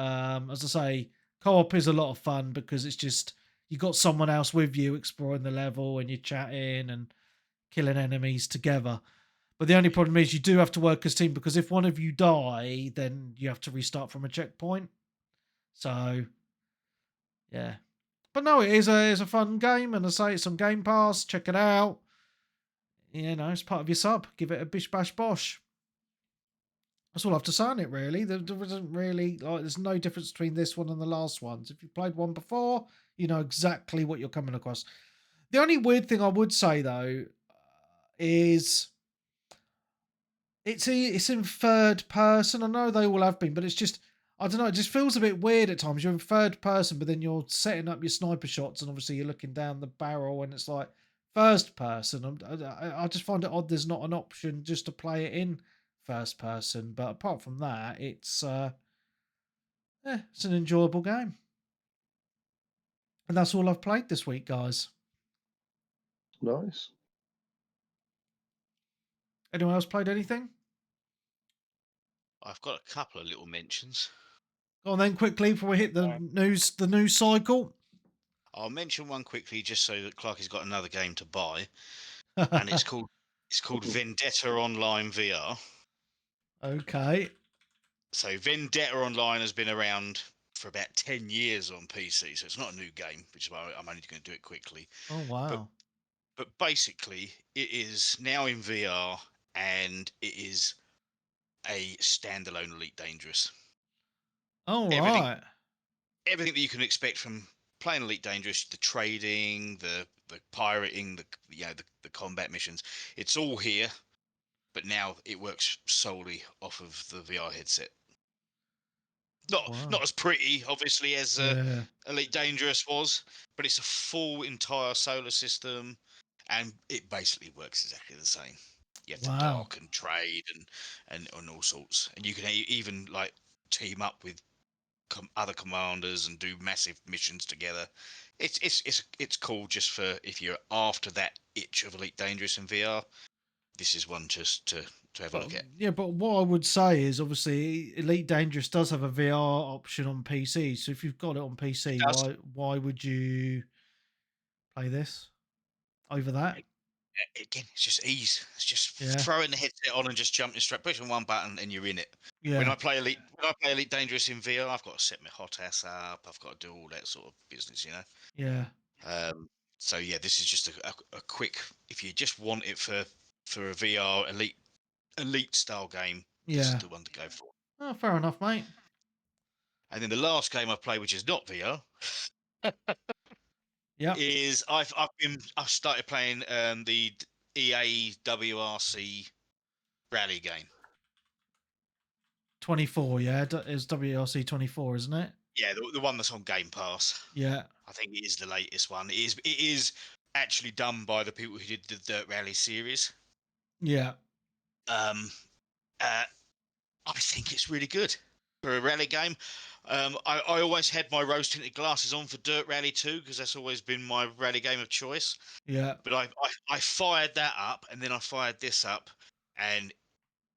As I say, co-op is a lot of fun because it's just you got someone else with you exploring the level and you're chatting and killing enemies together. But the only problem is you do have to work as a team because if one of you die, then you have to restart from a checkpoint. So, yeah. But no, it's a fun game, and I say it's on Game Pass. Check it out. You know, it's part of your sub. Give it a bish bash bosh. That's all I have to say on it, really. There isn't really, like, there's no difference between this one and the last ones. If you played one before, You know exactly what you're coming across. The only weird thing I would say though is it's in third person. I know they all have been, but it's just I don't know. It just feels a bit weird at times. You're in third person, but then you're setting up your sniper shots, and obviously you're looking down the barrel, and it's like first person. I just find it odd. There's not an option just to play it in first person. But apart from that, it's an enjoyable game, and that's all I've played this week, guys. Nice. Anyone else played anything? I've got a couple of little mentions. Go on then, quickly before we hit the news cycle. I'll mention one quickly just so that Clarky's got another game to buy, and it's called Vendetta Online VR. Okay. So Vendetta Online has been around for about 10 years on PC, so it's not a new game, which is why I'm only going to do it quickly. Oh wow. But basically, it is now in VR, and it is a standalone Elite Dangerous. All Everything, right. everything that you can expect from playing Elite Dangerous, the trading, the pirating, the combat missions, it's all here. But now it works solely off of the VR headset. Wow. Not as pretty, obviously, as Yeah. Elite Dangerous was, but it's a full entire solar system, and it basically works exactly the same. You have to Wow. dock and trade and all sorts, and you can even like team up with other commanders and do massive missions together. It's cool just for if you're after that itch of Elite Dangerous in VR. This is one just to have a look at. Yeah, but what I would say is obviously Elite Dangerous does have a VR option on PC. So if you've got it on PC, It does. why would you play this over that? Again, it's just ease. It's just Yeah. throwing the headset on and just jumping straight, pushing one button, and you're in it. When Yeah. I play Elite Dangerous in VR, I've got to set my hot ass up. I've got to do all that sort of business, you know. Yeah. So yeah, this is just a quick. If you just want it for a VR elite style game, this is Yeah. the one to go for. Oh, fair enough, mate. And then the last game I've played, which is not VR, Yeah. is I've started playing the EA WRC rally game. 24, yeah. It's WRC 24, isn't it? Yeah, the one that's on Game Pass. Yeah. I think it is the latest one. It is actually done by the people who did the Dirt Rally series. Yeah. I think it's really good for a rally game. I always had my rose tinted glasses on for Dirt Rally 2 because that's always been my rally game of choice. Yeah. But I fired that up and then I fired this up, and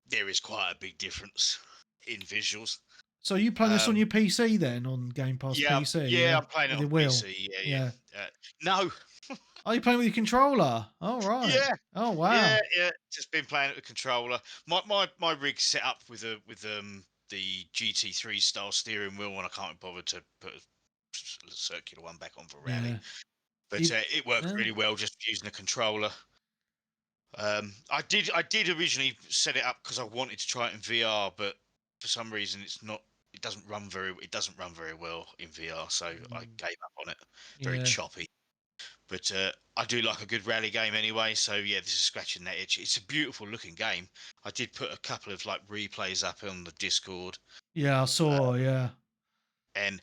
there is quite a big difference in visuals. So are you playing this on your PC then, on Game Pass PC? Yeah, I'm playing it with on your wheel? PC. Yeah. No. Are you playing with your controller? All right. Yeah. Oh wow. Yeah. Just been playing it with controller. My rig's set up with the GT3 style steering wheel, and I can't bother to put a circular one back on for rally. Yeah. But it works really well just using a controller. I did originally set it up because I wanted to try it in VR, but for some reason it doesn't run very well in VR, so I gave up on it. Very choppy. But I do like a good rally game anyway, so yeah, this is scratching that itch. It's a beautiful looking game. I did put a couple of like replays up on the Discord. Yeah, I saw. Yeah. And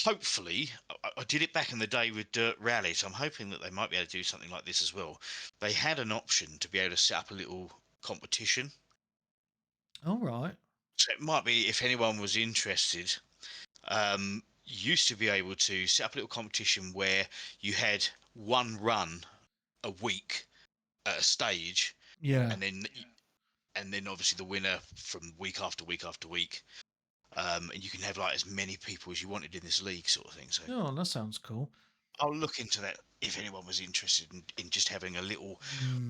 hopefully, I did it back in the day with Dirt Rally, so I'm hoping that they might be able to do something like this as well. They had an option to be able to set up a little competition. All right. So it might be, if anyone was interested, used to be able to set up a little competition where you had one run a week at a stage, Yeah. and then obviously the winner from week after week after week. And you can have like as many people as you wanted in this league, sort of thing. So Oh, that sounds cool. I'll look into that if anyone was interested in just having a little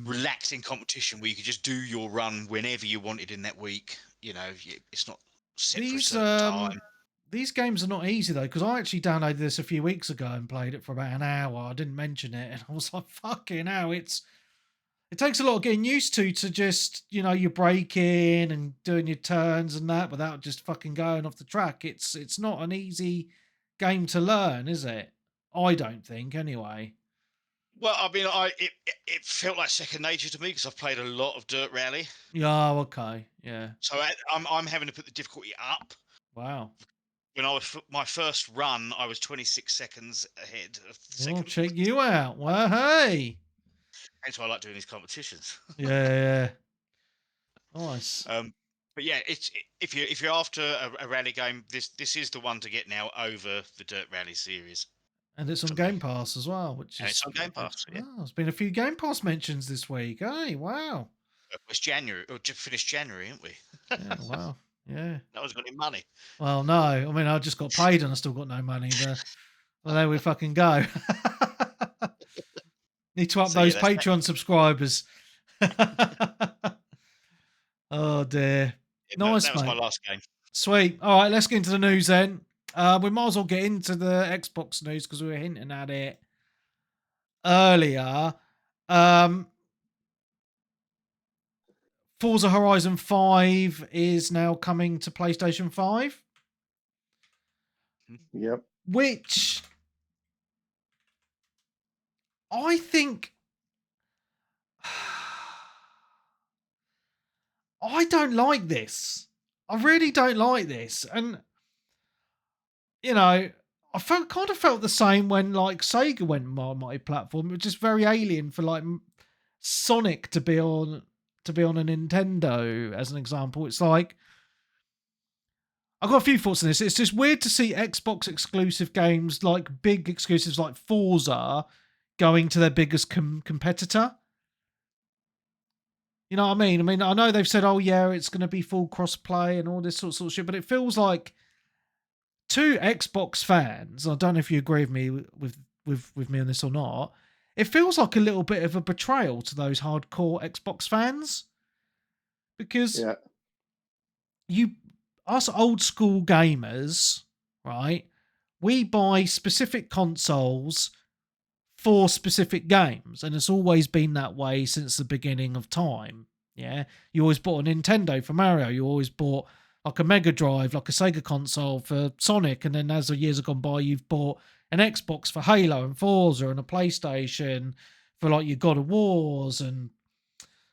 relaxing competition where you could just do your run whenever you wanted in that week. You know, it's not set for a certain time. These games are not easy though, because I actually downloaded this a few weeks ago and played it for about an hour. I didn't mention it, and I was like, "Fucking hell!" It takes a lot of getting used to just, you're braking and doing your turns and that without just fucking going off the track. It's not an easy game to learn, is it? I don't think, anyway. Well, I mean, it felt like second nature to me because I've played a lot of Dirt Rally, Yeah, okay, yeah. so I'm having to put the difficulty up. Wow. When I was my first run, I was 26 seconds ahead of the We'll second. check you out. Well, hey. That's why I like doing these competitions. Yeah. Nice. But yeah, if you're after a rally game, this is the one to get now over the Dirt Rally series, And it's on for Game me. Pass as well, which And is it's on Game good. Pass. Yeah, Oh, there's been a few Game Pass mentions this week. Hey, wow. it's January or just finished January, haven't we? Yeah, wow. Yeah. No one's got any money. Well, no. I mean, I just got paid and I still got no money. Well, there we fucking go. Need to up So, yeah, those that's that. Patreon subscribers. Oh, dear. Nice, That was my mate. last game. Sweet. All right, let's get into the news then. We might as well get into the Xbox news because we were hinting at it earlier. Forza Horizon 5 is now coming to PlayStation 5, Yep. which I think I don't like this. I really don't like this. And you know, I kind of felt the same when like Sega went multi-platform. It was just very alien for like Sonic to be on a Nintendo as an example. It's like I've got a few thoughts on this. It's just weird to see Xbox exclusive games, like big exclusives like Forza, going to their biggest competitor. You know what I mean? I mean, I know they've said, "Oh yeah, it's going to be full cross-play and all this sort of shit," but it feels like to Xbox fans. I don't know if you agree with me with me on this or not. It feels like a little bit of a betrayal to those hardcore Xbox fans because Yeah. us old school gamers, right? We buy specific consoles for specific games, and it's always been that way since the beginning of time. Yeah, you always bought a Nintendo for Mario. You always bought like a Mega Drive, like a Sega console for Sonic, and then as the years have gone by, you've bought an Xbox for Halo and Forza, and a PlayStation for like your God of Wars and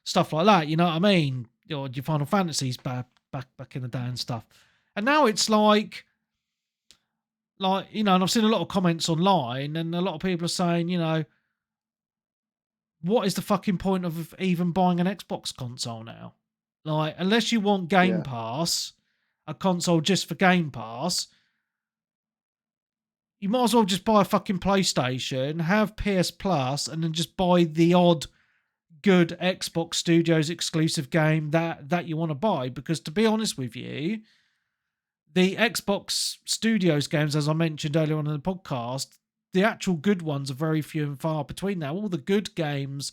stuff like that. You know what I mean? Your Final Fantasies back in the day and stuff. And now it's like you know, and I've seen a lot of comments online, and a lot of people are saying, you know, what is the fucking point of even buying an Xbox console now? Like, unless you want Game Pass, a console just for Game Pass, you might as well just buy a fucking PlayStation, have PS Plus, and then just buy the odd good Xbox Studios exclusive game that you want to buy. Because to be honest with you, the Xbox Studios games, as I mentioned earlier on in the podcast, the actual good ones are very few and far between now. All the good games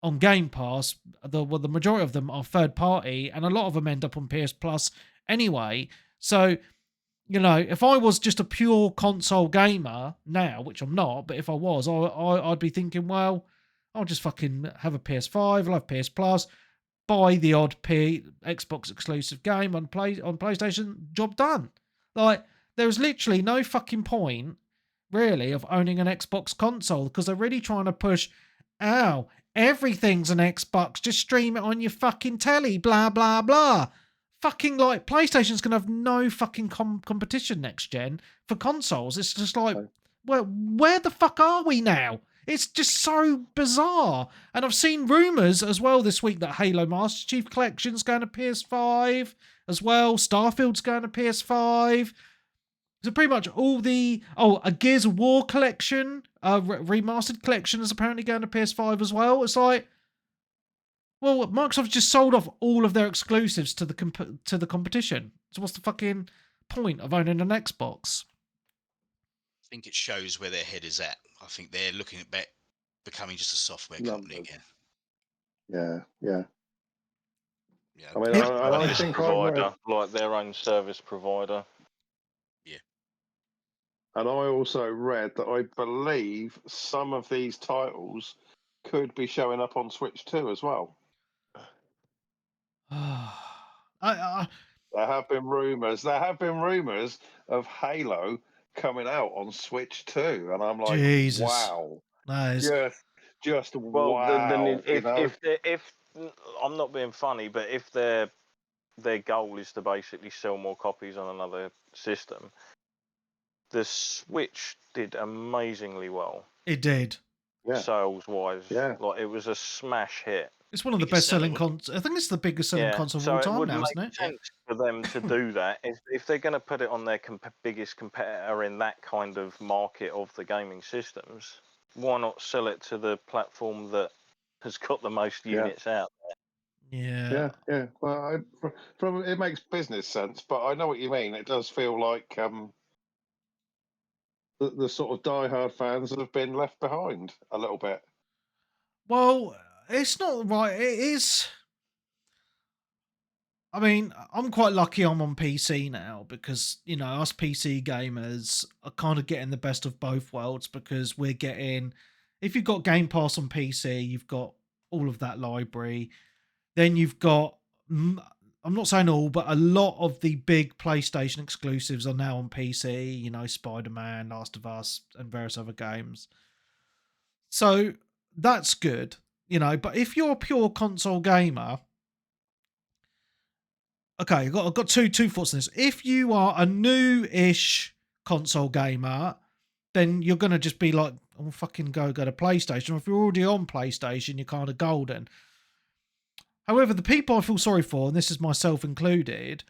on Game Pass, the majority of them are third party, and a lot of them end up on PS Plus anyway. So, you know, if I was just a pure console gamer now, which I'm not, but if I was, I'd be thinking, well, I'll just fucking have a PS5, I'll have PS Plus, buy the odd Xbox exclusive game on PlayStation, job done. Like, there's literally no fucking point, really, of owning an Xbox console because they're really trying to push, everything's an Xbox, just stream it on your fucking telly, blah, blah, blah. Fucking, like, PlayStation's going to have no fucking competition next gen for consoles. It's just like, well, where the fuck are we now? It's just so bizarre. And I've seen rumours as well this week that Halo Master Chief Collection's going to PS5 as well. Starfield's going to PS5. So pretty much all the... Oh, a Gears of War collection, a remastered collection is apparently going to PS5 as well. It's like, well, Microsoft just sold off all of their exclusives to the competition. So what's the fucking point of owning an Xbox? I think it shows where their head is at. I think they're looking at becoming just a software company again. Yeah. Yeah, I mean, It- I Service think provider, like their own service provider. and I also read that I believe some of these titles could be showing up on Switch 2 as well. I There have been rumours. There have been rumours of Halo coming out on Switch too, and I'm like, Jesus. wow, That is. just Well, wow, if I'm not being funny, but if their goal is to basically sell more copies on another system, the Switch did amazingly well It did. yeah, sales wise. yeah. Like it was a smash hit. It's one of the Biggest best seller, selling wasn't I think it's the biggest selling Yeah, console of so all it time would now, make isn't it? sense for them to do that if they're going to put it on their biggest competitor in that kind of market of the gaming systems. Why not sell it to the platform that has got the most units out? Yeah. Yeah. Well, from it makes business sense, but I know what you mean. It does feel like the sort of diehard fans have been left behind a little bit. Well, it's not right. It is. I mean, I'm quite lucky I'm on PC now because, you know, us PC gamers are kind of getting the best of both worlds because we're getting, if you've got Game Pass on PC, you've got all of that library. Then you've got, I'm not saying all, but a lot of the big PlayStation exclusives are now on PC, you know, Spider-Man, Last of Us, and various other games. So that's good, you know, but if you're a pure console gamer, okay, I've got two thoughts on this. If you are a new-ish console gamer, then you're gonna just be like, "Oh, fucking go to PlayStation." If you're already on PlayStation, you're kind of golden. However, the people I feel sorry for, and this is myself included,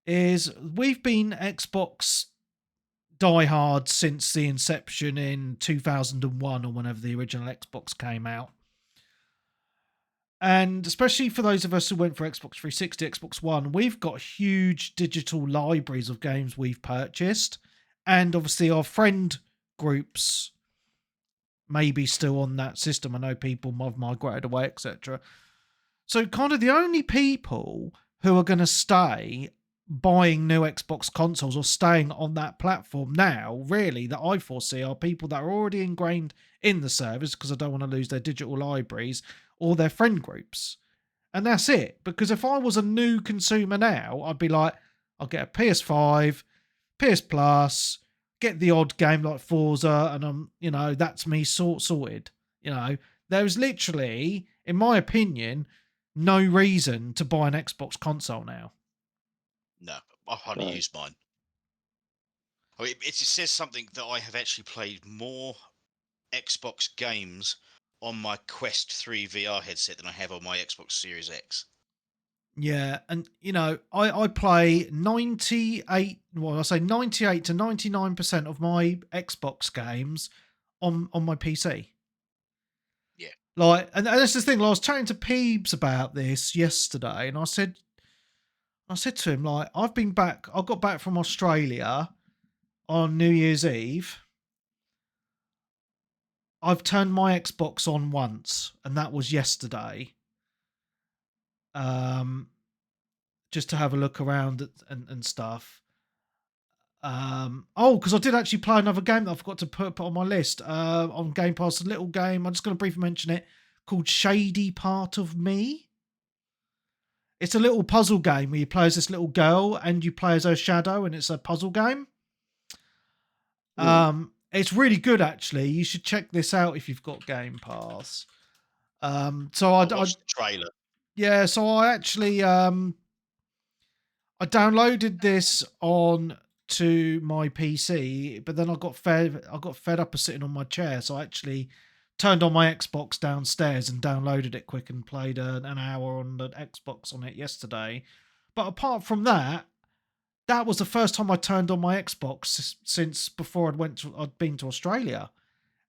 is we've been Xbox diehards since the inception in 2001 or whenever the original Xbox came out. And especially for those of us who went for Xbox 360, Xbox One, we've got huge digital libraries of games we've purchased. And obviously our friend groups may be still on that system. I know people have migrated away, etc. So kind of the only people who are going to stay buying new Xbox consoles or staying on that platform now, really, that I foresee are people that are already ingrained in the service because I don't want to lose their digital libraries or their friend groups. And that's it. Because if I was a new consumer now, I'd be like, I'll get a PS5, PS Plus, get the odd game like Forza, and you know, that's me sorted. You know, there's literally, in my opinion, no reason to buy an Xbox console now. No, I've hardly used mine. I mean, it says something that I have actually played more Xbox games on my Quest 3 VR headset than I have on my Xbox Series X. Yeah, and you know, I play 98, well, I say 98 to 99% of my Xbox games on my PC. Yeah. Like, and that's the thing. Like, I was chatting to Peebs about this yesterday, and I said to him, like, I got back from Australia on New Year's Eve. I've turned my Xbox on once, and that was yesterday. Just to have a look around and stuff. Because I did actually play another game that I forgot to put on my list. On Game Pass, a little game. I'm just going to briefly mention it, called Shady Part of Me. It's a little puzzle game where you play as this little girl and you play as her shadow, and it's a puzzle game. It's really good, actually. You should check this out if you've got Game Pass. So I watched the trailer. Yeah, so I actually I downloaded this on to my PC, but then I got fed up of sitting on my chair, so I actually turned on my Xbox downstairs and downloaded it quick and played an hour on the Xbox on it yesterday. But apart from that, that was the first time I turned on my Xbox since before I'd been to Australia.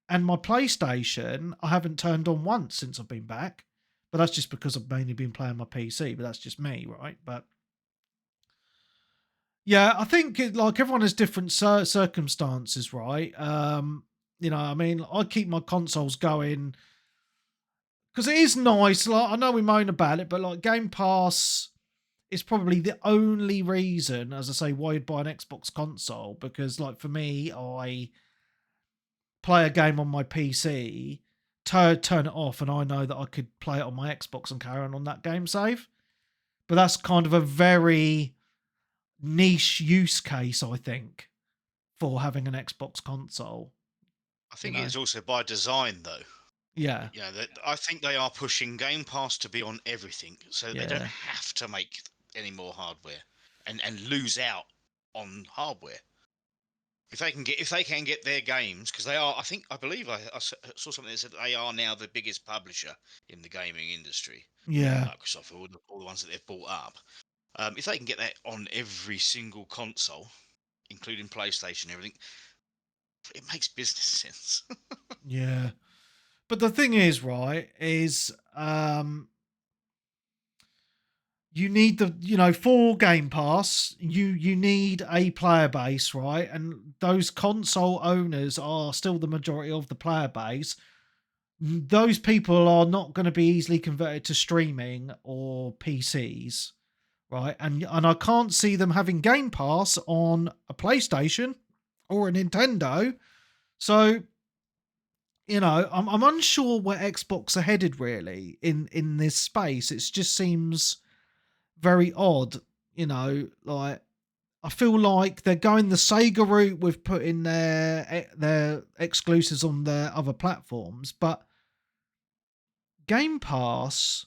And my PlayStation, I haven't turned on once since I've been back. But that's just because I've mainly been playing my PC, but that's just me, right? But yeah, I think like everyone has different circumstances, right? You know, I mean, I keep my consoles going because it is nice. Like, I know we moan about it, but like Game Pass is probably the only reason, as I say, why you'd buy an Xbox console. Because like for me, I play a game on my PC, turn it off, and I know that I could play it on my Xbox and carry on that game save. But that's kind of a very niche use case, I think, for having an Xbox console. I think know. it's also by design, though. Yeah. Yeah, I think they are pushing Game Pass to be on everything, so they don't Yeah. have to make any more hardware and lose out on hardware. If they can get their games, because they are, I believe I saw something that said they are now the biggest publisher in the gaming industry. Yeah. Microsoft, all the ones that they've bought up. If they can get that on every single console, including PlayStation and everything, it makes business sense. Yeah. But the thing is, right, is you need for Game Pass, you need a player base, right? And those console owners are still the majority of the player base. Those people are not going to be easily converted to streaming or PCs, right? And I can't see them having Game Pass on a PlayStation or a Nintendo. So, I'm unsure where Xbox are headed really in this space. It just seems very odd, like I feel like they're going the Sega route with putting their exclusives on their other platforms, but Game Pass,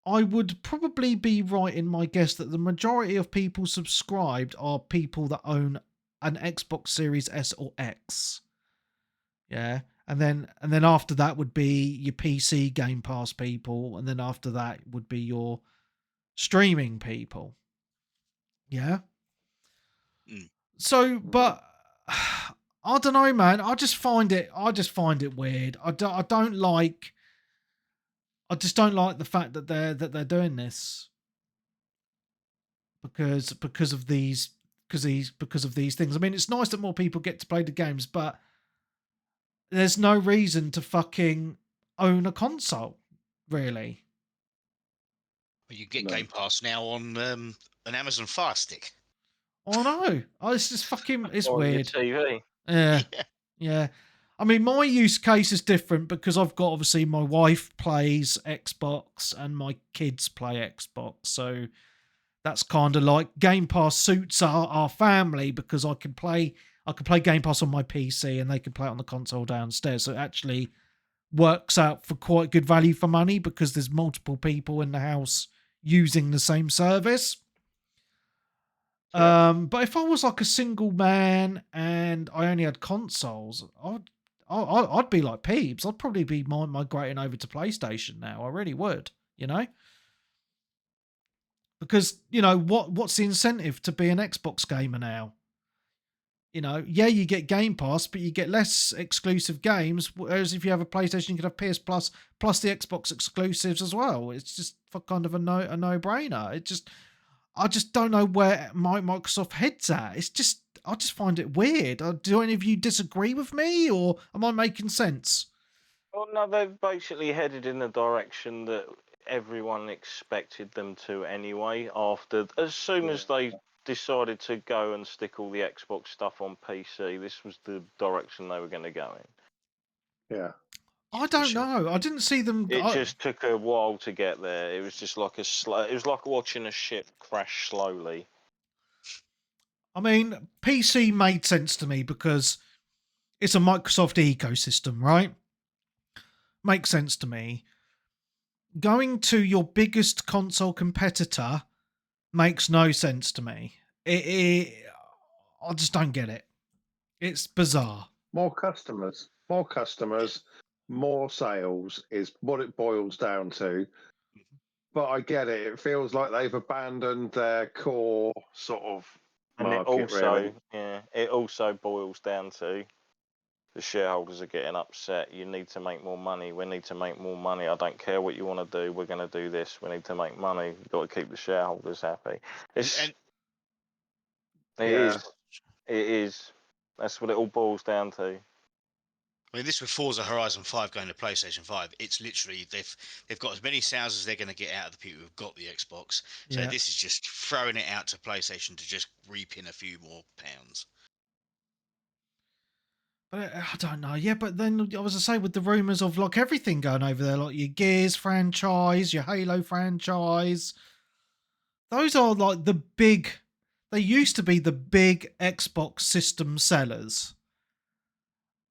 I would probably be right in my guess that the majority of people subscribed are people that own an Xbox Series S or X. Yeah. And then after that would be your PC Game Pass people, and then after that would be your streaming people. Yeah. Mm. So, but I don't know, man. I just find it weird. I just don't like the fact that they're doing this because of these things. I mean, it's nice that more people get to play the games, but there's no reason to fucking own a console, really. Well, you get Game Pass now on an Amazon Fire Stick. Oh no! It's just fucking. It's Or weird. your TV. Yeah. Yeah. I mean, my use case is different because I've got, obviously, my wife plays Xbox and my kids play Xbox. So that's kind of like Game Pass suits our family because I can play Game Pass on my PC and they can play it on the console downstairs. So it actually works out for quite good value for money because there's multiple people in the house using the same service. Yeah. But if I was like a single man and I only had consoles, I'd be like Peeps. I'd probably be migrating over to PlayStation now. I really would, because what's the incentive to be an Xbox gamer now? Yeah, you get Game Pass, but you get less exclusive games. Whereas if you have a PlayStation, you could have PS Plus the Xbox exclusives as well. It's just for kind of a no brainer. I just don't know where Microsoft heads at. I just find it weird. Do any of you disagree with me, or am I making sense? Well, no, they've basically headed in the direction that everyone expected them to anyway. As soon as they decided to go and stick all the Xbox stuff on PC, this was the direction they were going to go in. Yeah. I don't know. I didn't see them. It just took a while to get there. It was just like it was like watching a ship crash slowly. I mean, PC made sense to me because it's a Microsoft ecosystem, right? Makes sense to me. Going to your biggest console competitor makes no sense to me. I just don't get it. It's bizarre. More customers, more sales is what it boils down to. But I get it. It feels like they've abandoned their core sort of market, really. It also boils down to the shareholders are getting upset. You need to make more money. We need to make more money. I don't care what you want to do. We're going to do this. We need to make money. You've got to keep the shareholders happy. It is. That's what it all boils down to. I mean, this with Forza Horizon 5 going to PlayStation 5, it's literally they've got as many sales as they're going to get out of the people who've got the Xbox. So this is just throwing it out to PlayStation to just reap in a few more pounds. But I don't know. Yeah, but then I was to say with the rumours of like everything going over there, like your Gears franchise, your Halo franchise, those are like the big they used to be the big Xbox system sellers.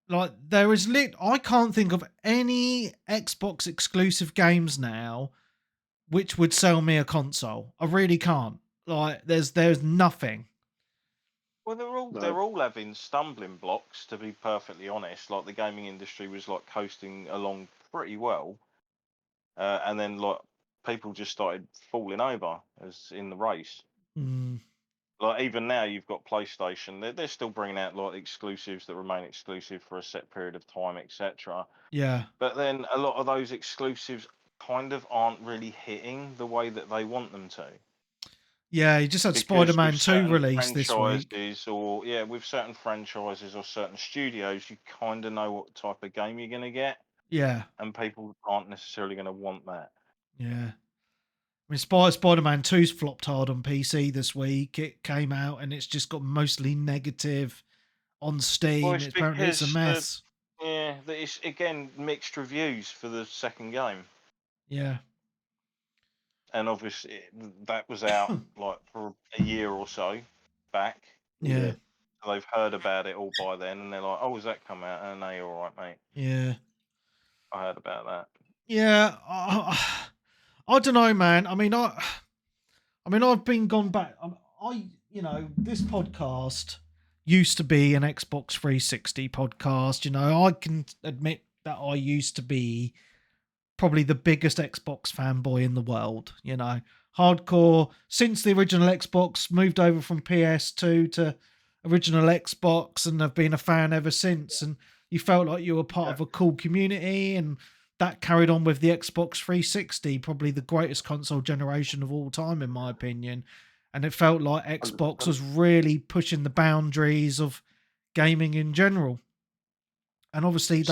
Like there is I can't think of any Xbox exclusive games now which would sell me a console. I really can't. Like there's nothing. Well, they're all having stumbling blocks, to be perfectly honest. Like the gaming industry was like coasting along pretty well, and then like people just started falling over as in the race. Mm, Like even now, you've got PlayStation. They're still bringing out like exclusives that remain exclusive for a set period of time, etc. yeah. But then a lot of those exclusives kind of aren't really hitting the way that they want them to. Yeah, you just had Because with Spider-Man 2 certain released this week. franchises, or with certain franchises or certain studios, you kind of know what type of game you're going to get, Yeah, and people aren't necessarily going to want that. yeah. I mean, Spider-Man 2's flopped hard on PC this week. It came out and it's just got mostly negative on Well, Steam. it's Apparently it's a because mess. it's again mixed reviews for the second game, Yeah. and obviously that was out like for a year or so back. Yeah. So they've heard about it all by then, and they're like, "Oh, has that come out?" And no, you're all right, mate. Yeah. I heard about that. Yeah. I don't know, man. I mean, I've been gone back. This podcast used to be an Xbox 360 podcast. You know, I can admit that I used to be probably the biggest Xbox fanboy in the world. You know, hardcore since the original Xbox moved over from PS2 to original Xbox, and I've been a fan ever since. And you felt like you were part of a cool community, and that carried on with the Xbox 360, probably the greatest console generation of all time, in my opinion. And it felt like Xbox was really pushing the boundaries of gaming in general. And obviously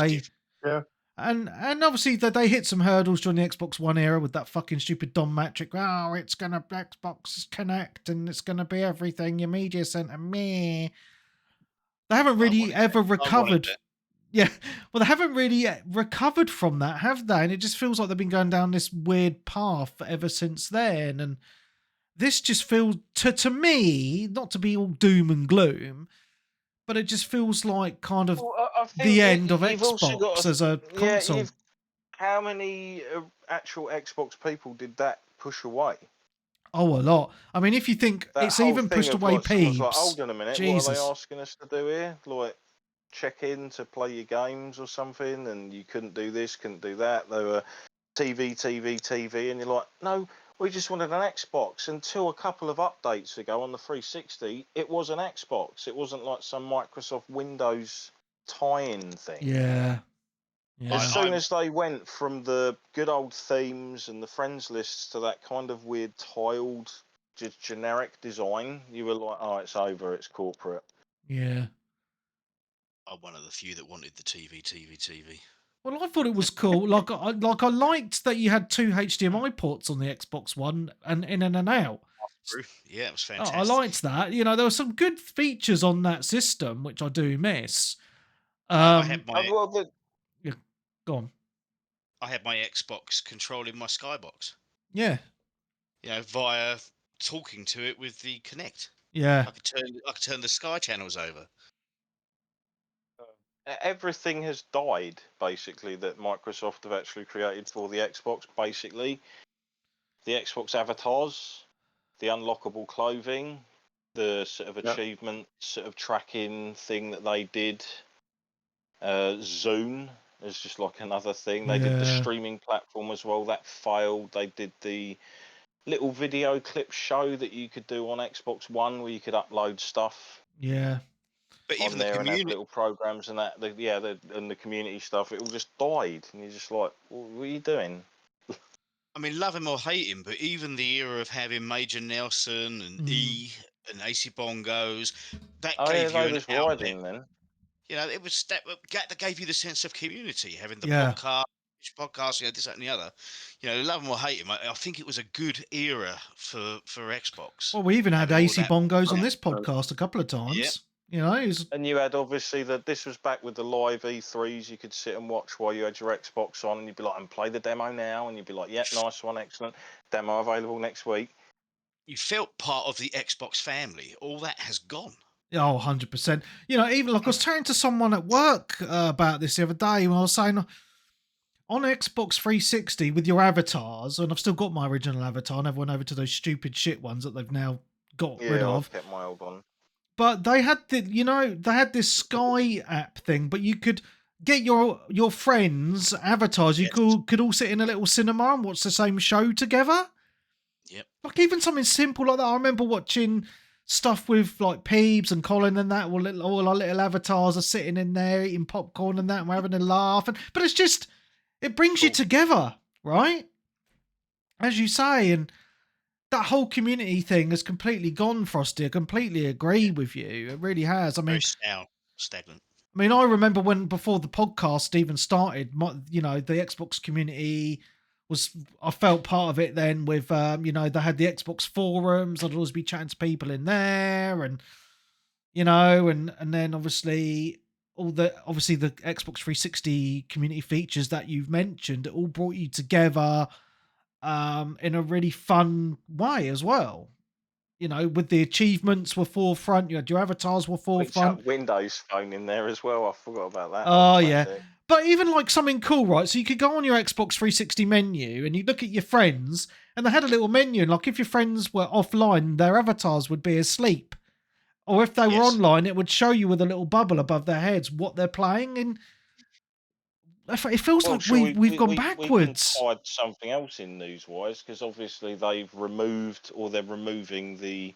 and obviously they hit some hurdles during the Xbox One era with that fucking stupid Dom Matric. Oh, it's gonna Xbox Connect and it's gonna be everything. Your media center, meh. They haven't really ever recovered. Yeah, well, they haven't really recovered from that, have they? And it just feels like they've been going down this weird path ever since then. And this just feels to me, not to be all doom and gloom, but it just feels like kind of I think the end of you've also got Xbox as a console. How many actual Xbox people did that push away? Oh, a lot. I mean, if you think That it's whole even thing pushed of away like someone's like, Peeps. hold on a minute, Jesus. what are they asking us to do here? Like, check in to play your games or something, and you couldn't do this, couldn't do that. They were TV, and you're like, no, we just wanted an Xbox. Until a couple of updates ago on the 360, it was an Xbox. It wasn't like some Microsoft Windows tie-in thing. Yeah. As soon as they went from the good old themes and the friends lists to that kind of weird tiled, just generic design, you were like, oh, it's over, it's corporate. Yeah. I'm one of the few that wanted the TV. Well, I thought it was cool. I liked that you had 2 HDMI ports on the Xbox One and in and out. True. Yeah, it was Oh, fantastic. I liked that. You know, there were some good features on that system, which I do miss. I had my Yeah, go on. I had my Xbox controlling my Skybox. Yeah. You know, via talking to it with the Kinect. Yeah. I could turn the Sky channels over. Everything has died, basically, that Microsoft have actually created for the Xbox, basically. The Xbox avatars, the unlockable clothing, the sort of achievement sort of tracking thing that they did. Zune is just like another thing. They did the streaming platform as well. That failed. They did the little video clip show that you could do on Xbox One where you could upload stuff. Yeah. But even there and have little programs and that, and the community stuff, it all just died, and you're just like, what are you doing? I mean, love him or hate him, but even the era of having Major Nelson and E and AC Bongos, that gave you an outlet. Then. You know, it was that gave you the sense of community, having the podcast, you know, this, that, and the other. You know, love him or hate him. I think it was a good era for Xbox. Well, we even had AC Bongos on this podcast a couple of times. Yeah. You know, and you had obviously this was back with the live E3s. You could sit and watch while you had your Xbox on, and you'd be like, "And play the demo now," and you'd be like, "Yep, nice one, excellent demo available next week." You felt part of the Xbox family. All that has gone. Oh, 100%. You know, even like I was chatting to someone at work about this the other day, and I was saying on Xbox 360 with your avatars, and I've still got my original avatar, I never went over to those stupid shit ones that they've now got rid Yeah, of. I've kept my old one. But they had they had this Sky app thing, but you could get your friends' avatars. You Yes. could all sit in a little cinema and watch the same show together. Yep. Like even something simple like that. I remember watching stuff with like Peebs and Colin and that. All our little avatars are sitting in there eating popcorn and that, and we're having a laugh. But it's just, it brings you Cool. together, right? As you say, and that whole community thing has completely gone, Frosty. I completely agree with you. It really has. I mean, Very stagnant. I remember when before the podcast even started, the Xbox community was, I felt part of it then with, they had the Xbox forums. I'd always be chatting to people in there and, and then obviously the Xbox 360 community features that you've mentioned, it all brought you together in a really fun way as well. With the achievements were forefront, you had your avatars were We forefront. chucked Windows Phone in there as well. I forgot about that. Oh, Old yeah. classic. But even like something cool, right? So you could go on your Xbox 360 menu and you look at your friends, and they had a little menu. And like if your friends were offline, their avatars would be asleep. Or if they were Yes. online, it would show you with a little bubble above their heads what they're playing. And it feels Well, like sure, we've gone we can backwards. tie something else in news-wise, because obviously they've removed, or they're removing the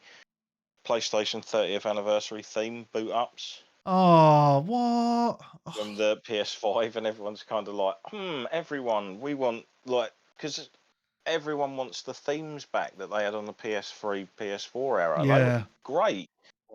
PlayStation 30th anniversary theme boot ups Oh, what? from the PS5, and everyone's kind of like, everyone, we want, like, because everyone wants the themes back that they had on the PS3, PS4 era. They Yeah. were great.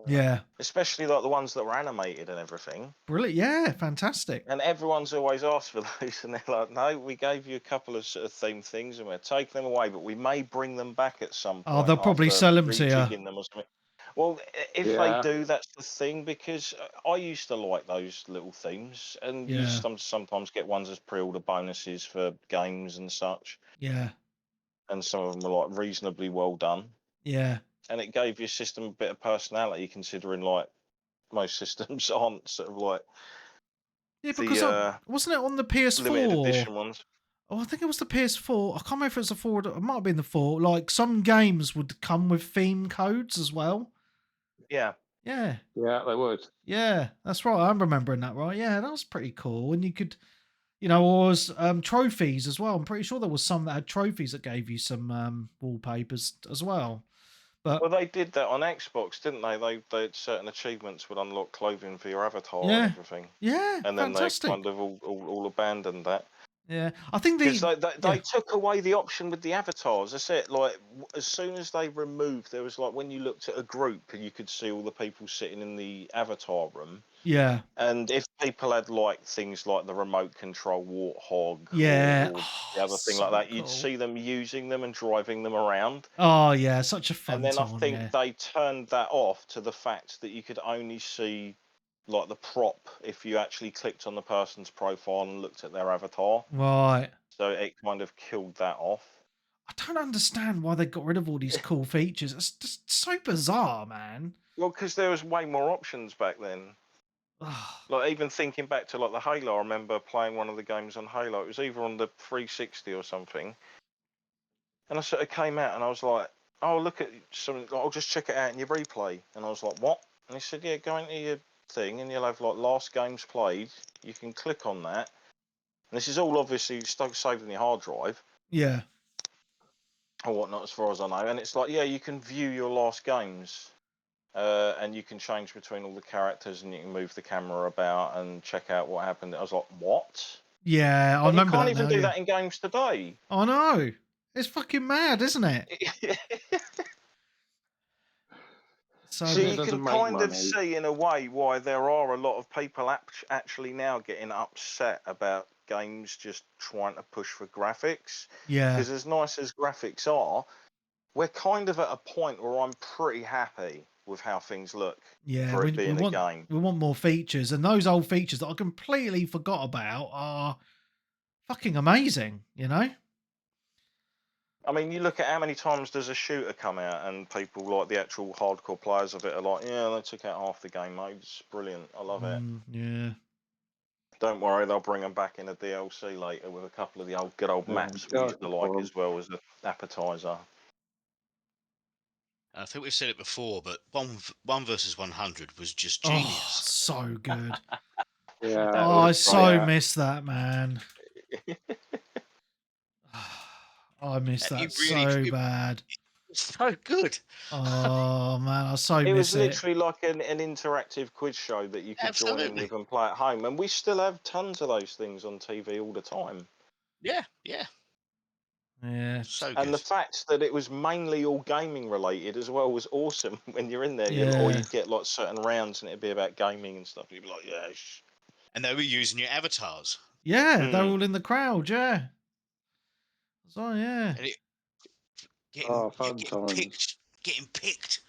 Yeah. Especially like the ones that were animated and everything. Brilliant. Yeah, fantastic. And everyone's always asked for those, and they're like, no, we gave you a couple of sort of theme things and we're taking them away, but we may bring them back at some Oh, point they'll probably after sell them to you. rejigging them or something. Well, if they Yeah. do, that's the thing, because I used to like those little themes, and you Yeah. sometimes get ones as pre-order bonuses for games and such, Yeah. and some of them are like reasonably well done, Yeah. and it gave your system a bit of personality, considering like most systems aren't sort of like Yeah, because the wasn't it on the limited PS4? edition ones. Oh, I think it was the PS4. I can't remember if it was the 4. It might have been the 4. Like some games would come with theme codes as well. Yeah. Yeah. Yeah, they would. Yeah, that's right. I'm remembering that right. Yeah, that was pretty cool. And you could, or was trophies as well. I'm pretty sure there was some that had trophies that gave you some wallpapers as well. But Well, they did that on Xbox, didn't they? They had certain achievements would unlock clothing for your avatar yeah, and everything, yeah, and then fantastic. they kind of all abandoned that. Yeah, I think Because yeah. they took away the option with the avatars. That's it. Like as soon as they removed, there was like when you looked at a group and you could see all the people sitting in the avatar room. Yeah. And if people had like things like the remote control warthog, Yeah, or the other thing like that, you'd see them using them and driving them around. Oh yeah, such a fun And then time. I think Yeah. they turned that off to the fact that you could only see like the prop if you actually clicked on the person's profile and looked at their avatar. Right. So it kind of killed that off. I don't understand why they got rid of all these cool features. It's just so bizarre, man. Well, because there was way more options back then. Like even thinking back to like the Halo, I remember playing one of the games on Halo. It was either on the 360 or something. And I sort of came out and I was like, oh, look at something. I'll just check it out in your replay. And I was like, what? And he said, yeah, go into your thing and you'll have like last games played. You can click on that. And this is all obviously saved in your hard drive. Yeah. Or whatnot, as far as I know. And it's like, yeah, you can view your last games. And you can change between all the characters and you can move the camera about and check out what happened. I was like, what? Yeah, I Like, remember you can't that even now, do yeah. that in games today. I know. It's fucking mad, isn't it? So It you doesn't can make kind of money. see in a way why there are a lot of people actually now getting upset about games just trying to push for graphics. Yeah. Because as nice as graphics are, we're kind of at a point where I'm pretty happy with how things look for it being a game. We want more features, and those old features that I completely forgot about are fucking amazing, I mean, you look at how many times does a shooter come out, and people like the actual hardcore players of it are like, yeah, they took out half the game, mate. It's brilliant. I love it. Yeah. Don't worry, they'll bring them back in a DLC later with a couple of the good old maps we used to like as well as an appetizer. I think we've said it before, but one versus 100 was just Oh, genius. so good. Yeah. Oh, I so miss that, man. I miss And that so bad. so good. Oh man, I so It miss was it. literally like an interactive quiz show that you could join in Absolutely. with and play at home, and we still have tons of those things on TV all the time. Yeah. Yeah. So And the good. fact that it was mainly all gaming related as well was awesome. When you're in there, Yeah. or you'd get like certain rounds and it'd be about gaming and stuff. You'd be like, yeah. And they were using your avatars. Yeah, they're all in the crowd. Yeah. So yeah. And Fun times. getting picked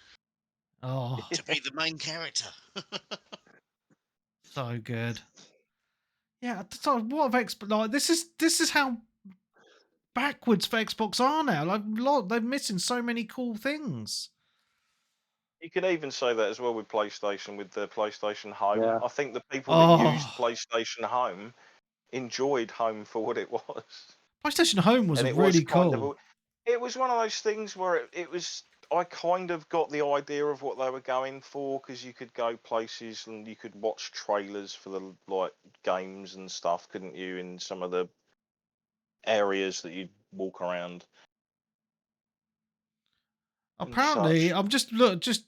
Oh, to be the main character. so good. Yeah. So what have Xbox like? This is how backwards for Xbox are now. Like, they're missing so many cool things. You could even say that as well with PlayStation, with the PlayStation Home. Yeah. I think the people that used PlayStation Home enjoyed Home for what it was. PlayStation Home was And it really was kind cool. of it was one of those things where it was. I kind of got the idea of what they were going for, because you could go places and you could watch trailers for the like games and stuff, couldn't you? In some of the areas that you'd walk around. Apparently, such. I'm just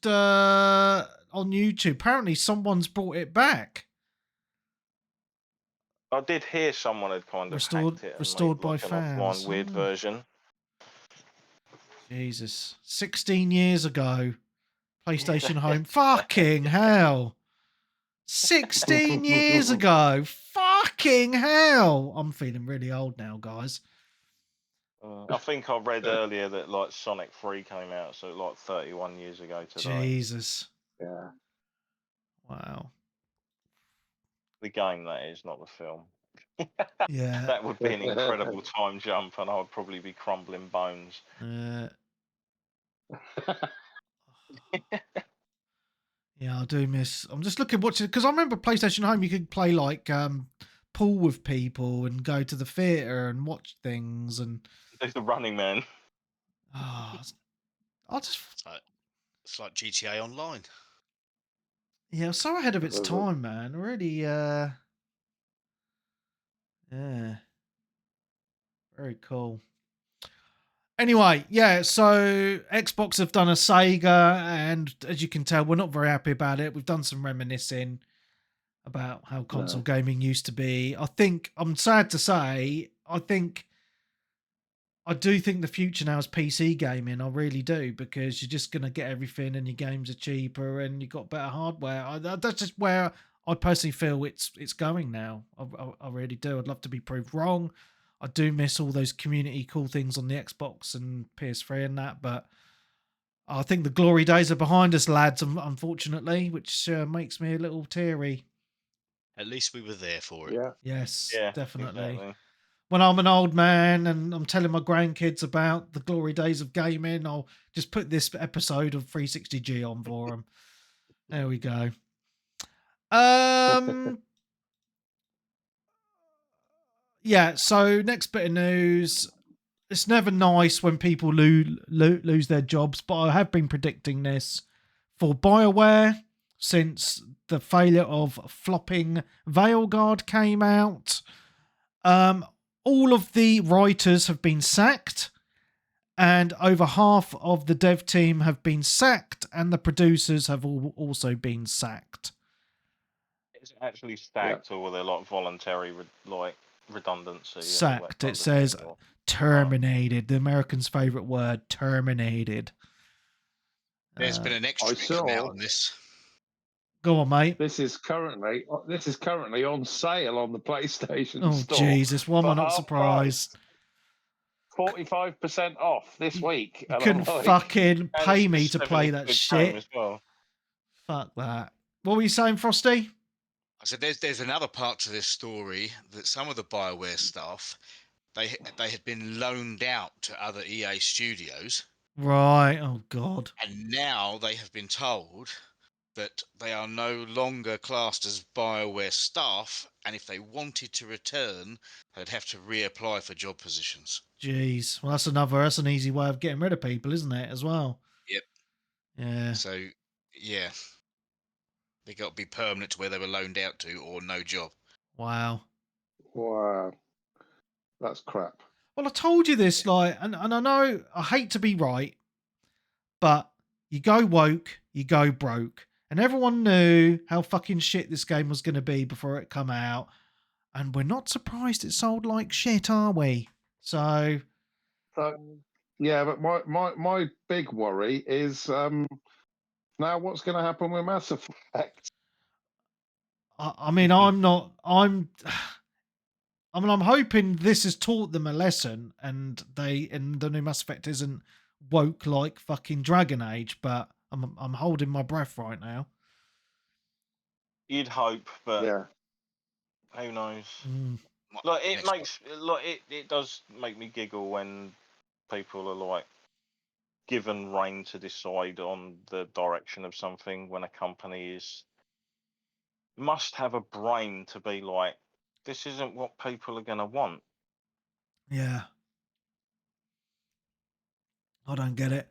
on YouTube. Apparently, someone's brought it back. I did hear someone had kind of hacked it and Restored made by like an offline fans. weird version. Jesus, 16 years ago, PlayStation Home. Fucking hell. 16 years ago. Fucking hell. I'm feeling really old now, guys. I think I read earlier that like Sonic 3 came out, so like 31 years ago today. Jesus. Yeah. Wow. The game, that is, not the film. Yeah. That would be an incredible time jump, and I would probably be crumbling bones. Yeah, I do miss. I'm just watching because I remember PlayStation Home. You could play like pool with people and go to the theater and watch things and. There's the Running Man. Oh, I just. It's like GTA Online. Yeah, so ahead of its time, man. Really. Yeah. Very cool. Anyway, yeah, so Xbox have done a SEGA, and as you can tell, we're not very happy about it. We've done some reminiscing about how console gaming used to be. I think, I'm sad to say, I do think the future now is PC gaming. I really do, because you're just going to get everything and your games are cheaper and you've got better hardware. That's just where I personally feel it's going now. I really do. I'd love to be proved wrong. I do miss all those community cool things on the Xbox and PS3 and that, but I think the glory days are behind us, lads, unfortunately, which makes me a little teary. At least we were there for it. Yeah. Yes, Yeah, definitely. exactly. When I'm an old man and I'm telling my grandkids about the glory days of gaming, I'll just put this episode of 360G on for them. There we go. Yeah, so next bit of news. It's never nice when people lose their jobs, but I have been predicting this for BioWare since the failure of flopping Veilguard came out. All of the writers have been sacked, and over half of the dev team have been sacked, and the producers have also been sacked. Is it actually sacked, or were there like voluntary redundancy? Sacked. It says terminated. The Americans' favourite word, terminated. There's been an extra come out on this. Go on, mate. This is currently on sale on the PlayStation Store. Oh, Jesus. Why am I not surprised? 45% off this week. You couldn't fucking pay me to play that shit. As well. Fuck that. What were you saying, Frosty? I said there's another part to this story that some of the BioWare staff they had been loaned out to other EA studios, Right. Oh God. and now they have been told that they are no longer classed as BioWare staff, and if they wanted to return, they'd have to reapply for job positions. Jeez. Well, that's an easy way of getting rid of people, isn't it? As well. Yep. Yeah. So, yeah, they got to be permanent to where they were loaned out to, or no job. Wow. Wow, that's crap. Well, I told you this, like, and I know I hate to be right, but you go woke, you go broke. And everyone knew how fucking shit this game was going to be before it come out. And we're not surprised it sold like shit, are we? So, So, yeah, but my big worry is now what's going to happen with Mass Effect? I mean, I'm not, I'm, I mean, I'm hoping this has taught them a lesson and the new Mass Effect isn't woke like fucking Dragon Age, but I'm holding my breath right now. You'd hope, but Yeah, who knows? Mm. Like it Next makes like it does make me giggle when people are like given rein to decide on the direction of something when a company must have a brain to be like, this isn't what people are going to want. Yeah. I don't get it.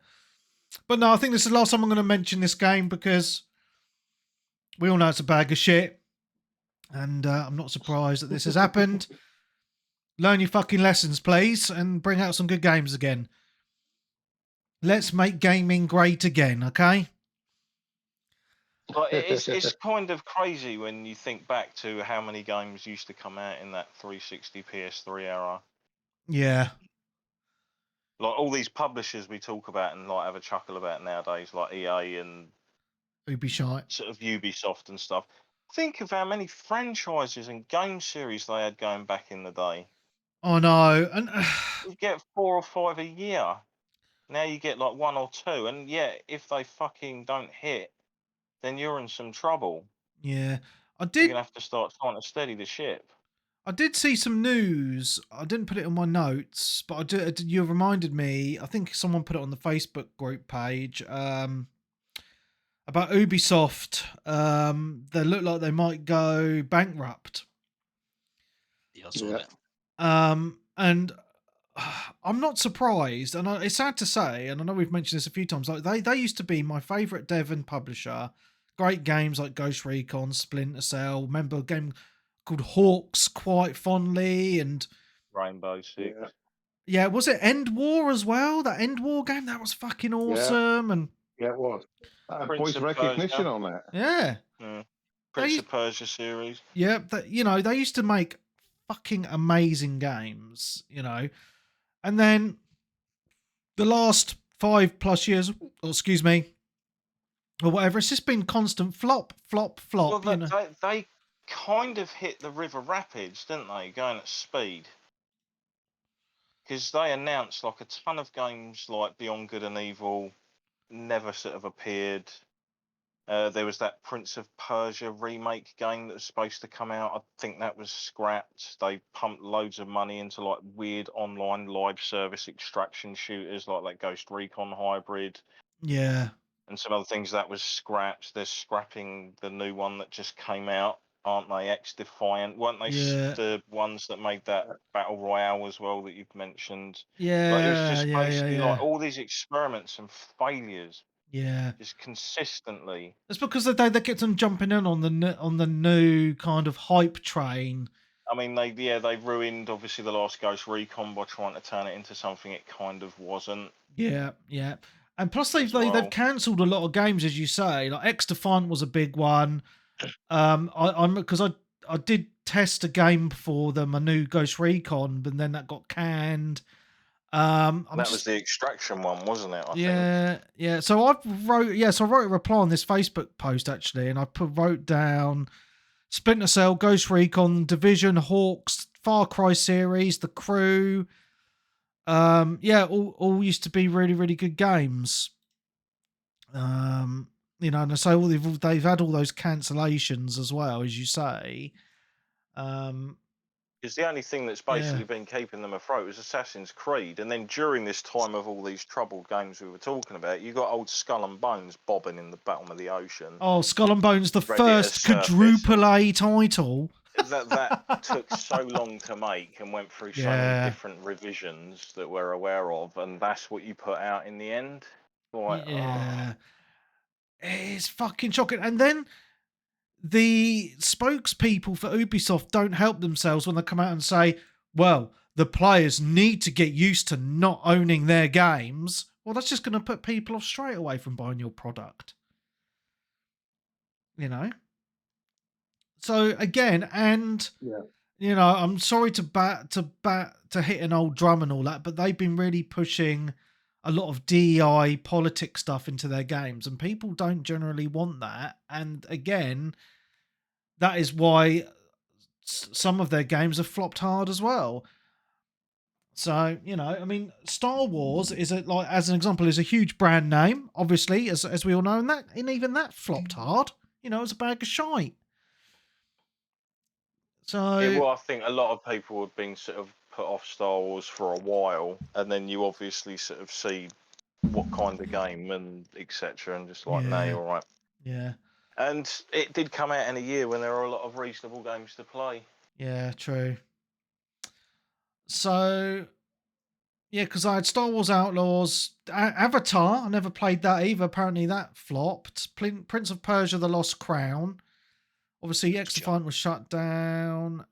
But no, I think this is the last time I'm going to mention this game because we all know it's a bag of shit. And I'm not surprised that this has happened. Learn your fucking lessons, please, and bring out some good games again. Let's make gaming great again, okay? Like it's kind of crazy when you think back to how many games used to come out in that 360 PS3 era. Yeah. Like all these publishers we talk about and like have a chuckle about nowadays, like EA and Ubisoft. sort of Ubisoft and stuff. Think of how many franchises and game series they had going back in the day. Oh no. And You get 4 or 5 a year. Now you get like 1 or 2, and yeah, if they fucking don't hit, then you're in some trouble. yeah. I You're did gonna have to start trying to steady the ship. I did see some news. I didn't put it on my notes, but you reminded me. I think someone put it on the Facebook group page about Ubisoft. They look like they might go bankrupt. Yeah, I saw yeah, that. And I'm not surprised. And it's sad to say, and I know we've mentioned this a few times. Like they used to be my favourite dev and publisher. Great games like Ghost Recon, Splinter Cell. Remember a game called Hawks quite fondly, and Rainbow Six. yeah, yeah, was it End War as well? That End War game that was fucking awesome, and yeah, it was. Prince Voice of recognition Persia. on that. yeah, Prince they of Persia series. yeah, they used to make fucking amazing games, and then the last 5+ years, or excuse me, or whatever, it's just been constant flop, flop, Well, flop, they kind of hit the River Rapids, didn't they? Going at speed. Because they announced like a ton of games like Beyond Good and Evil never sort of appeared. There was that Prince of Persia remake game that was supposed to come out. I think that was scrapped. They pumped loads of money into like weird online live service extraction shooters like that Ghost Recon Hybrid Yeah, and some other things that was scrapped. They're scrapping the new one that just came out, aren't they? X Defiant, weren't they? yeah, The ones that made that battle royale as well that you've mentioned. Like it was yeah, just yeah, yeah, basically yeah, like all these experiments and failures, yeah. just consistently. It's because they kept on jumping in on the new kind of hype train. I mean, they ruined obviously the last Ghost Recon by trying to turn it into something it kind of wasn't Yeah, yeah. And plus they've as they've well. cancelled a lot of games, as you say. Like X Defiant was a big one. I'm because I did test a game for them, a new Ghost Recon, but then that got canned. I'm That was just the Extraction one, wasn't it? I think. yeah. So I wrote a reply on this Facebook post actually, and wrote down Splinter Cell, Ghost Recon, Division, Hawks, Far Cry series, The Crew. Yeah, all used to be really, really good games. And so they've had all those cancellations as well, as you say. Because the only thing that's basically been keeping them afloat was Assassin's Creed, and then during this time of all these troubled games we were talking about, you got old Skull and Bones bobbing in the bottom of the ocean, Oh, Skull and Bones, the ready to first surface, quadruple and A title. that took so long to make and went through so many different revisions that we're aware of, and that's what you put out in the end. Like, Yeah. It's fucking shocking. And then the spokespeople for Ubisoft don't help themselves when they come out and say, well, the players need to get used to not owning their games. Well, that's just going to put people off straight away from buying your product. You know? So again, and you know, I'm sorry to hit an old drum and all that, but they've been really pushing a lot of DEI politics stuff into their games, and people don't generally want that. And again, that is why some of their games have flopped hard as well. So, you know, I mean, Star Wars is like, as an example, is a huge brand name, obviously, as we all know, and even that flopped hard. You know, it was a bag of shite. So, well, I think a lot of people have been sort of put off Star Wars for a while, and then you obviously sort of see what kind of game and etc. and just like, no, you're all right. Yeah. And it did come out in a year when there were a lot of reasonable games to play. Yeah, true. So, yeah, because I had Star Wars Outlaws, Avatar. I never played that either. Apparently, that flopped. Prince of Persia: The Lost Crown. Obviously, X-Defiant was shut down.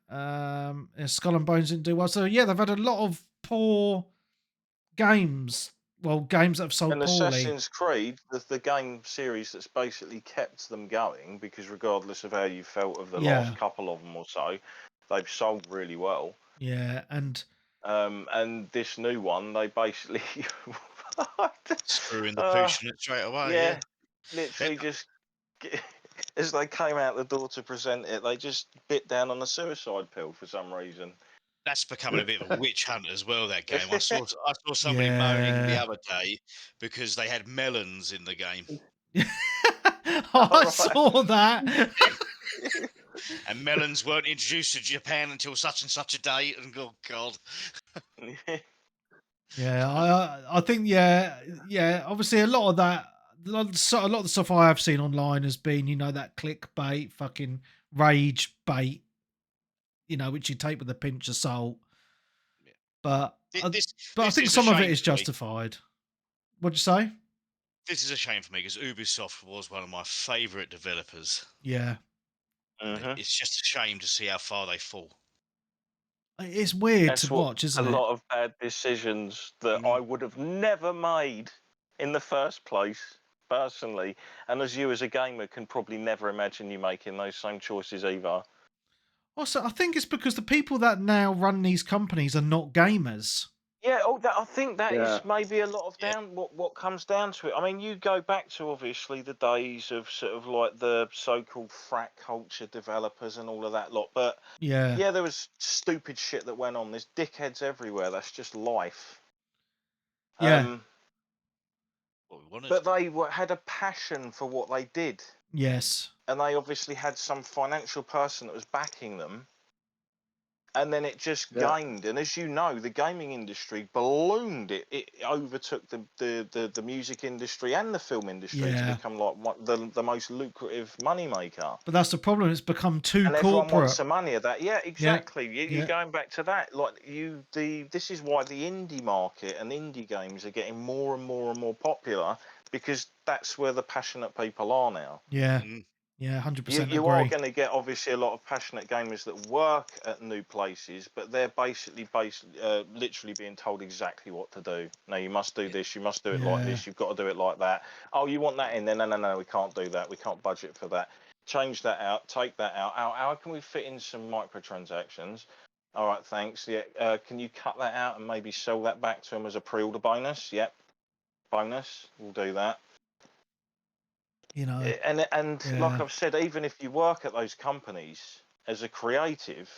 Skull and Bones didn't do well. So yeah, they've had a lot of poor games. Well, games that have sold And poorly. Assassin's Creed, the game series that's basically kept them going, because regardless of how you felt of the last couple of them or so, they've sold really well. Yeah, and this new one, they basically screw in the pooch in it straight away. Yeah, literally just as they came out the door to present it, they just bit down on the suicide pill for some reason. That's becoming a bit of a witch hunt as well. That game, I saw somebody moaning the other day because they had melons in the game. I saw that. And melons weren't introduced to Japan until such and such a date. And oh god. Yeah, I think obviously a lot of that, a lot of the stuff I have seen online has been, you know, that clickbait, fucking rage bait, you know, which you take with a pinch of salt. But I think some of it is justified. What'd you say? This is a shame for me because Ubisoft was one of my favourite developers. Yeah. It's just a shame to see how far they fall. It's weird to watch, isn't it? A lot of bad decisions that I would have never made in the first place, personally. And as you, as a gamer, can probably never imagine you making those same choices either. Also, I think it's because the people that now run these companies are not gamers. Yeah, I think that is maybe a lot of what comes down to it. I mean, you go back to obviously the days of sort of like the so-called frat culture developers and all of that lot, but yeah, there was stupid shit that went on. There's dickheads everywhere. That's just life. Yeah. What we wanted. But they had a passion for what they did. Yes. And they obviously had some financial person that was backing them. And then it just gained, and as you know, the gaming industry ballooned. It overtook the music industry and the film industry to become like the most lucrative moneymaker. But that's the problem; it's become too and corporate. Everyone wants some money of that. Yeah, exactly. You're going back to that. Like this is why the indie market and indie games are getting more and more and more popular, because that's where the passionate people are now. Yeah. Yeah, 100% You are going to get obviously a lot of passionate gamers that work at new places, but they're basically literally being told exactly what to do. No, you must do this. You must do it like this. You've got to do it like that. Oh, you want that in there? No, we can't do that. We can't budget for that. Change that out. Take that out. How can we fit in some microtransactions? All right, thanks. Yeah, can you cut that out and maybe sell that back to them as a pre-order bonus? Yep, bonus. We'll do that. You know, and like I've said, even if you work at those companies as a creative,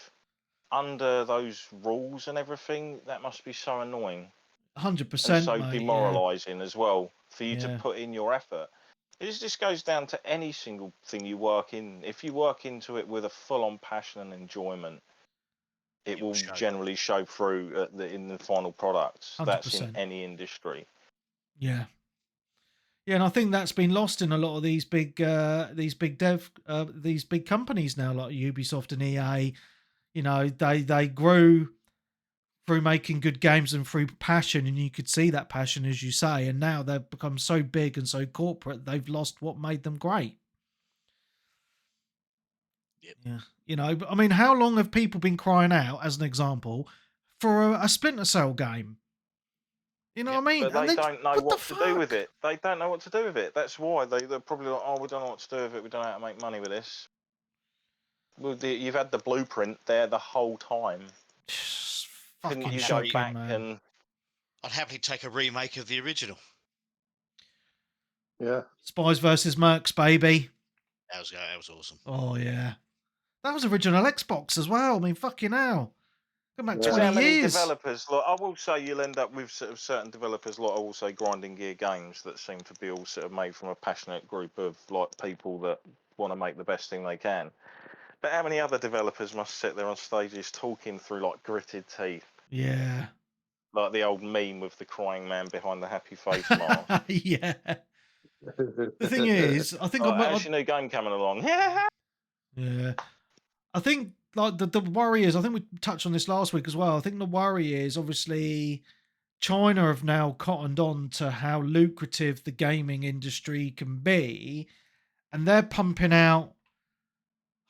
under those rules and everything, that must be so annoying. 100%, and so demoralising as well for you to put in your effort. It just goes down to any single thing you work in. If you work into it with a full-on passion and enjoyment, it will will show. generally show through in the final products. That's in 100%. any industry. Yeah. Yeah, and I think that's been lost in a lot of these big these big companies now, like Ubisoft and EA. You know, they grew through making good games and through passion, and you could see that passion, as you say, and now they've become so big and so corporate, they've lost what made them great. Yep. Yeah. You know, I mean, how long have people been crying out, as an example, for a Splinter Cell game? You know Yep. what I mean? But they don't know what to do with fuck? it. They don't know what to do with it. That's why they're probably like, oh, we don't know what to do with it. We don't know how to make money with this. Well, you've had the blueprint there the whole time. Couldn't Fucking you go shocking, back man. and I'd happily take a remake of the original. Yeah. Spies versus Mercs, baby. That was awesome. Oh, yeah. That was original Xbox as well. I mean, fucking hell. Go back Yeah. 20 how many years. developers? Like, I will say you'll end up with sort of certain developers, like I will say grinding gear games, that seem to be all sort of made from a passionate group of like people that want to make the best thing they can. But how many other developers must sit there on stages talking through like gritted teeth? Yeah. Like the old meme with the crying man behind the happy face mask. Yeah. The thing is, I think how's your new game coming along? Yeah. Yeah. I think like the worry is, I think we touched on this last week as well. I think the worry is obviously China have now cottoned on to how lucrative the gaming industry can be, and they're pumping out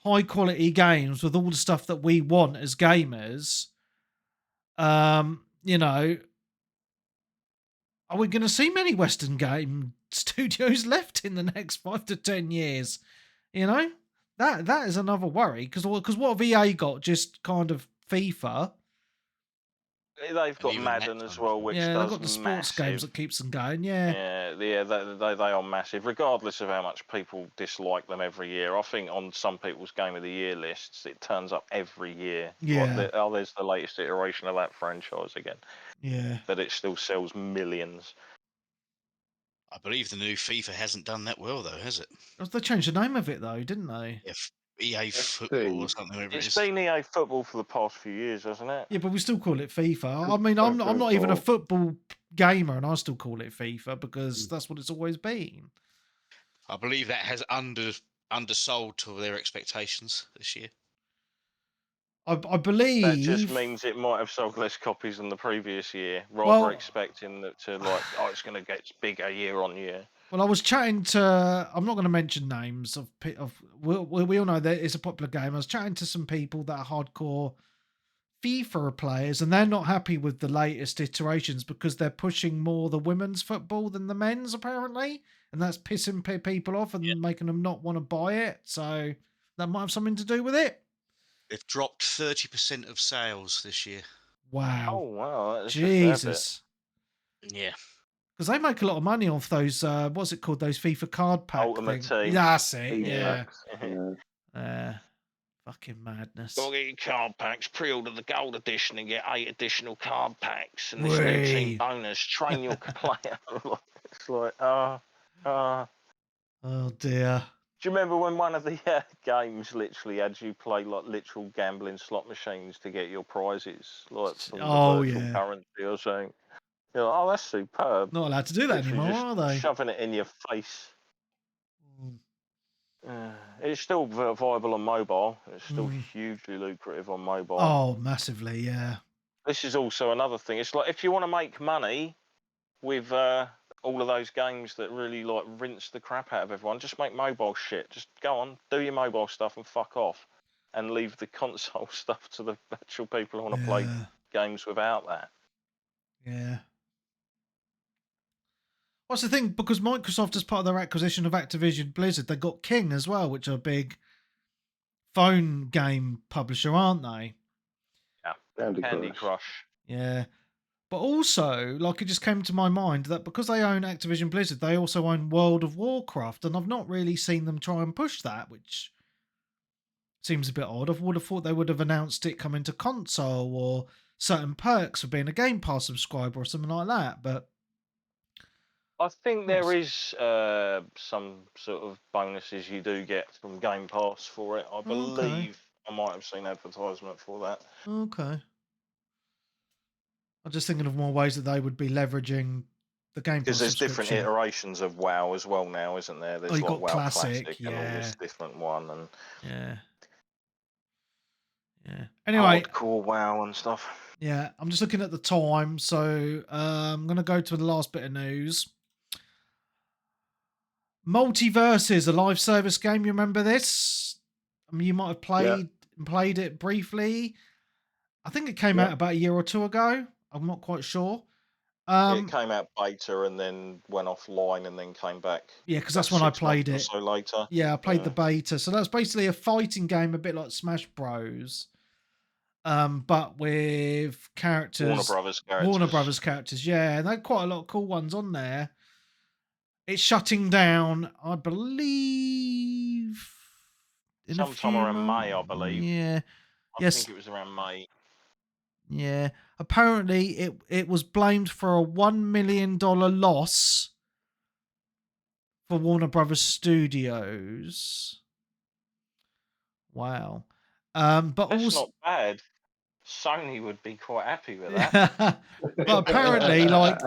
high quality games with all the stuff that we want as gamers. You know, are we going to see many Western game studios left in the next 5 to 10 years? You know, that is another worry, because what have EA got? Just kind of FIFA. They've got even Madden that's as well, which Yeah, they've does got the sports games massive. that keeps them going. Yeah. Yeah, they are massive, regardless of how much people dislike them every year. I think on some people's Game of the Year lists, it turns up every year. Yeah. Like, there's the latest iteration of that franchise again. Yeah. But it still sells millions. I believe the new FIFA hasn't done that well, though, has it? They changed the name of it though, didn't they? If EA FC. Football or something, whatever it It's is. been EA football for the past few years, hasn't it? Yeah, but we still call it FIFA. I mean, I'm not even a football gamer, and I still call it FIFA because that's what it's always been. I believe that has undersold to their expectations this year. I That believe just means it might have sold less copies than the previous year, rather Well- expecting that to like, oh, it's going to get bigger year on year. Well, I was chatting to. I'm not going to mention names of. We all know that it's a popular game. I was chatting to some people that are hardcore FIFA players, and they're not happy with the latest iterations because they're pushing more the women's football than the men's, apparently, and that's pissing people off and making them not want to buy it. So that might have something to do with it. They've dropped 30% of sales this year. Wow. Oh wow, that's Jesus. Yeah. Because they make a lot of money off those, what's it called? Those FIFA card pack Ultimate thing. Team. That's it, Yeah. Fucking madness. Go get your card packs, pre-order the gold edition and get 8 additional card packs and this new team bonus. Train your player. It's like, oh dear. Do you remember when one of the games literally had you play like literal gambling slot machines to get your prizes, like from the virtual currency or something? You're like, oh, that's superb. Not allowed to do that Literally anymore, just are they? shoving it in your face. It's still viable on mobile. It's still hugely lucrative on mobile. Oh, massively, yeah. This is also another thing. It's like if you want to make money with all of those games that really like rinse the crap out of everyone, just make mobile shit. Just go on, do your mobile stuff and fuck off, and leave the console stuff to the actual people who want to play games without that. Yeah. What's the thing? Because Microsoft, as part of their acquisition of Activision Blizzard, they got King as well, which are a big phone game publisher, aren't they? Yeah, Candy Crush. Yeah. But also, like, it just came to my mind that because they own Activision Blizzard, they also own World of Warcraft, and I've not really seen them try and push that, which seems a bit odd. I would have thought they would have announced it coming to console or certain perks for being a Game Pass subscriber or something like that, but I think there is some sort of bonuses you do get from Game Pass for it. I believe I might have seen advertisement for that. Okay. I'm just thinking of more ways that they would be leveraging the Game Because Pass there's different subscription. iterations of WoW as well now, isn't there? There's you like got WoW Classic, Classic and all yeah. this different one, and Yeah. Anyway, hardcore WoW and stuff. yeah, I'm just looking at the time, so I'm going to go to the last bit of news. Multiverses, a live service game. You remember this? I mean, you might have played it briefly. I think it came out about a year or two ago. I'm not quite sure. It came out beta and then went offline and then came back. Yeah, because that's when I played it. So later. Yeah, I played the beta. So that's basically a fighting game, a bit like Smash Bros. But with characters. Warner Brothers characters, yeah. And they had quite a lot of cool ones on there. It's shutting down, I believe, in sometime around May, I believe. Yeah. I think it was around May. Yeah. Apparently, it was blamed for a $1 million loss for Warner Brothers Studios. Wow. But that's also not bad. Sony would be quite happy with that. But apparently, like,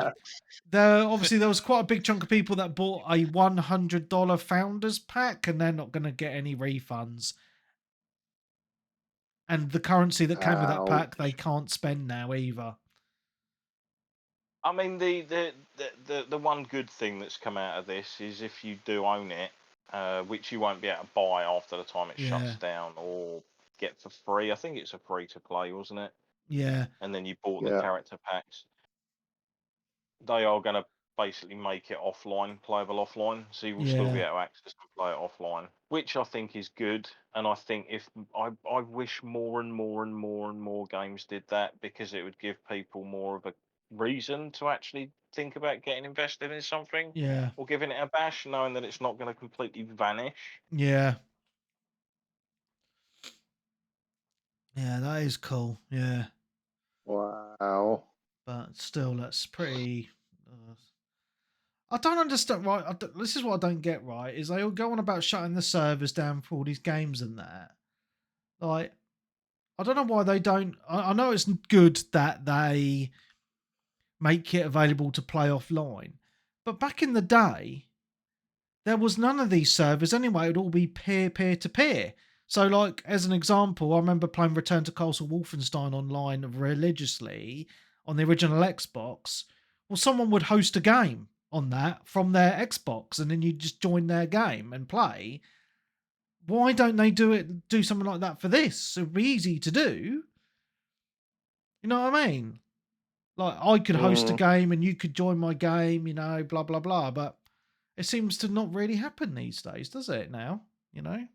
there was quite a big chunk of people that bought a $100 Founders Pack, and they're not going to get any refunds. And the currency that came with that pack, they can't spend now either. I mean, the one good thing that's come out of this is if you do own it, which you won't be able to buy after the time it shuts down or get for free. I think it's a free to play, wasn't it? Yeah. And then you bought the character packs. They are going to basically make it offline, playable offline, so you will still be able to access and play it offline, which I think is good. And I think if I wish more and more games did that, because it would give people more of a reason to actually think about getting invested in something, or giving it a bash, knowing that it's not going to completely vanish. Yeah, that is cool. Yeah. Wow. But still, that's pretty. I don't understand. Right, this is what I don't get. Right, is they all go on about shutting the servers down for all these games and that. Like, I don't know why they don't. I know it's good that they make it available to play offline, but back in the day, there was none of these servers anyway. It'd all be peer to peer. So, like, as an example, I remember playing Return to Castle Wolfenstein online religiously on the original Xbox. Well, someone would host a game on that from their Xbox, and then you just join their game and play. Why don't they do something like that for this? It'd be easy to do. You know what I mean? Like, I could host a game and you could join my game, you know, blah, blah, blah. But it seems to not really happen these days, does it now? You know?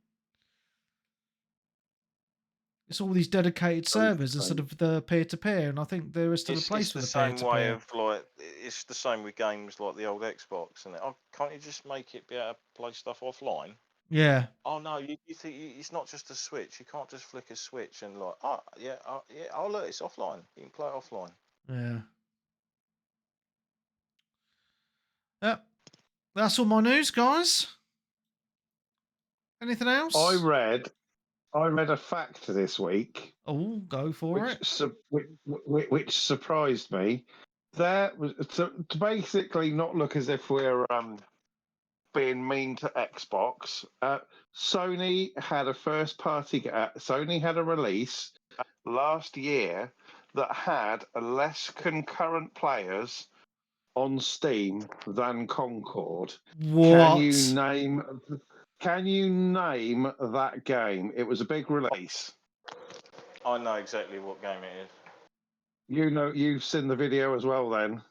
It's all these dedicated servers instead of the peer-to-peer, and I think there is still a place for the peer-to-peer. It's the same way of, like, it's the same with games like the old Xbox, and can't you just make it be able to play stuff offline? Yeah. Oh no, you think it's not just a switch? You can't just flick a switch and like, oh look, it's offline. You can play it offline. Yeah. Yep. That's all my news, guys. Anything else? I read a fact this week. Oh, go for it. Which surprised me. There was to basically not look as if we're being mean to Xbox. Sony had a Sony had a release last year that had less concurrent players on Steam than Concord. What? Can you name that game? It was a big release. I know exactly what game it is. You know, you've seen the video as well then.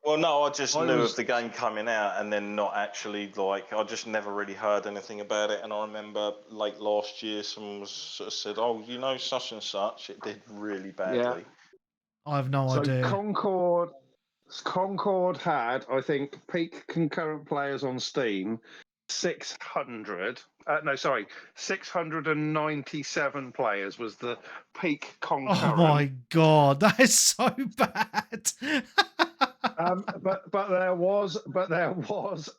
Well, no, I just knew of the game coming out and then not actually, like, I just never really heard anything about it. And I remember late last year, someone sort of said, oh, you know, such and such, it did really badly. Yeah. I have no idea. Concord had, I think, peak concurrent players on Steam, 697 players was the peak concurrent. Oh my god, that is so bad. But there was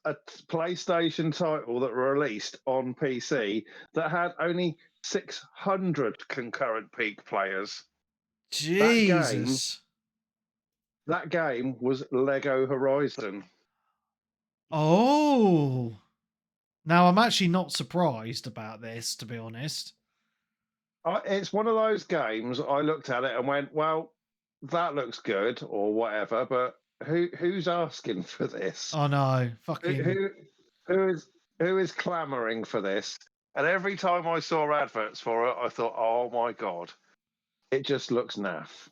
a PlayStation title that released on PC that had only 600 concurrent peak players. Jesus. That game was Lego Horizon. Oh. Now, I'm actually not surprised about this, to be honest. It's one of those games. I looked at it and went, "Well, that looks good," or whatever. But who's asking for this? Oh no, Who, fucking who is clamoring for this? And every time I saw adverts for it, I thought, "Oh my god, it just looks naff."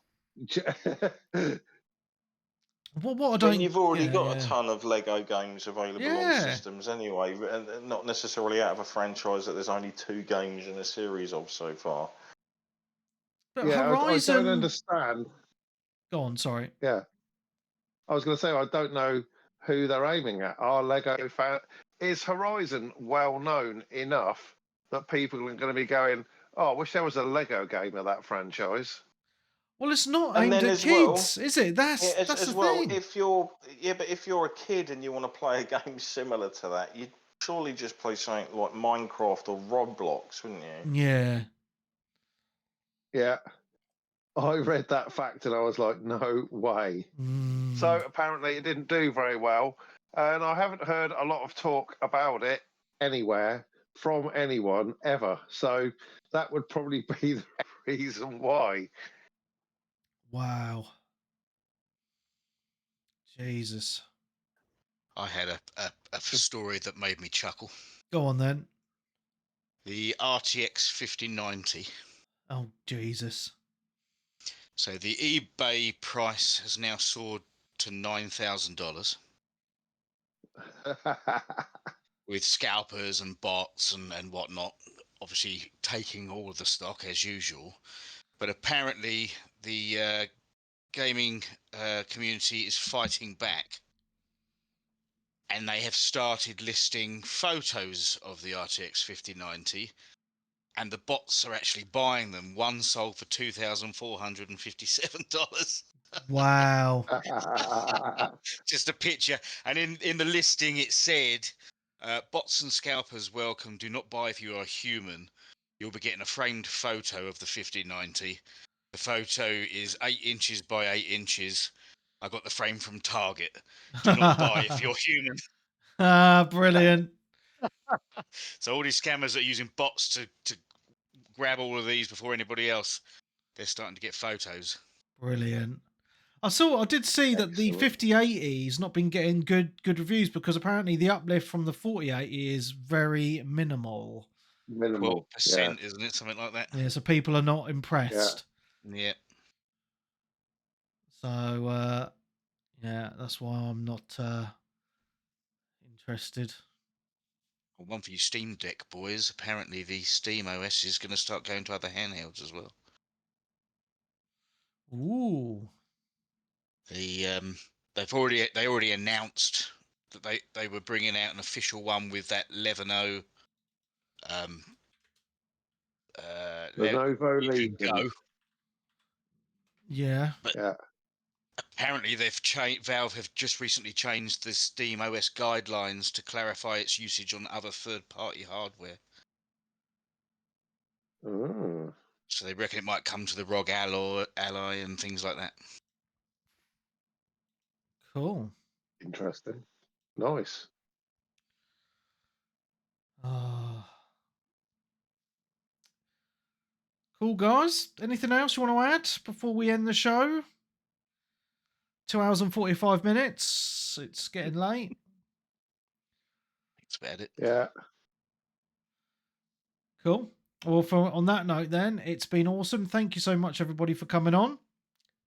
what I I don't. mean, you've already got yeah. a ton of Lego games available on Yeah. systems anyway, and not necessarily out of a franchise that there's only 2 games in a series of so far. But Yeah, I Horizon. don't understand. Go on, sorry. Yeah, I was going to say I don't know who they're aiming at. Are Lego fan? Is Horizon well known enough that people are going to be going, "Oh, I wish there was a Lego game of that franchise"? Well, it's not And aimed then at as well, kids, is it? That's as the well, thing. if you're a kid and you want to play a game similar to that, you'd surely just play something like Minecraft or Roblox, wouldn't you? Yeah. Yeah, I read that fact and I was like, "No way." So apparently it didn't do very well, and I haven't heard a lot of talk about it anywhere from anyone ever. So that would probably be the reason why. Wow. Jesus. I had a story that made me chuckle. Go on then. The RTX 5090. Oh, Jesus. So the eBay price has now soared to $9,000 with scalpers and bots and whatnot, obviously taking all of the stock as usual. But apparently the gaming community is fighting back. And they have started listing photos of the RTX 5090, and the bots are actually buying them. One sold for $2,457. Wow. Just a picture. And in the listing, it said, bots and scalpers welcome. Do not buy if you are human. You'll be getting a framed photo of the 5090. The photo is 8 inches by 8 inches. I got the frame from Target. Do not buy if you're human. Brilliant. So all these scammers that are using bots to grab all of these before anybody else, they're starting to get photos. Brilliant. I did see that the Excellent. 5080 has not been getting good reviews because apparently the uplift from the 4080 is very minimal. Minimal. 12%, isn't it? Something like that. Yeah, so people are not impressed. Yeah. So yeah, that's why I'm not interested. Well, one for you Steam Deck boys. Apparently the Steam OS is going to start going to other handhelds as well. Ooh. They already announced that they were bringing out an official one with that Lenovo Lenovo you can Legion. go. Yeah. But Yeah. apparently Valve have just recently changed the Steam OS guidelines to clarify its usage on other third-party hardware. Oh, So they reckon it might come to the ROG Ally and things like that. Cool. interesting. Nice. Cool, guys. Anything else you want to add before we end the show? 2 hours and 45 minutes. It's getting late. That's about it. Yeah. Cool. Well, on that note, then, it's been awesome. Thank you so much, everybody, for coming on.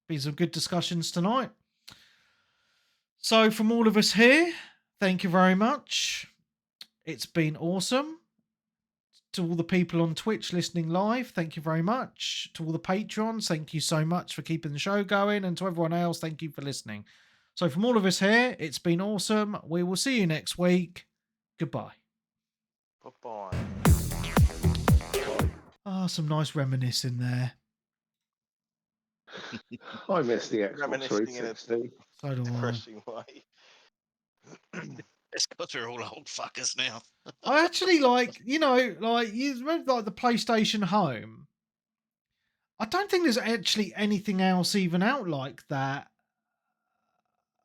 Been some good discussions tonight. So, from all of us here, thank you very much. It's been awesome. To all the people on Twitch listening live, thank you very much. To all the Patrons, thank you so much for keeping the show going. And to everyone else, thank you for listening. So, from all of us here, it's been awesome. We will see you next week. Goodbye. Bye-bye. Ah, some nice reminiscing there. I miss the Xbox Reminiscing in a 360. So do I. depressing way. It's because we're all old fuckers now. I actually like, like you remember like the PlayStation Home. I don't think there's actually anything else even out like that.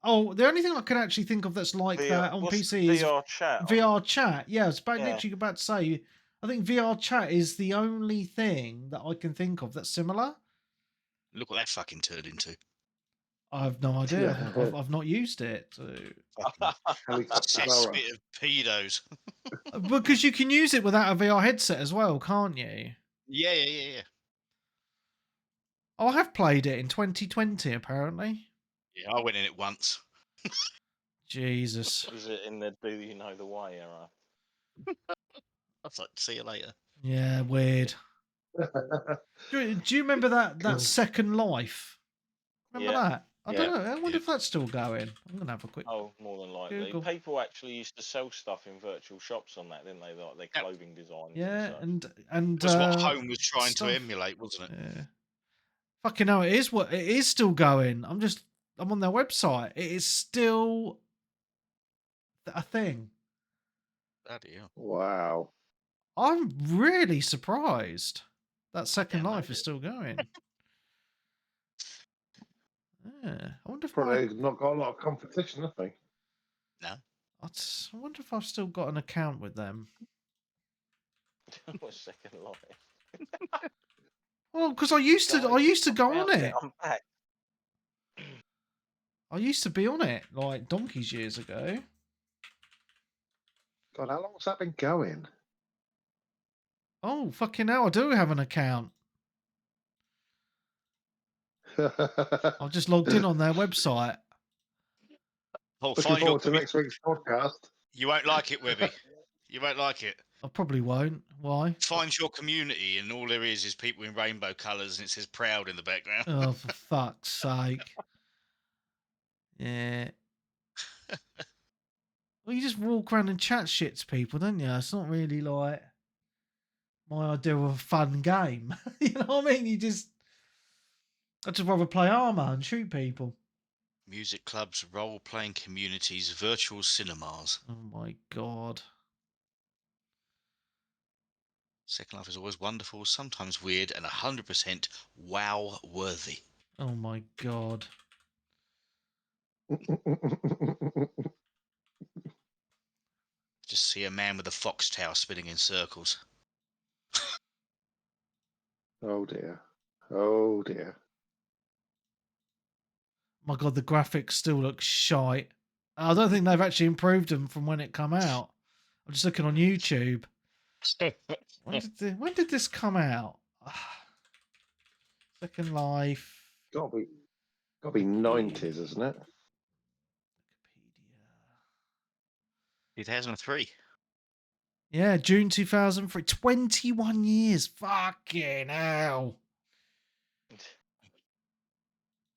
Oh, the only thing I can actually think of that's like that on what's PC is VR chat? VR chat. Yeah, I was Yeah. literally about to say. I think VR chat is the only thing that I can think of that's similar. Look what that fucking turned into. I have no idea. I've not used it. So. Fucking Helicopter blower. cesspit of pedos. Because you can use it without a VR headset as well, can't you? Yeah. Oh, I have played it in 2020, apparently. Yeah, I went in it once. Jesus. Is it in the Do You Know the Way era? I was like, see you later. Yeah, weird. Do you remember that Second Life? Remember Yeah. that? I don't know. I wonder if that's still going. I'm gonna have a quick. Oh, more than likely. Google. People actually used to sell stuff in virtual shops on that, didn't they? Like their clothing designs. Yeah, and and That's what Home was trying stuff. to emulate, wasn't it? Yeah. Fucking hell, it is still going. I'm on their website. It is still a thing. Bloody hell. Wow. I'm really surprised that Second Life is it. still going. Yeah, I wonder if Probably not got a lot of competition, have they? No. I wonder if I've still got an account with them. What's Second Life? Well, because I used to go on it. I'm back. I used to be on it like donkeys years ago. God, how long has that been going? Oh, fucking hell, I do have an account. I've just logged in on their website. Oh, Looking forward to next week's podcast. You won't like it, Webby. You won't like it. I probably won't. Why? Find your community, and all there is people in rainbow colours, and it says "proud" in the background. Oh, for fuck's sake! Yeah. Well, you just walk around and chat shit to people, don't you? It's not really like my idea of a fun game. You know what I mean? I'd just rather play Arma and shoot people. Music clubs, role-playing communities, virtual cinemas. Oh my god. Second Life is always wonderful, sometimes weird, and 100% wow-worthy. Oh my god. Just see a man with a foxtail spinning in circles. Oh dear. Oh dear. My god, the graphics still look shite. I don't think they've actually improved them from when it come out. I'm just looking on YouTube. When did this come out? Second Life. Gotta be 90s, isn't it? Wikipedia. 2003. Yeah, June 2003. 21 years. Fucking hell.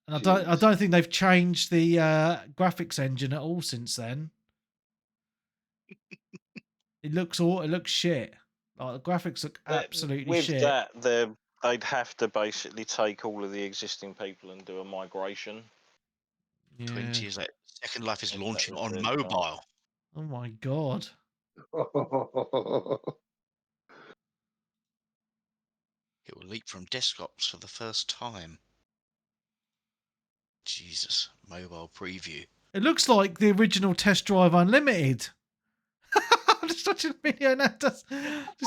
And I don't think they've changed the graphics engine at all since then. It looks shit. Like the graphics look absolutely shit. With that, they'd have to basically take all of the existing people and do a migration. Yeah. 20 years later. Second Life is If launching that was on their mobile. Oh my god. It will leap from desktops for the first time. Jesus, mobile preview. It looks like the original Test Drive Unlimited. I'm just watching a video now, just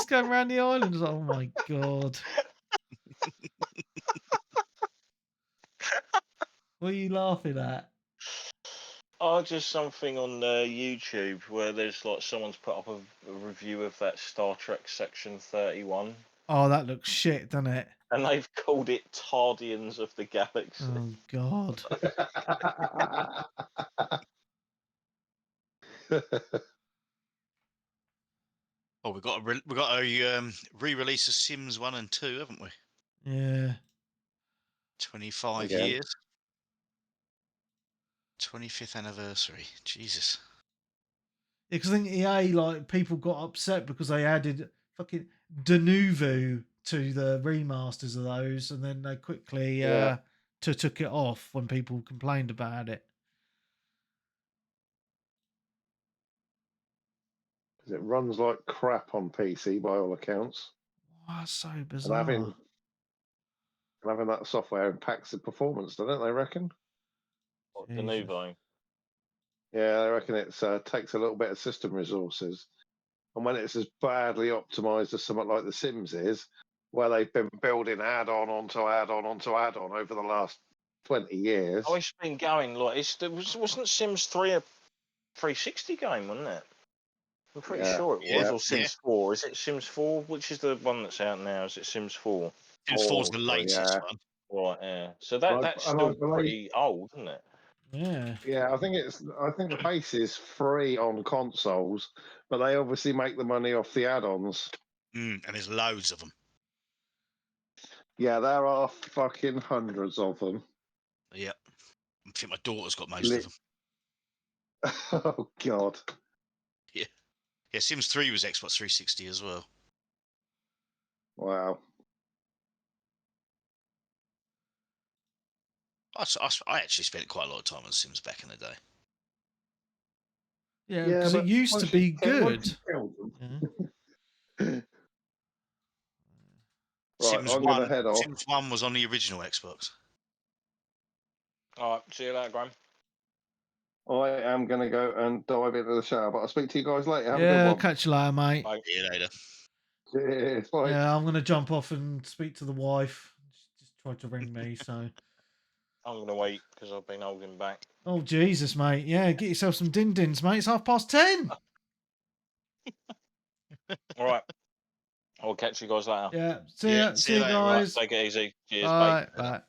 going around the island. Oh my god. What are you laughing at? Oh, just something on YouTube where there's like someone's put up a review of that Star Trek Section 31. Oh, that looks shit, doesn't it? And they've called it Tardians of the Galaxy. Oh god. Oh, we got a re-release of Sims 1 and 2, haven't we? Yeah. 25 Again. years. 25th anniversary. Jesus. Yeah, because I think EA, like, people got upset because they added fucking Denuvo to the remasters of those, and then they quickly took it off when people complained about it. It runs like crap on PC by all accounts. Wow, so And bizarre. having that software impacts the performance, don't it? They reckon. What, the new game? Yeah, I reckon it takes a little bit of system resources. And when it's as badly optimized as something like The Sims is, where they've been building add-on onto add-on onto add-on over the last 20 years. Oh, it's been going like wasn't Sims 3 a 360 game, wasn't it? I'm pretty sure it was. Yeah, Or Sims 4. Is it Sims 4? Which is the one that's out now? Is it Sims 4? Sims 4's the latest one. Right, yeah. So I that's still pretty old, isn't it? Yeah. Yeah, I think the base is free on consoles, but they obviously make the money off the add-ons. And there's loads of them. Yeah, there are fucking hundreds of them. Yep. I think my daughter's got most of them. Oh god. Yeah. Yeah, Sims 3 was Xbox 360 as well. Wow. I actually spent quite a lot of time on Sims back in the day. Yeah, because it used to be good. Right, Sims I'm 1, gonna head off. Sims 1 was on the original Xbox. All right, see you later, Graham. I am going to go and dive into the shower, but I'll speak to you guys later. Have a good Yeah, one. catch you later, mate. Bye. See you later. Cheers, bye. Yeah, I'm going to jump off and speak to the wife. She just tried to ring me, so. I'm going to wait because I've been holding back. Oh, Jesus, mate. Yeah, get yourself some din-dins, mate. It's 10:30. All right. I'll catch you guys later. Yeah, see Yeah, ya. see See you you later, guys. Take it easy. Cheers, Bye. bye. Bye.